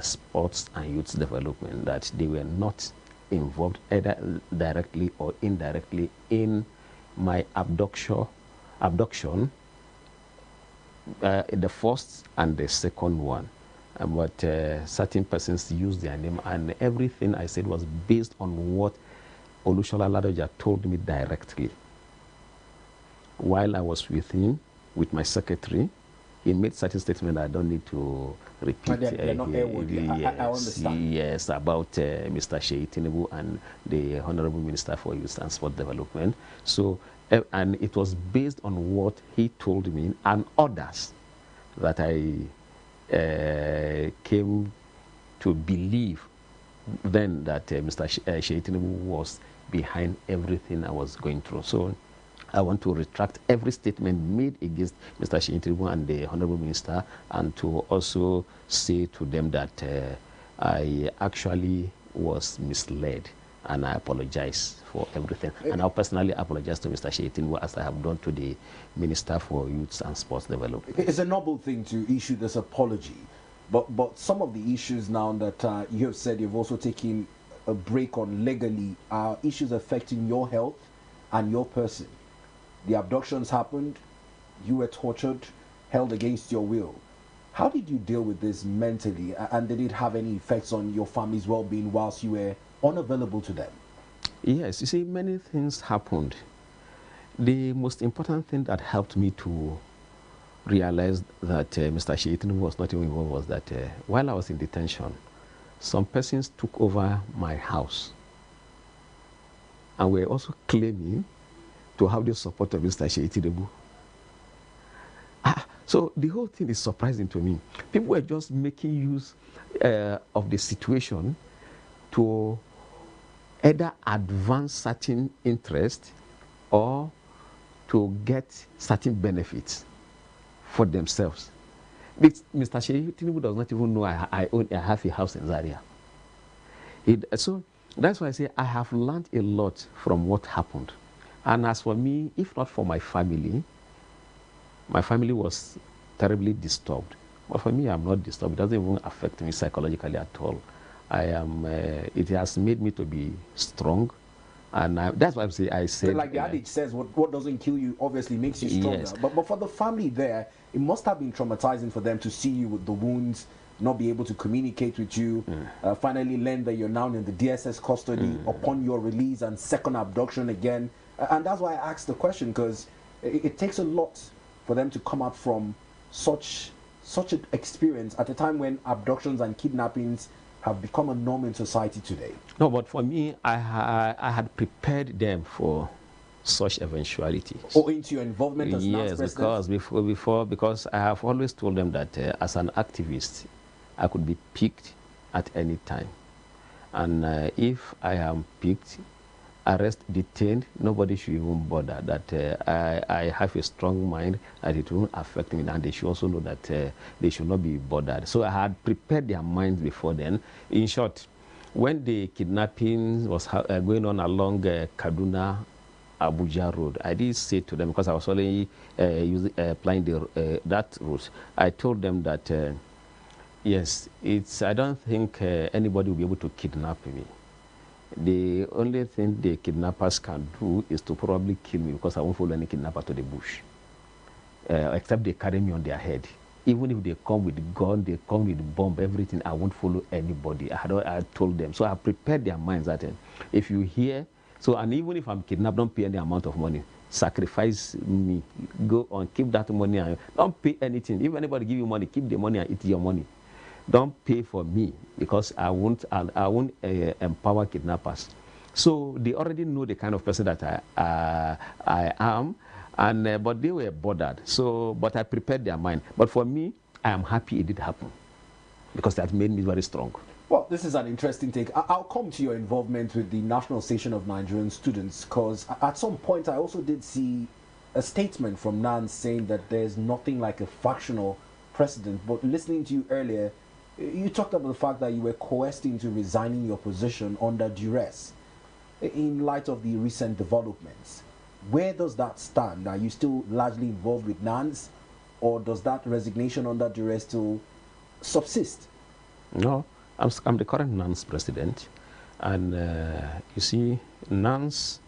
Sports and Youth Development, that they were not involved either directly or indirectly in my abduction, the first and the second one. But certain persons used their name, and everything I said was based on what Olushola Ladoja told me directly. While I was with him, with my secretary, he made certain statements I don't need to repeat. They're not airworthy. Yes, I understand. Yes, about Mr. Sheyi Tinubu and the Honorable Minister for Youth and Sport Development. So, and it was based on what he told me and others that I came to believe then that Mr. Sheyi Tinubu was behind everything I was going through. So I want to retract every statement made against Mr. Sheyi Tinubu and the Honorable Minister, and to also say to them that I actually was misled, and I apologize for everything. And I'll personally apologize to Mr. Sheyi Tinubu, as I have done to the Minister for Youth and Sports Development. It's a noble thing to issue this apology, but some of the issues now that you have said you've also taken a break on legally are issues affecting your health and your person. The abductions happened, you were tortured, held against your will. How did you deal with this mentally, and did it have any effects on your family's well-being whilst you were unavailable to them? Yes, you see, many things happened. The most important thing that helped me to realize that Mr. Sheyi Tinubu was not even involved was that while I was in detention, some persons took over my house and were also claiming to have the support of Mr. Sheyi Tinubu. So the whole thing is surprising to me. People were just making use of the situation to either advance certain interest or to get certain benefits for themselves. Mr. Sheyi Tinubu does not even know I have a house in Zaria. So that's why I say I have learned a lot from what happened. And as for me, if not for my family was terribly disturbed. But for me, I'm not disturbed. It doesn't even affect me psychologically at all. It has made me to be strong. And that's why I said... Like the adage says, what doesn't kill you obviously makes you stronger. Yes. But for the family there, it must have been traumatizing for them to see you with the wounds, not be able to communicate with you, finally learn that you're now in the DSS custody upon your release and second abduction again. And that's why I asked the question, because it takes a lot for them to come out from such an experience at a time when abductions and kidnappings have become a norm in society today. No, but for me, I had prepared them for such eventualities. Or into your involvement as yes, because I have always told them that as an activist, I could be picked at any time. And if I am picked, arrest, detain, nobody should even bother. That I have a strong mind that it won't affect me, and they should also know that they should not be bothered. So I had prepared their minds before then. In short, when the kidnapping was going on along Kaduna Abuja road, I did say to them, because I was only applying that route, I told them that yes, I don't think anybody will be able to kidnap me. The only thing the kidnappers can do is to probably kill me, because I won't follow any kidnapper to the bush, except they carry me on their head. Even if they come with gun, they come with bomb, everything, I won't follow anybody. I told them. So I prepared their minds that if you hear, and even if I'm kidnapped, don't pay any amount of money. Sacrifice me. Go on, keep that money. And don't pay anything. If anybody give you money, keep the money and eat your money. Don't pay for me, because I won't empower kidnappers. So they already know the kind of person that I am. And but they were bothered. But I prepared their mind. But for me, I am happy it did happen, because that made me very strong. Well, this is an interesting take. I'll come to your involvement with the National Association of Nigerian Students, because at some point I also did see a statement from NANS saying that there's nothing like a fractional president. But listening to you earlier, you talked about the fact that you were coerced into resigning your position under duress in light of the recent developments. Where does that stand? Are you still largely involved with NANS, or does that resignation under duress still subsist? No, I'm the current NANS president, and you see, NANS,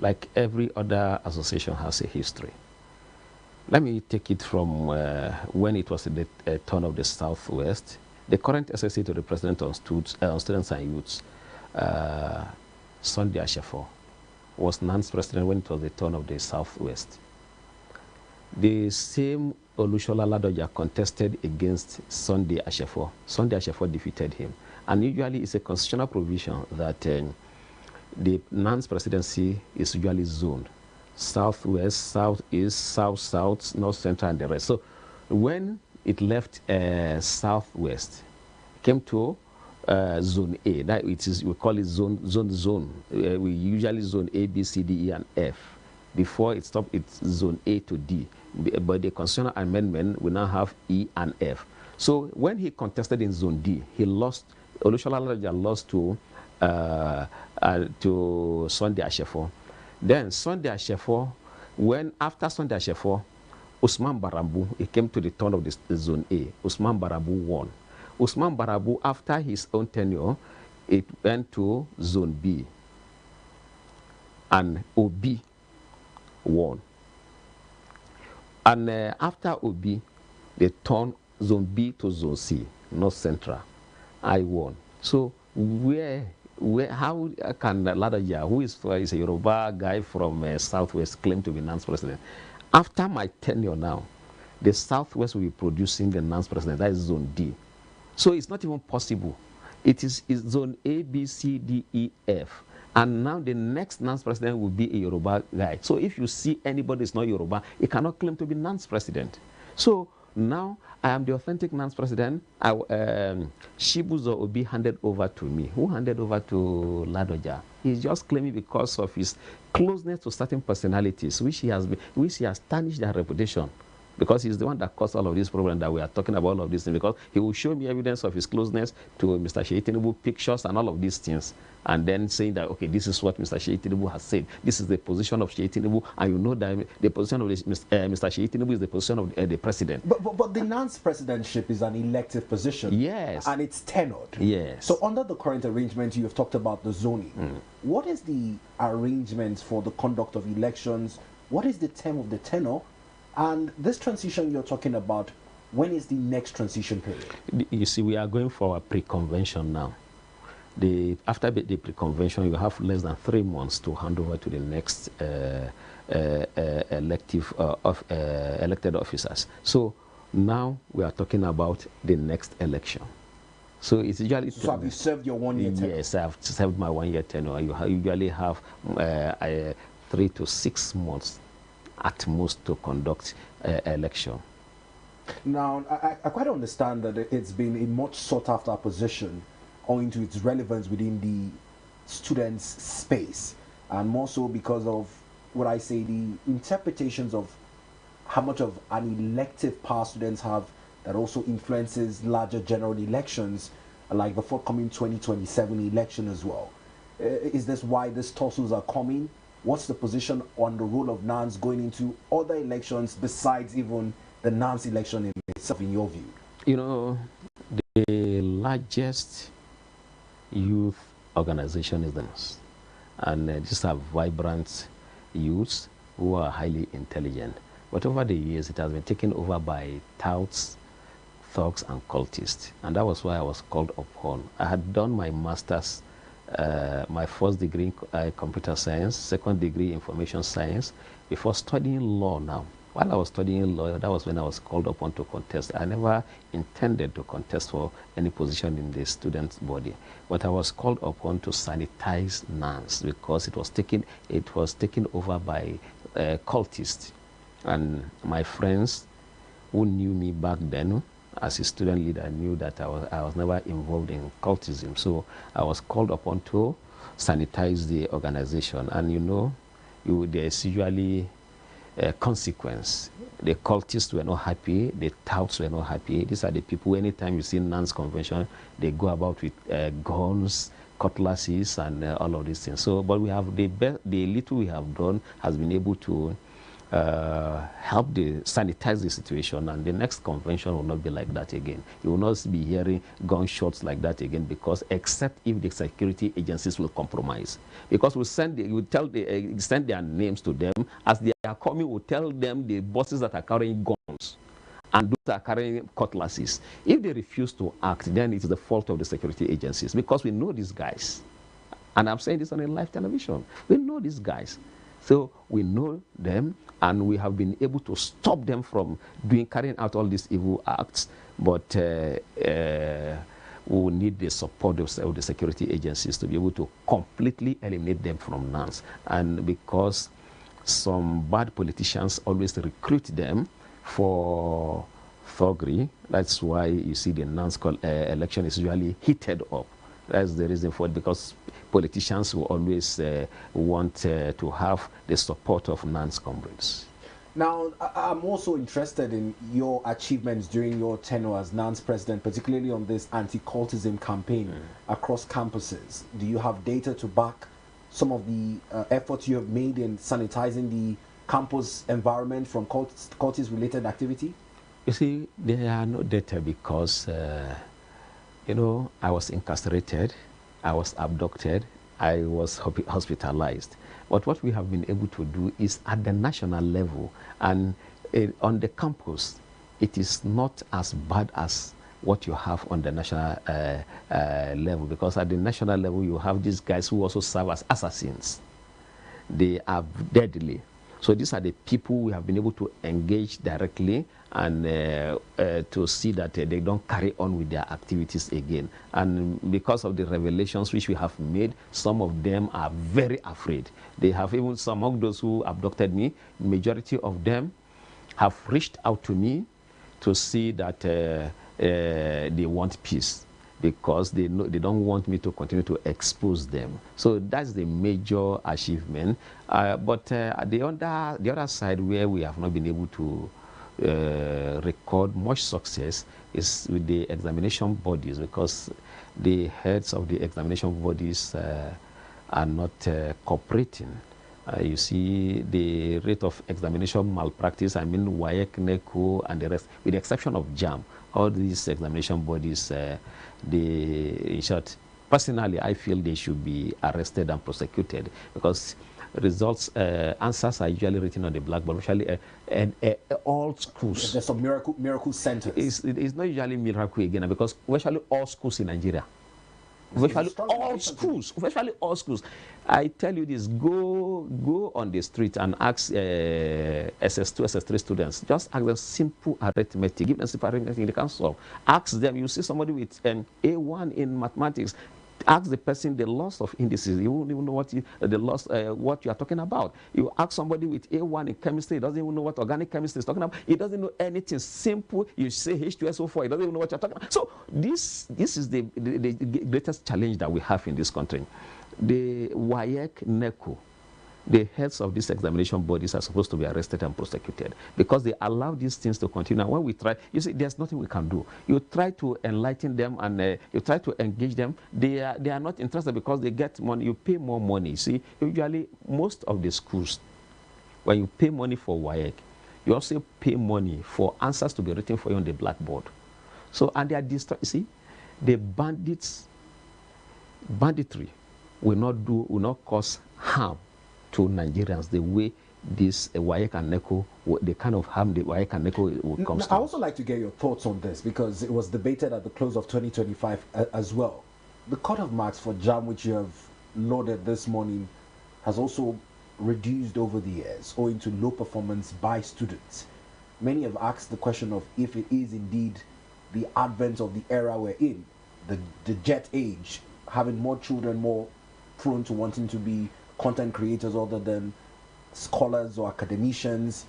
like every other association, has a history. Let me take it from when it was the turn of the Southwest. The current SSA to the president on students and youths, Sunday Ashefo, was NANS president when it was the turn of the Southwest. The same Olushola Ladoja contested against Sunday Ashefo. Sunday Ashefo defeated him. And usually it's a constitutional provision that the NANS presidency is usually zoned. Southwest, Southeast, South-South, North-Central, and the rest. So when it left Southwest, came to Zone A. That it is, we call it zone. We usually zone A, B, C, D, E, and F. Before it stopped, it's zone A to D. But the constitutional amendment will now have E and F. So when he contested in zone D, he lost. Olushola Ladoja lost to Sunday Ashefo. Then Sunday Ashefo, after Sunday Ashefo, Usman Barambu, he came to the turn of the zone A. Usman Barambu won. Usman Barambu, after his own tenure, it went to zone B. And OB won. And after OB, they turned zone B to zone C, North Central. I won. So how can Ladoja, who is a Yoruba guy from Southwest, claim to be NANS president? After my tenure now, the Southwest will be producing the NANS president. That is zone D. So it's not even possible. It's zone A, B, C, D, E, F. And now the next NANS president will be a Yoruba guy. So if you see anybody that's not Yoruba, he cannot claim to be NANS president. So now I am the authentic NANS president. Shibuzo will be handed over to me. Who handed over to Ladoja? He's just claiming because of his closeness to certain personalities, which he has tarnished their reputation. Because he's the one that caused all of this problem that we are talking about, all of these things. Because he will show me evidence of his closeness to Mr. Sheyi Tinubu, pictures and all of these things. And then saying that, okay, this is what Mr. Sheyi Tinubu has said. This is the position of Sheyi Tinubu. And you know that the position of Mr. Sheyi Tinubu is the position of the president. But the NANS presidentship is an elective position. Yes. And it's tenured. Yes. So under the current arrangement, you have talked about the zoning. What is the arrangement for the conduct of elections? What is the term of the tenure? And this transition you're talking about, when is the next transition period? You see, we are going for a pre-convention now. After the pre-convention, you have less than 3 months to hand over to the next elected officers. So now we are talking about the next election. So it's usually... So have you served your 1 year tenure? Yes, I've served my 1 year tenure. You usually have 3 to 6 months at most to conduct election. Now, I quite understand that it's been a much sought after position owing to its relevance within the students' space. and more so because of what I say, the interpretations of how much of an elective power students have that also influences larger general elections, like the forthcoming 2027 election as well. Is this why these tussles are coming? What's the position on the role of NANS going into other elections besides even the NANS election in itself, in your view? You know, the largest youth organization is NANS. And these are vibrant youths who are highly intelligent. But over the years, it has been taken over by touts, thugs, and cultists. And that was why I was called upon. I had done my master's, my first degree in computer science, second degree information science, before studying law now. While I was studying law, that was when I was called upon to contest. I never intended to contest for any position in the student body, but I was called upon to sanitize NANS because it was taken over by cultists. And my friends who knew me back then as a student leader knew that I was never involved in cultism. So I was called upon to sanitize the organization. And you know, there's usually a consequence. The cultists were not happy, the touts were not happy. These are the people, anytime you see NANS convention, they go about with guns, cutlasses, and all of these things. So, but we have the little we have done has been able to help sanitize the situation, and the next convention will not be like that again. You will not be hearing gunshots like that again, because except if the security agencies will compromise. Because we send their names to them as they are coming. We tell them the bosses that are carrying guns and those that are carrying cutlasses. If they refuse to act, then it is the fault of the security agencies, because we know these guys. And I'm saying this on a live television. We know these guys. So we know them, and we have been able to stop them from carrying out all these evil acts. But we need the support of the security agencies to be able to completely eliminate them from NANS. And because some bad politicians always recruit them for thuggery, that's why you see the NANS election is usually heated up. That's the reason for it, because politicians will always want to have the support of NANS comrades. Now, I'm also interested in your achievements during your tenure as NANS president, particularly on this anti-cultism campaign across campuses. Do you have data to back some of the efforts you have made in sanitizing the campus environment from cultist-related activity? You see, there are no data because, you know, I was incarcerated, I was abducted, I was hospitalized. But what we have been able to do is at the national level, and on the campus, it is not as bad as what you have on the national level, because at the national level, you have these guys who also serve as assassins. They are deadly. So these are the people we have been able to engage directly and to see that they don't carry on with their activities again. And because of the revelations which we have made, some of them are very afraid. They have even some of those who abducted me, majority of them have reached out to me to see that they want peace, because they don't want me to continue to expose them. So that's the major achievement. But the other side where we have not been able to record much success is with the examination bodies, because the heads of the examination bodies are not cooperating. You see the rate of examination malpractice, I mean WAEC, NECO, and the rest, with the exception of JAM, all these examination bodies, in short, personally, I feel they should be arrested and prosecuted, because results, answers are usually written on the blackboard, usually all schools. There's some miracle centers. It's not usually miracle again, because virtually all schools in Nigeria, virtually all schools. I tell you this, go on the street and ask SS2, SS3 students, just ask them simple arithmetic, give them simple arithmetic, they can solve. Ask them, you see somebody with A1 in mathematics, ask the person the loss of indices, you won't even know what what you are talking about. You ask somebody with A1 in chemistry, he doesn't even know what organic chemistry is talking about. He doesn't know anything simple. You say H2SO4, he doesn't even know what you're talking about. So this is the greatest challenge that we have in this country. The WAEC, NECO, the heads of these examination bodies are supposed to be arrested and prosecuted because they allow these things to continue. And when we try, you see, there's nothing we can do. You try to enlighten them and you try to engage them. They are not interested because they get money. You pay more money. See, usually most of the schools, when you pay money for WAEC, you also pay money for answers to be written for you on the blackboard. So, and they are destroyed. See, the banditry will not cause harm to Nigerians the way this WAEC and NECO, the kind of harm the WAEC and NECO will come to. I also like to get your thoughts on this because it was debated at the close of 2025 as well. The cut-off marks for JAM, which you have loaded this morning, has also reduced over the years owing to low performance by students. Many have asked the question of if it is indeed the advent of the era we're in, the jet age, having more children more prone to wanting to be content creators other than scholars or academicians.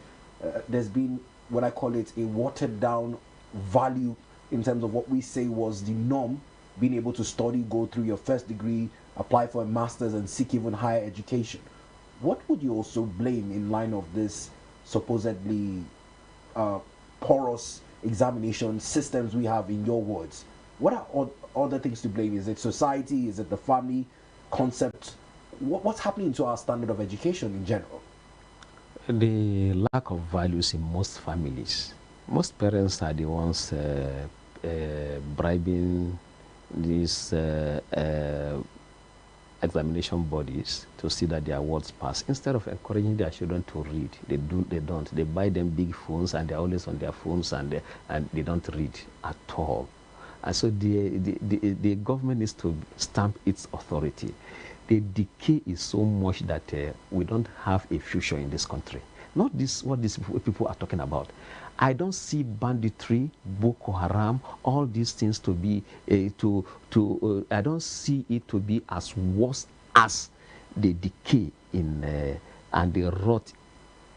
There's been what I call it a watered down value in terms of what we say was the norm, being able to study, go through your first degree, apply for a master's and seek even higher education. What would you also blame in line of this supposedly porous examination systems we have, in your words? What are other things to blame? Is it society? Is it the family concept? What's happening to our standard of education in general? The lack of values in most families. Most parents are the ones bribing these examination bodies to see that their words pass. Instead of encouraging their children to read, they don't. They buy them big phones and they're always on their phones and they don't read at all. And so the government needs to stamp its authority. The decay is so much that we don't have a future in this country. Not this what these people are talking about. I don't see banditry, Boko Haram, all these things to be I don't see it to be as worse as the decay in and the rot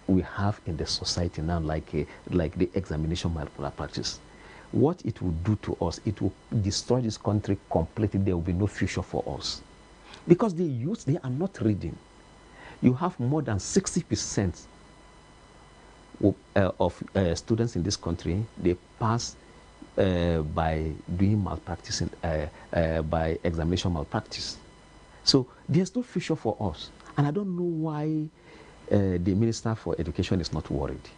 we have in the society now, like the examination malpractice. What it will do to us, it will destroy this country completely. There will be no future for us. Because the youth, they are not reading. You have more than 60% of students in this country, they pass by doing malpractice, by examination malpractice. So there's no future for us. And I don't know why the Minister for Education is not worried.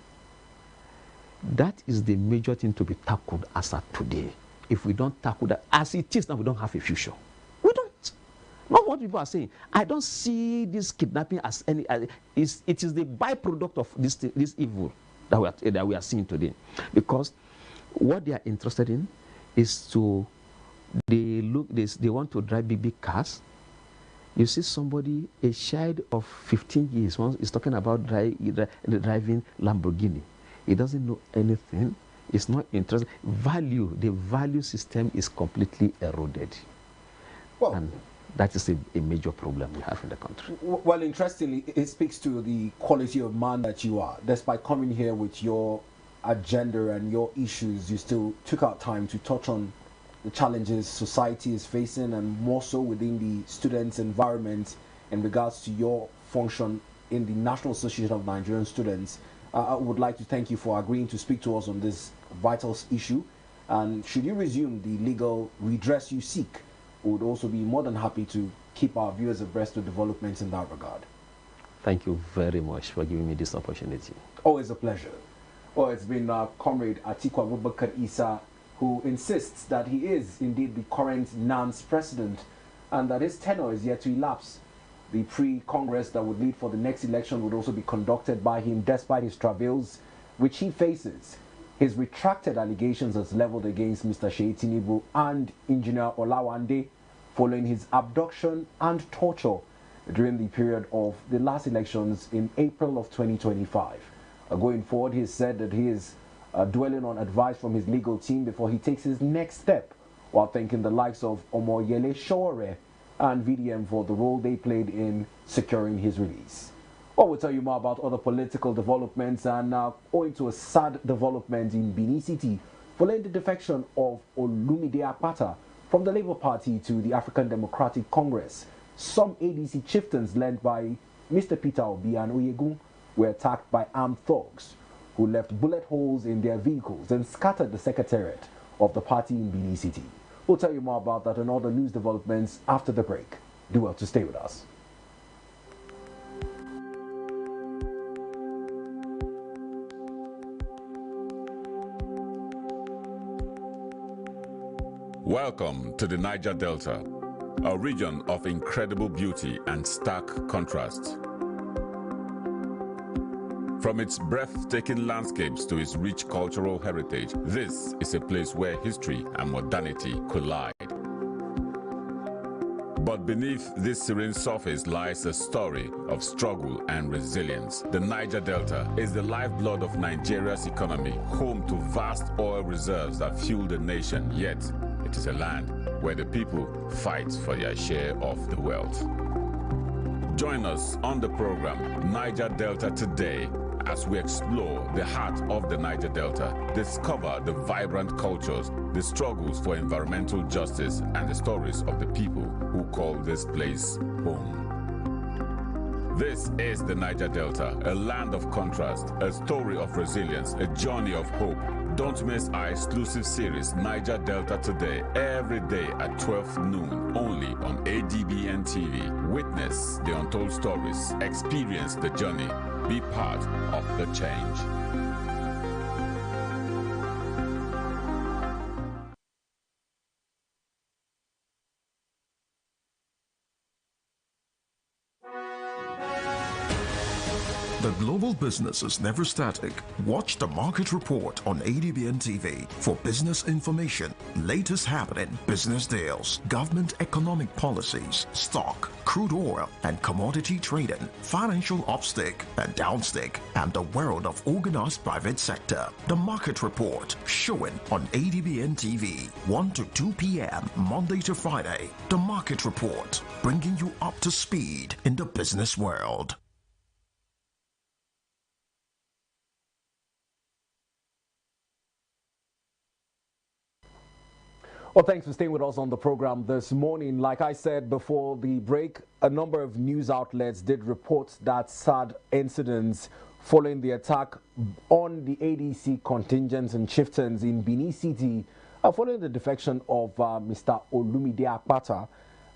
That is the major thing to be tackled as of today. If we don't tackle that, as it is now, we don't have a future. We don't. Not what people are saying. I don't see this kidnapping as any. It is the byproduct of this evil that we are seeing today, because what they are interested in is they want to drive big cars. You see somebody, a child of 15 years, is talking about driving Lamborghini. He doesn't know anything. It's not interested. The value system is completely eroded. Well, and that is a major problem we have in the country. Well, interestingly, it speaks to the quality of man that you are. Despite coming here with your agenda and your issues, you still took out time to touch on the challenges society is facing, and more so within the students' environment in regards to your function in the National Association of Nigerian Students. I would like to thank you for agreeing to speak to us on this vital issue. And should you resume the legal redress you seek, we would also be more than happy to keep our viewers abreast of developments in that regard. Thank you very much for giving me this opportunity. Always a pleasure. Well, it's been Comrade Atiku Abubakar Isa, who insists that he is indeed the current NANS president and that his tenure is yet to elapse. The pre-Congress that would lead for the next election would also be conducted by him despite his travails, which he faces. His retracted allegations as leveled against Mr. Sheyi Tinubu and Engineer Olawande following his abduction and torture during the period of the last elections in April of 2025. Going forward, he said that he is dwelling on advice from his legal team before he takes his next step, while thanking the likes of Omoyele Sowore and VDM for the role they played in securing his release. Well, we'll tell you more about other political developments, and owing to a sad development in Benin City following the defection of Olumide Akpata from the Labour Party to the African Democratic Congress. Some ADC chieftains led by Mr. Peter Obi and Oyegun were attacked by armed thugs who left bullet holes in their vehicles and scattered the secretariat of the party in Benin City. We'll tell you more about that and other news developments after the break. Do well to stay with us. Welcome to the Niger Delta, a region of incredible beauty and stark contrast. From its breathtaking landscapes to its rich cultural heritage, this is a place where history and modernity collide. But beneath this serene surface lies a story of struggle and resilience. The Niger Delta is the lifeblood of Nigeria's economy, home to vast oil reserves that fuel the nation, yet it is a land where the people fight for their share of the wealth. Join us on the program Niger Delta Today as we explore the heart of the Niger Delta, discover the vibrant cultures, the struggles for environmental justice, and the stories of the people who call this place home. This is the Niger Delta, a land of contrast, a story of resilience, a journey of hope. Don't miss our exclusive series, Niger Delta Today, every day at 12 noon, only on ADBN TV. Witness the untold stories, experience the journey, be part of the change. The global business is never static. Watch the market report on ADBN TV for business information, latest happening, business deals, government economic policies, stock, crude oil and commodity trading, financial upstick and downstick, and the world of organized private sector. The market report showing on ADBN TV 1 to 2 p.m. Monday to Friday. The market report bringing you up to speed in the business world. Well, thanks for staying with us on the program this morning. Like I said before the break, a number of news outlets did report that sad incidents following the attack on the ADC contingents and chieftains in Benin City following the defection of Mr. Olumide Akpata.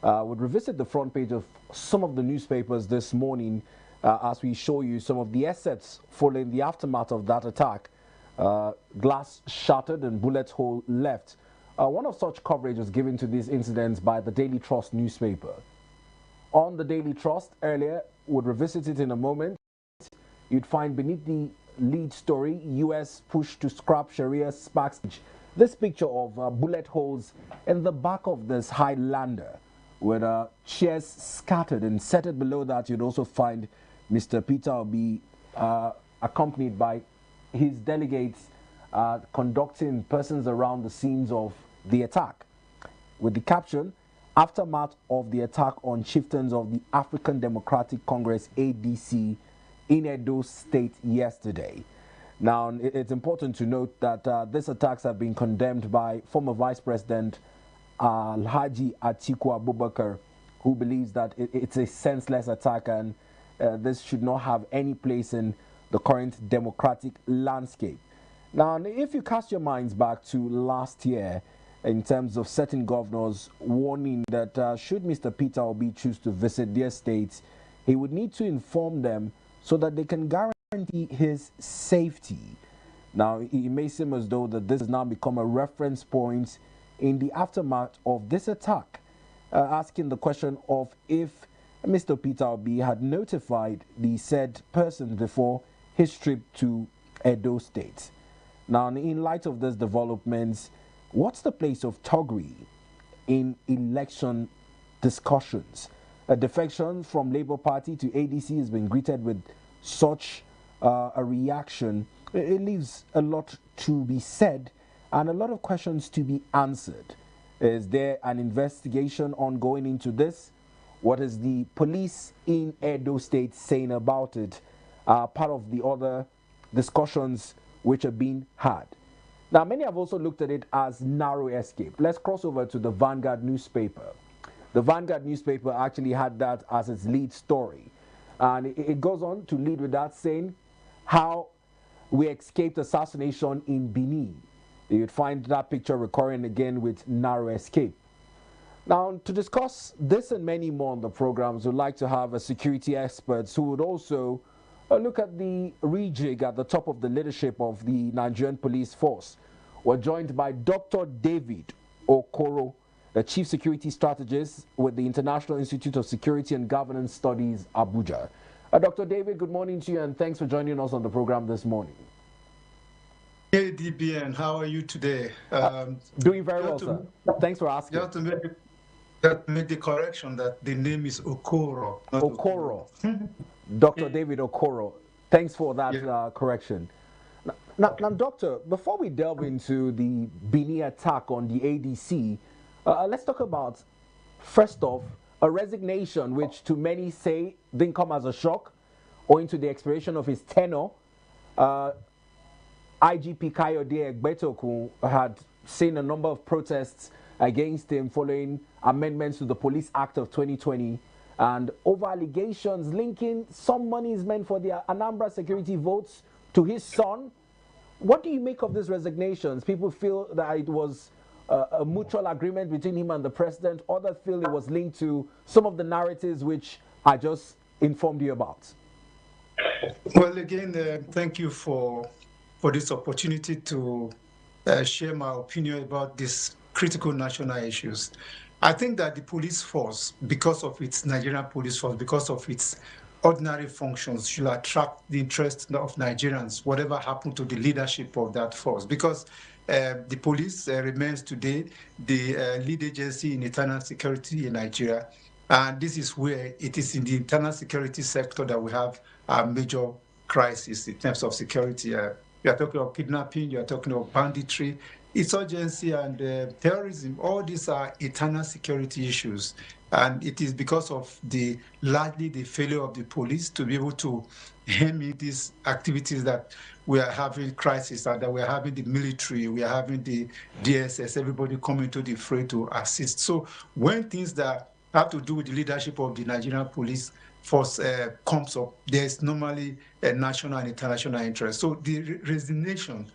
We'll revisit the front page of some of the newspapers this morning as we show you some of the assets following the aftermath of that attack. Glass shattered and bullet hole left. One of such coverage was given to these incidents by the Daily Trust newspaper. On the Daily Trust earlier, we'll revisit it in a moment. You'd find beneath the lead story, U.S. push to scrap Sharia sparks. This picture of bullet holes in the back of this Highlander with chairs scattered, and set it below that you'd also find Mr. Peter Obi accompanied by his delegates conducting persons around the scenes of the attack, with the caption, aftermath of the attack on chieftains of the African Democratic Congress ADC in Edo State yesterday. Now, it's important to note that these attacks have been condemned by former Vice President Alhaji Atiku Abubakar, who believes that it's a senseless attack and this should not have any place in the current democratic landscape. Now, if you cast your minds back to last year, in terms of certain governors warning that should Mr. Peter Obi choose to visit their states, he would need to inform them so that they can guarantee his safety. Now, it may seem as though that this has now become a reference point in the aftermath of this attack, asking the question of if Mr. Peter Obi had notified the said person before his trip to Edo State. Now, in light of these developments, what's the place of Togri in election discussions? A defection from Labour Party to ADC has been greeted with such a reaction. It leaves a lot to be said and a lot of questions to be answered. Is there an investigation ongoing into this? What is the police in Edo State saying about it? Part of the other discussions which are being had. Now, many have also looked at it as narrow escape. Let's cross over to the Vanguard newspaper. The Vanguard newspaper actually had that as its lead story. And it goes on to lead with that, saying how we escaped assassination in Benin. You'd find that picture recurring again with narrow escape. Now, to discuss this and many more on the programs, we'd like to have a security experts who would also look at the rejig at the top of the leadership of the Nigerian police force. We're joined by Dr. David Okoro, the Chief Security Strategist with the International Institute of Security and Governance Studies, Abuja. Dr. David, good morning to you, and thanks for joining us on the program this morning. ADBN, how are you today? Doing very well, sir. Thanks for asking. Just to make the correction that the name is Okoro. Okoro. Dr. David Okoro. Thanks for that correction. Now, Doctor, before we delve into the Benin attack on the ADC, let's talk about, first off, a resignation which to many say didn't come as a shock owing to the expiration of his tenure. IGP Kayode Egbetokun had seen a number of protests against him following amendments to the Police Act of 2020 and over allegations linking some monies meant for the Anambra security votes to his son. What do you make of these resignations? People feel that it was a mutual agreement between him and the president. Others feel it was linked to some of the narratives which I just informed you about. Well, again, thank you for this opportunity to share my opinion about these critical national issues. I think that the police force, because of its Nigerian police force, because of its ordinary functions, should attract the interest of Nigerians, whatever happened to the leadership of that force. Because the police remains today the lead agency in internal security in Nigeria. And this is where it is in the internal security sector that we have a major crisis in terms of security. You are talking about kidnapping, you are talking about banditry, insurgency, and terrorism. All these are internal security issues. And it is because of largely the failure of the police to be able to hem in these activities that we are having crisis, and that we are having the military, we are having the DSS, everybody coming to the fray to assist. So when things that have to do with the leadership of the Nigerian police force comes up, there's normally a national and international interest. So the resignation,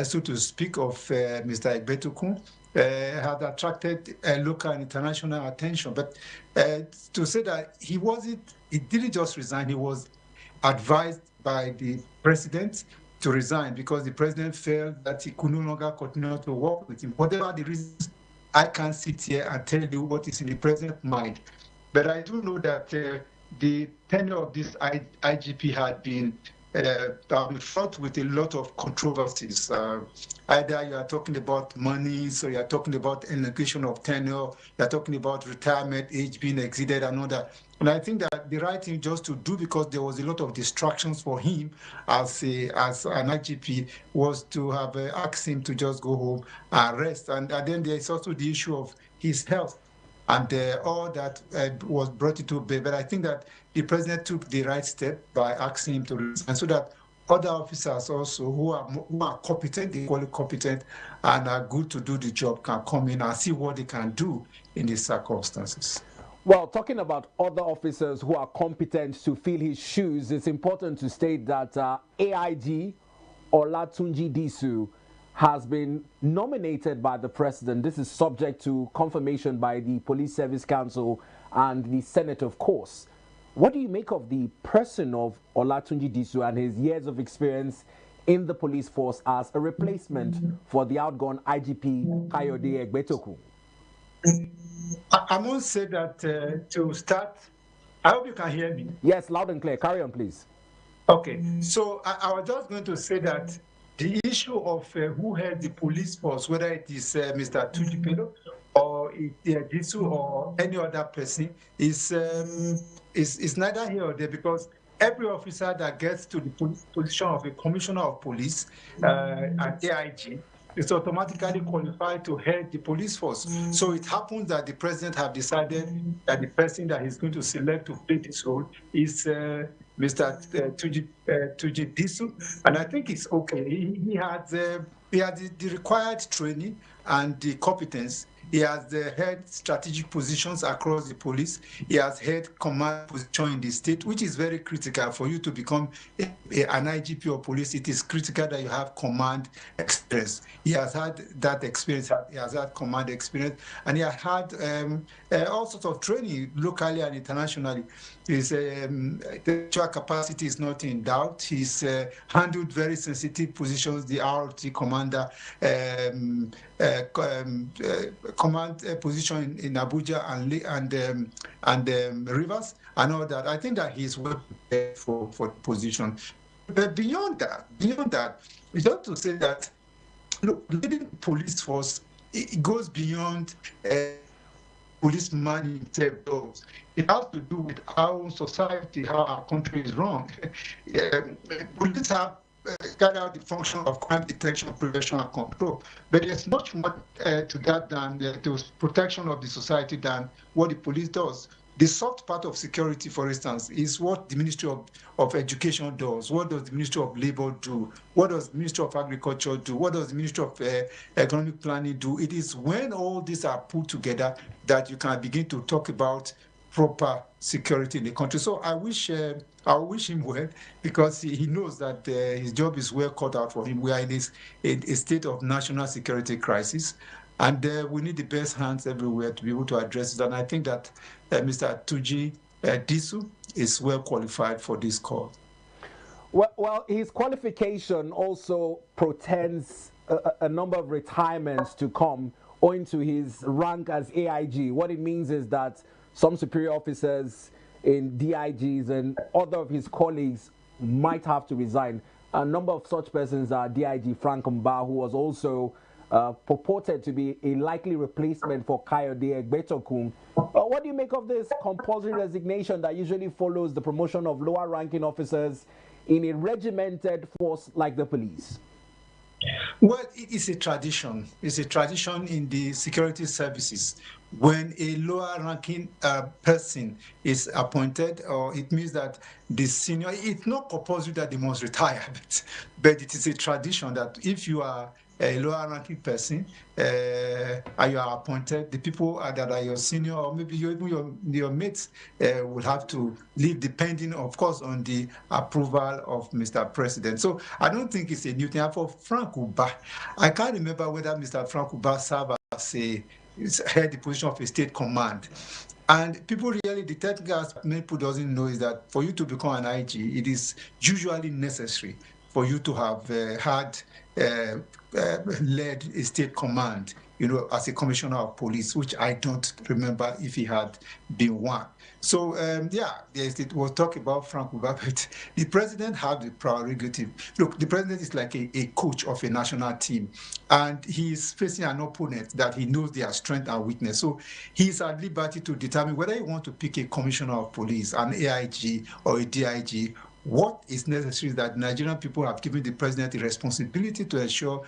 so to speak, of Mr. Egbetokun had attracted local and international attention. But to say that he didn't just resign, he was advised by the president to resign because the president felt that he could no longer continue to work with him. Whatever the reasons, I can't sit here and tell you what is in the president's mind. But I do know that the tenure of this IGP had been fraught with a lot of controversies. Either you are talking about money, so you are talking about elongation of tenure, you are talking about retirement age being exceeded and all that. And I think that the right thing just to do, because there was a lot of distractions for him as an IGP, was to have asked him to just go home and rest. And then there is also the issue of his health. And all that was brought into bear. But I think that the president took the right step by asking him to resign, so that other officers also who are competent, equally competent, and are good to do the job can come in and see what they can do in these circumstances. Well, talking about other officers who are competent to fill his shoes, it's important to state that AIG Olatunji Disu has been nominated by the president. This is subject to confirmation by the Police Service Council and the Senate, of course. What do you make of the person of Olatunji Disu and his years of experience in the police force as a replacement for the outgone IGP Kayode Egbetokun? I must say that to start, I hope you can hear me. Yes, loud and clear. Carry on, please. Okay, so I was just going to say that the issue of who held the police force, whether it is Mr. Tujipedo or Disu or any other person, is neither here or there, because every officer that gets to the position of a commissioner of police at AIG is automatically qualified to head the police force. So it happens that the president have decided that the person that he's going to select to play this role is Mr. Tuji Disu, and I think it's okay. He had the required training and the competence He has held strategic positions across the police. He has held command position in the state, which is very critical for you to become an IGP of police. It is critical that you have command experience. He has had that experience. He has had command experience, and he has had all sorts of training locally and internationally. His intellectual capacity is not in doubt. He's handled very sensitive positions, the ROT commander, command position in Abuja and Rivers and all that. I think that he's well prepared for the position. But beyond that, it's just to say that, look, leading police force, it goes beyond policeman himself does. It has to do with our society, how our country is run. Police have carry out the function of crime detection, prevention, and control. But there's much more to that than the protection of the society than what the police does. The soft part of security, for instance, is what the Ministry of Education does. What does the Ministry of Labor do? What does the Ministry of Agriculture do? What does the Ministry of Economic Planning do? It is when all these are put together that you can begin to talk about proper security in the country. So I wish him well, because he knows that his job is well cut out for him. We are in a state of national security crisis, and we need the best hands everywhere to be able to address it. And I think that Mr. Tuji Disu is well qualified for this call. Well, his qualification also portends a number of retirements to come owing to his rank as AIG. What it means is that some superior officers in DIGs and other of his colleagues might have to resign. A number of such persons are DIG Frank Mba, who was also purported to be a likely replacement for Kayode Egbetokun. What do you make of this compulsory resignation that usually follows the promotion of lower ranking officers in a regimented force like the police? Well, it is a tradition. It's a tradition in the security services. When a lower ranking person is appointed, or it means that the senior, it's not compulsory that they must retire, but it is a tradition that if you are a lower ranking person and you are appointed, the people that are your senior, or maybe even your mates will have to leave, depending, of course, on the approval of Mr. President. So I don't think it's a new thing. For Frank Uba, I can't remember whether Mr. Frank Uba served as held the position of a state command. And people really, the technical aspect many people doesn't know is that for you to become an IG, it is usually necessary for you to have had led a state command, as a commissioner of police, which I don't remember if he had been one. So, it was talk about Frank Uba, but the president had the prerogative. Look, the president is like a coach of a national team, and he's facing an opponent that he knows their strength and weakness. So he's at liberty to determine whether he wants to pick a commissioner of police, an AIG or a DIG. What is necessary is that Nigerian people have given the president the responsibility to ensure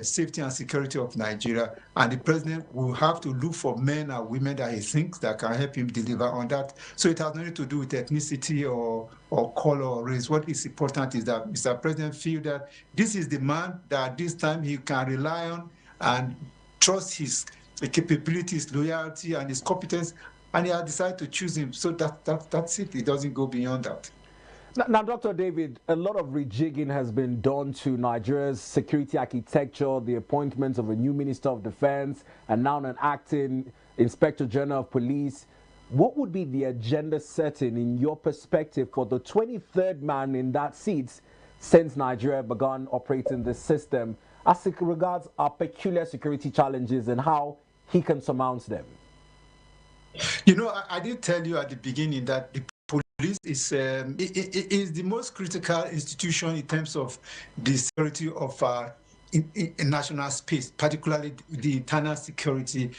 safety and security of Nigeria, and the president will have to look for men and women that he thinks that can help him deliver on that. So it has nothing to do with ethnicity or color or race. What is important is that Mr. President feels that this is the man that at this time he can rely on and trust his capabilities, loyalty, and his competence, and he has decided to choose him. So that's it. It doesn't go beyond that. Now, Dr. David, a lot of rejigging has been done to Nigeria's security architecture, the appointment of a new Minister of Defense, and now an acting Inspector General of Police. What would be the agenda setting, in your perspective, for the 23rd man in that seat since Nigeria began operating this system, as it regards our peculiar security challenges and how he can surmount them? I did tell you at the beginning that the police is the most critical institution in terms of the security of in national space, particularly the internal security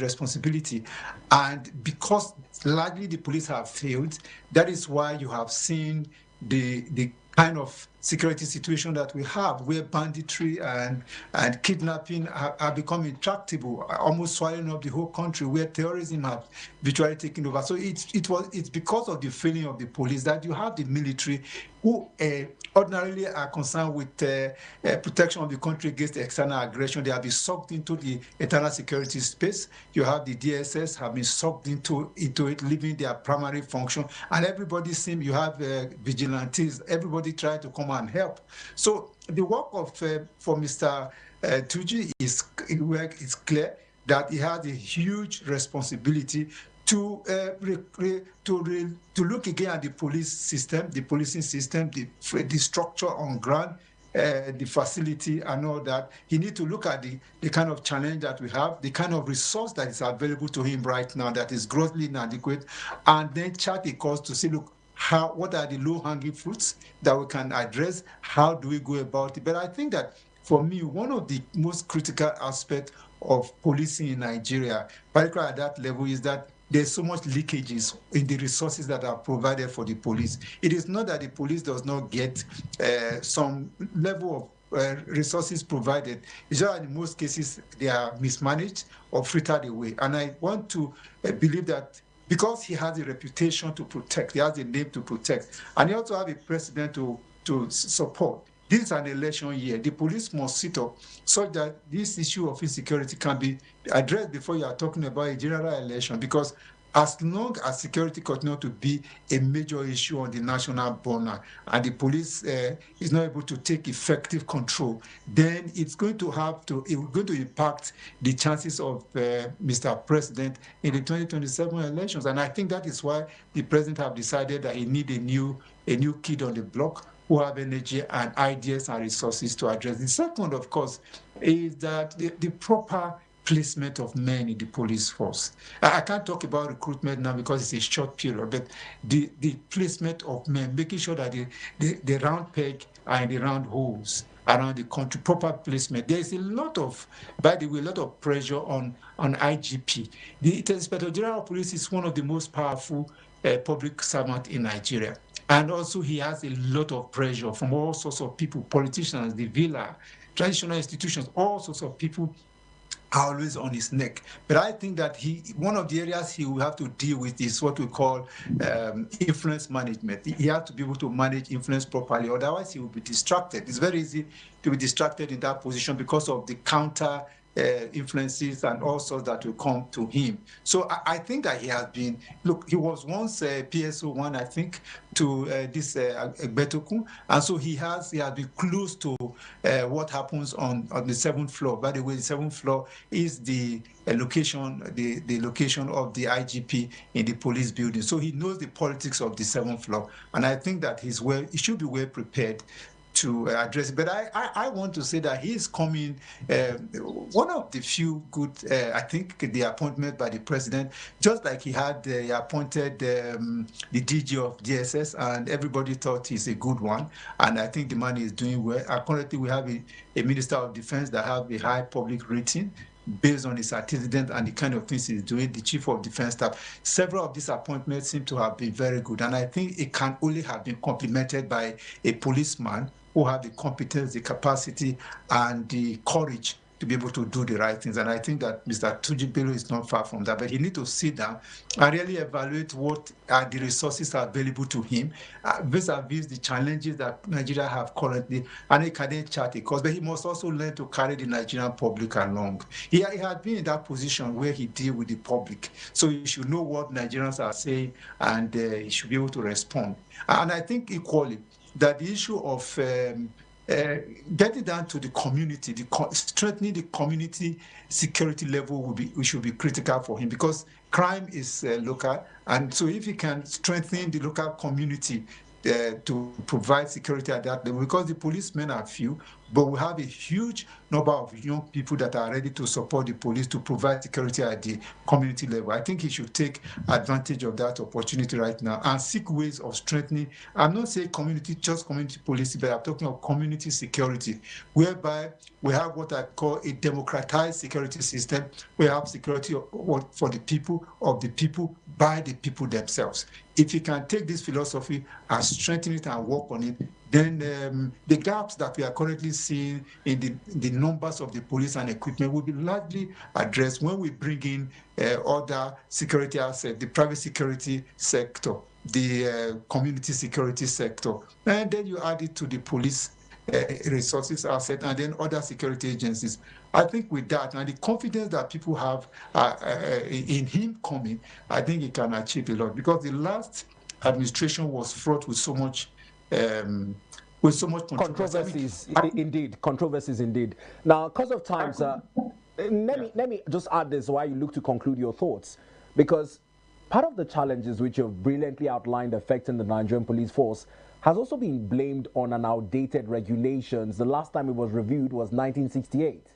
responsibility. And because largely the police have failed, that is why you have seen the kind of security situation that we have, where banditry and kidnapping are becoming intractable, almost swallowing up the whole country, where terrorism have virtually taken over. So it's because of the failing of the police that you have the military who ordinarily are concerned with protection of the country against external aggression. They have been sucked into the internal security space. You have the DSS have been sucked into it, leaving their primary function. And everybody seems, you have vigilantes, everybody trying to come and help. So the work of for Mr. Tuji is clear that he has a huge responsibility to look again at the police system, the policing system, the structure on ground, the facility and all that. He needs to look at the kind of challenge that we have, the kind of resource that is available to him right now that is grossly inadequate, and then chart a course to see, look, what are the low-hanging fruits that we can address? How do we go about it? But I think that for me, one of the most critical aspects of policing in Nigeria, particularly at that level, is that there's so much leakages in the resources that are provided for the police. It is not that the police does not get some level of resources provided. It's just that in most cases they are mismanaged or frittered away. And I want to believe that because he has a reputation to protect, he has a name to protect, and he also has a president to support. This is an election year. The police must sit up so that this issue of insecurity can be addressed before you are talking about a general election. Because as long as security continues to be a major issue on the national burner and the police is not able to take effective control, then it's going to impact the chances of Mr. President in the 2027 elections. And I think that is why the president have decided that he needs a new kid on the block who have energy and ideas and resources to address. The second, of course, is that the proper placement of men in the police force. I can't talk about recruitment now because it's a short period, but the placement of men, making sure that the round peg are in the round holes around the country, proper placement. There is a lot of, by the way, a lot of pressure on IGP. The Inspector General of Police is one of the most powerful public servants in Nigeria. And also he has a lot of pressure from all sorts of people, politicians, the villa, traditional institutions, all sorts of people are always on his neck. But I think that one of the areas he will have to deal with is what we call influence management. He has to be able to manage influence properly, otherwise he will be distracted. It's very easy to be distracted in that position because of the counter influences and all sorts that will come to him. So I think that he has been, look, he was once PSO1, I think, to this Egbetokun, and so he has been close to what happens on the 7th floor. By the way, the 7th floor is the location, the location of the IGP in the police building. So he knows the politics of the 7th floor, and I think that he should be well prepared to address it. But I want to say that he is coming, one of the few good, I think, the appointment by the president, just like he appointed the DG of DSS, and everybody thought he's a good one. And I think the man is doing well. Currently, we have a Minister of Defense that have a high public rating based on his antecedent and the kind of things he's doing, the Chief of Defense Staff. Several of these appointments seem to have been very good. And I think it can only have been complemented by a policeman who have the competence, the capacity, and the courage to be able to do the right things. And I think that Mr. Tuji Bello is not far from that, but he needs to sit down and really evaluate what are the resources available to him vis-a-vis the challenges that Nigeria have currently, and he can then chart a course. But he must also learn to carry the Nigerian public along. He had been in that position where he deals with the public, so he should know what Nigerians are saying, and he should be able to respond. And I think equally that the issue of getting down to the community, strengthening the community security level should be critical for him, because crime is local, and so if he can strengthen the local community to provide security at that level, because the policemen are few, but we have a huge number of young people that are ready to support the police to provide security at the community level. I think he should take advantage of that opportunity right now and seek ways of strengthening. I'm not saying just community policing, but I'm talking of community security, whereby we have what I call a democratized security system. We have security for the people, of the people, by the people themselves. If you can take this philosophy and strengthen it and work on it, then the gaps that we are currently seeing in the numbers of the police and equipment will be largely addressed when we bring in other security assets, the private security sector, the community security sector, and then you add it to the police resources asset, and then other security agencies. I think with that and the confidence that people have in him coming, I think he can achieve a lot, because the last administration was fraught with so much controversies. Indeed, controversies indeed. Now, because of time, sir, let me just add this while you look to conclude your thoughts, because part of the challenges which you've brilliantly outlined affecting the Nigerian police force has also been blamed on an outdated regulations. The last time it was reviewed was 1968.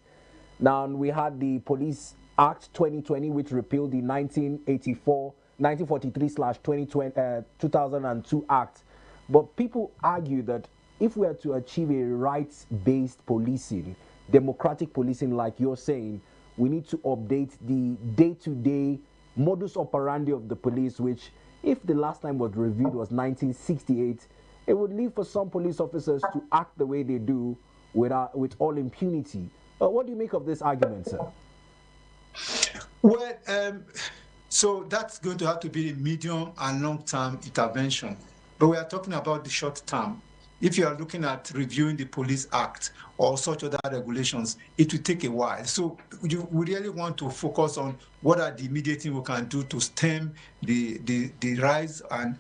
Now, we had the Police Act 2020, which repealed the 1943/2002 Act. But people argue that if we are to achieve a rights-based policing, democratic policing like you're saying, we need to update the day-to-day modus operandi of the police, which, if the last time was reviewed was 1968, it would leave for some police officers to act the way they do with all impunity. What do you make of this argument, sir? Well, so that's going to have to be a medium and long-term intervention. But we are talking about the short term. If you are looking at reviewing the Police Act or such other regulations, it will take a while. So we really want to focus on what are the immediate things we can do to stem the rise and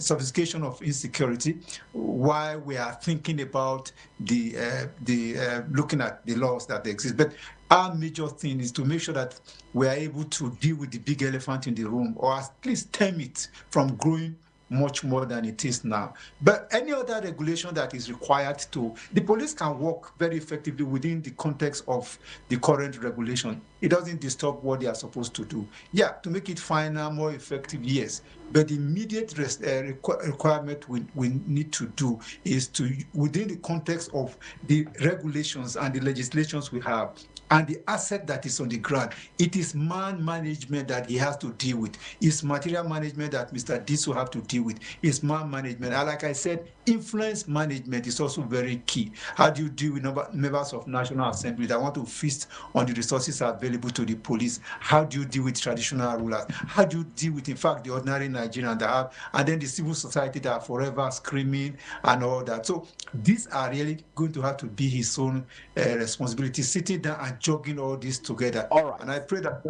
sophistication of insecurity, while we are thinking about looking at the laws that exist. But our major thing is to make sure that we are able to deal with the big elephant in the room, or at least stem it from growing much more than it is now. But any other regulation that is required the police can work very effectively within the context of the current regulation. It doesn't disturb what they are supposed to do. Yeah, to make it finer, more effective, yes. But the immediate requirement we need to do is to, within the context of the regulations and the legislations we have, and the asset that is on the ground, it is man management that he has to deal with. It's material management that Mr. Diso have to deal with. It's man management. And like I said, influence management is also very key. How do you deal with members of National Assembly that want to feast on the resources available to the police? How do you deal with traditional rulers? How do you deal with, in fact, the ordinary Nigerian that have, and then the civil society that are forever screaming and all that? So these are really going to have to be his own responsibility, sitting down and jogging all this together. All right. And I pray that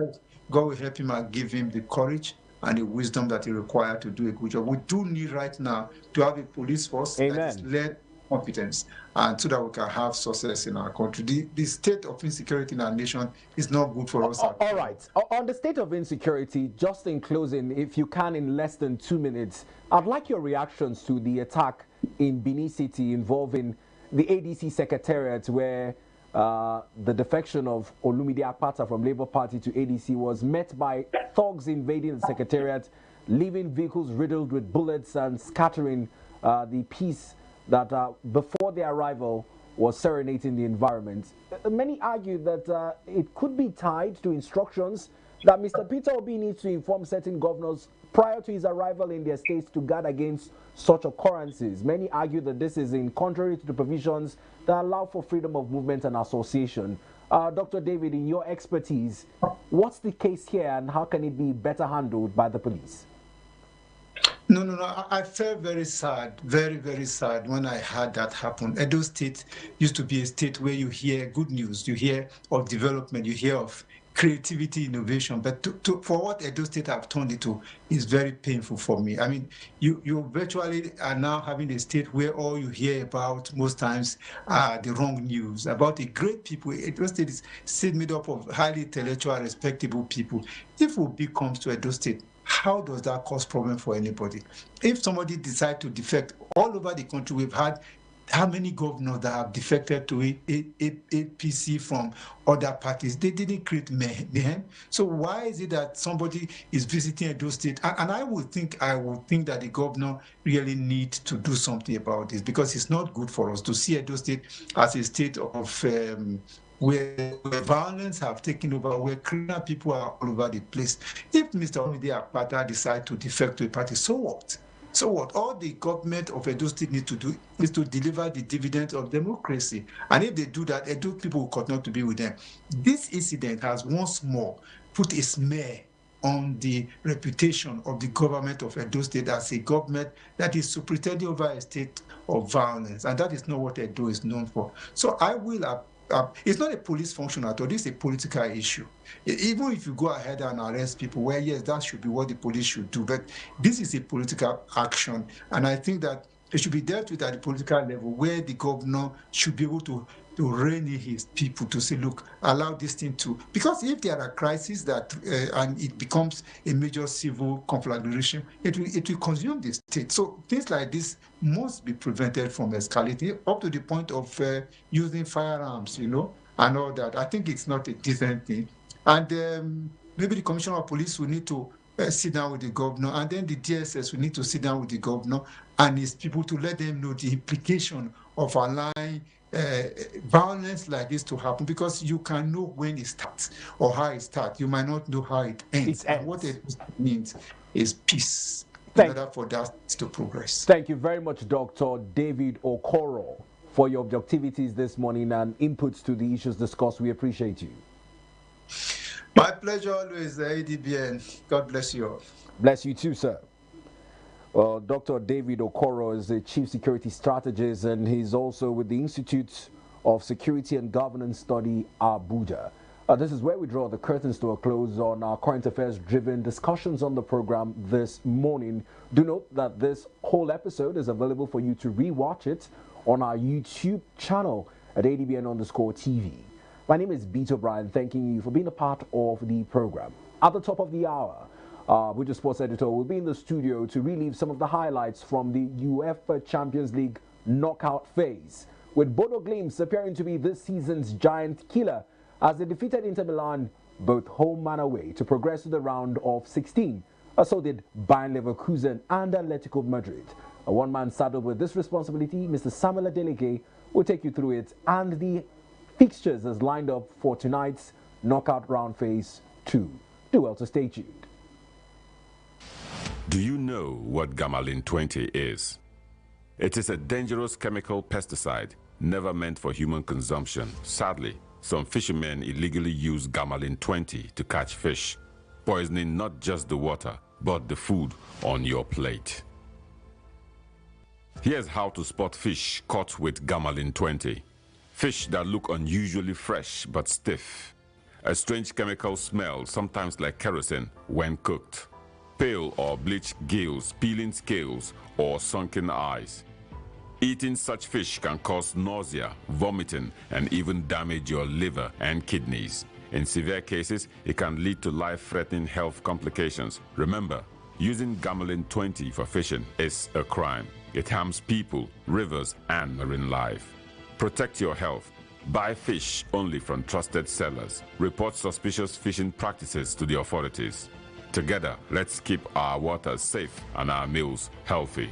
God will help him and give him the courage and the wisdom that he requires to do a good job. We do need right now to have a police force that is led competence, and so that we can have success in our country. The state of insecurity in our nation is not good for us. All right. On the state of insecurity, just in closing, if you can, in less than 2 minutes, I'd like your reactions to the attack in Benin City involving the ADC Secretariat, where the defection of Olumide Akpata from Labour Party to ADC was met by thugs invading the Secretariat, leaving vehicles riddled with bullets and scattering the peace that before their arrival was serenading the environment. Many argue that it could be tied to instructions that Mr. Peter Obi needs to inform certain governors prior to his arrival in their states to guard against such occurrences. Many argue that this is in contrary to the provisions that allow for freedom of movement and association. Dr. David, in your expertise, what's the case here and how can it be better handled by the police? No. I felt very sad, very, very sad when I heard that happen. Edo State used to be a state where you hear good news, you hear of development, you hear of creativity, innovation. But for what Edo State have turned it to is very painful for me. I mean, you virtually are now having a state where all you hear about most times are the wrong news about a great people. Edo State is still made up of highly intellectual, respectable people. If Obi comes to Edo State, how does that cause problem for anybody? If somebody decides to defect all over the country, we've had how many governors that have defected to APC from other parties? They didn't create mayhem. So why is it that somebody is visiting Edo State? And I would think that the governor really needs to do something about this, because it's not good for us to see Edo State as a state of where violence have taken over, where criminal people are all over the place. If Mr. Olumide Akpata decides to defect to a party, so what? So what all the government of Edo State need to do is to deliver the dividend of democracy. And if they do that, Edo people will continue to be with them. This incident has once more put a smear on the reputation of the government of Edo State as a government that is superintending over a state of violence. And that is not what Edo is known for. So I will it's not a police function at all. This is a political issue. Even if you go ahead and arrest people, well, yes, that should be what the police should do. But this is a political action. And I think that it should be dealt with at the political level, where the governor should be able to rein in his people to say, look, allow this thing to, because if there are crises that and it becomes a major civil conflagration, it will consume the state. So things like this must be prevented from escalating up to the point of using firearms, and all that. I think it's not a decent thing. And maybe the commissioner of police will need to sit down with the governor, and then the DSS will need to sit down with the governor and his people to let them know the implication of allowing violence like this to happen, because you can know when it starts or how it starts. You might not know how it ends. And what it means is peace in order for that to progress. Thank you very much, Dr. David Okoro, for your objectivities this morning and inputs to the issues discussed. We appreciate you. My pleasure always, ADBN. God bless you all. Bless you too, sir. Well, Dr. David Okoro is the Chief Security Strategist, and he's also with the Institute of Security and Governance Study, Abuja. This is where we draw the curtains to a close on our current affairs-driven discussions on the program this morning. Do note that this whole episode is available for you to rewatch it on our YouTube channel at ADBN_TV. My name is Beat O'Brien, thanking you for being a part of the program. At the top of the hour, Abuja Sports Editor will be in the studio to relive some of the highlights from the UEFA Champions League knockout phase, with Bodo Glimt appearing to be this season's giant killer as they defeated Inter Milan both home and away to progress to the round of 16. So did Bayern Leverkusen and Atletico Madrid. A one-man saddled with this responsibility, Mr. Samuel Adeleke, will take you through it and the fixtures as lined up for tonight's knockout round phase 2. Do well to stay tuned. Do you know what gamalin 20 is? It is a dangerous chemical pesticide never meant for human consumption. Sadly, some fishermen illegally use gamalin 20 to catch fish, poisoning not just the water, but the food on your plate. Here's how to spot fish caught with gamalin 20. Fish that look unusually fresh but stiff. A strange chemical smell, sometimes like kerosene, when cooked. Pale or bleached gills, peeling scales, or sunken eyes. Eating such fish can cause nausea, vomiting, and even damage your liver and kidneys. In severe cases, it can lead to life-threatening health complications. Remember, using gamalin 20 for fishing is a crime. It harms people, rivers, and marine life. Protect your health. Buy fish only from trusted sellers. Report suspicious fishing practices to the authorities. Together, let's keep our waters safe and our meals healthy.